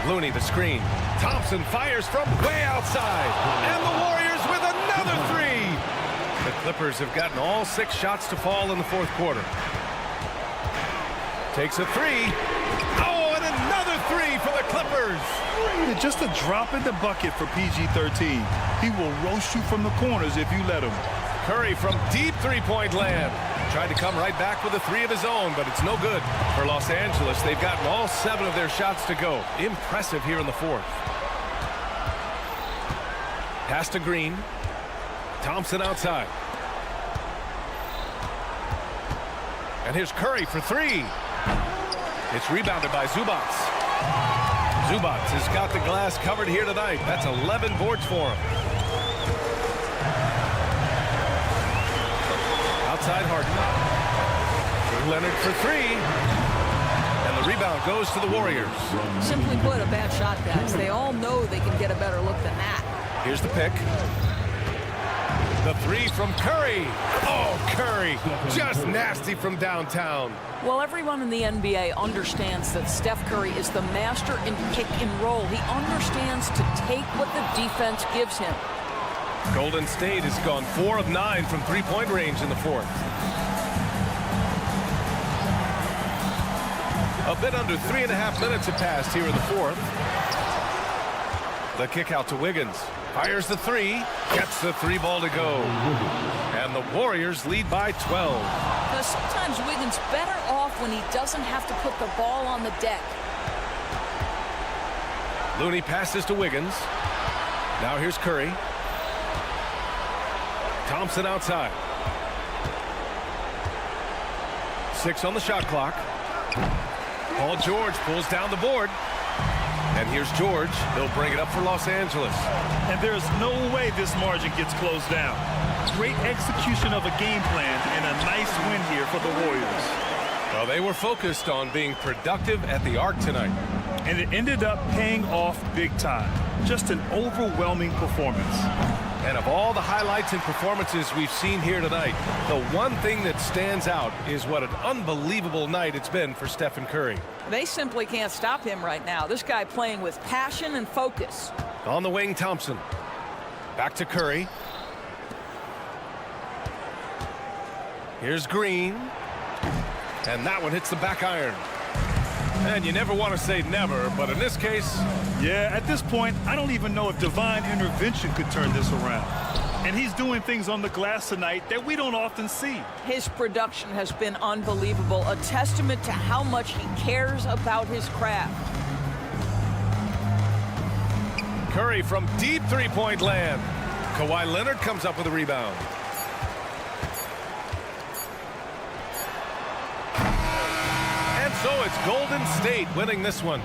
Looney the screen. Thompson fires from way outside. And the Warriors with another three. The Clippers have gotten all 6 shots to fall in the fourth quarter. Takes a three. Oh, and another three for the Clippers. Just a drop in the bucket for PG-13. He will roast you from the corners if you let him. Curry from deep three-point land. Tried to come right back with a three of his own, but it's no good for Los Angeles. They've gotten all 7 of their shots to go. Impressive here in the fourth. Pass to Green. Thompson outside. And here's Curry for three. It's rebounded by Zubac. Zubac has got the glass covered here tonight. That's 11 boards for him. Outside Harden. Leonard for three. And the rebound goes to the Warriors. Simply put, a bad shot, guys. They all know they can get a better look than that. Here's the pick. The three from Curry. Oh, Curry. Just nasty from downtown. Well, everyone in the NBA understands that Steph Curry is the master in pick and roll. He understands to take what the defense gives him. Golden State has gone 4 of 9 from three-point range in the fourth. A bit under 3.5 minutes have passed here in the fourth. The kick out to Wiggins. Fires the three. Gets the three ball to go. And the Warriors lead by 12. Because sometimes Wiggins better off when he doesn't have to put the ball on the deck. Looney passes to Wiggins. Now here's Curry. Thompson outside. 6 on the shot clock. Paul George pulls down the board. And here's George. He'll bring it up for Los Angeles. And there's no way this margin gets closed down. Great execution of a game plan and a nice win here for the Warriors. Well, they were focused on being productive at the arc tonight. And it ended up paying off big time. Just an overwhelming performance. And of all the highlights and performances we've seen here tonight, the one thing that stands out is what an unbelievable night it's been for Stephen Curry. They simply can't stop him right now. This guy playing with passion and focus. On the wing, Thompson. Back to Curry. Here's Green. And that one hits the back iron. And you never want to say never, but in this case... Yeah, at this point, I don't even know if divine intervention could turn this around. And he's doing things on the glass tonight that we don't often see. His production has been unbelievable, a testament to how much he cares about his craft. Curry from deep three-point land. Kawhi Leonard comes up with a rebound. So it's Golden State winning this one.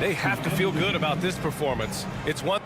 They have to feel good about this performance. It's one.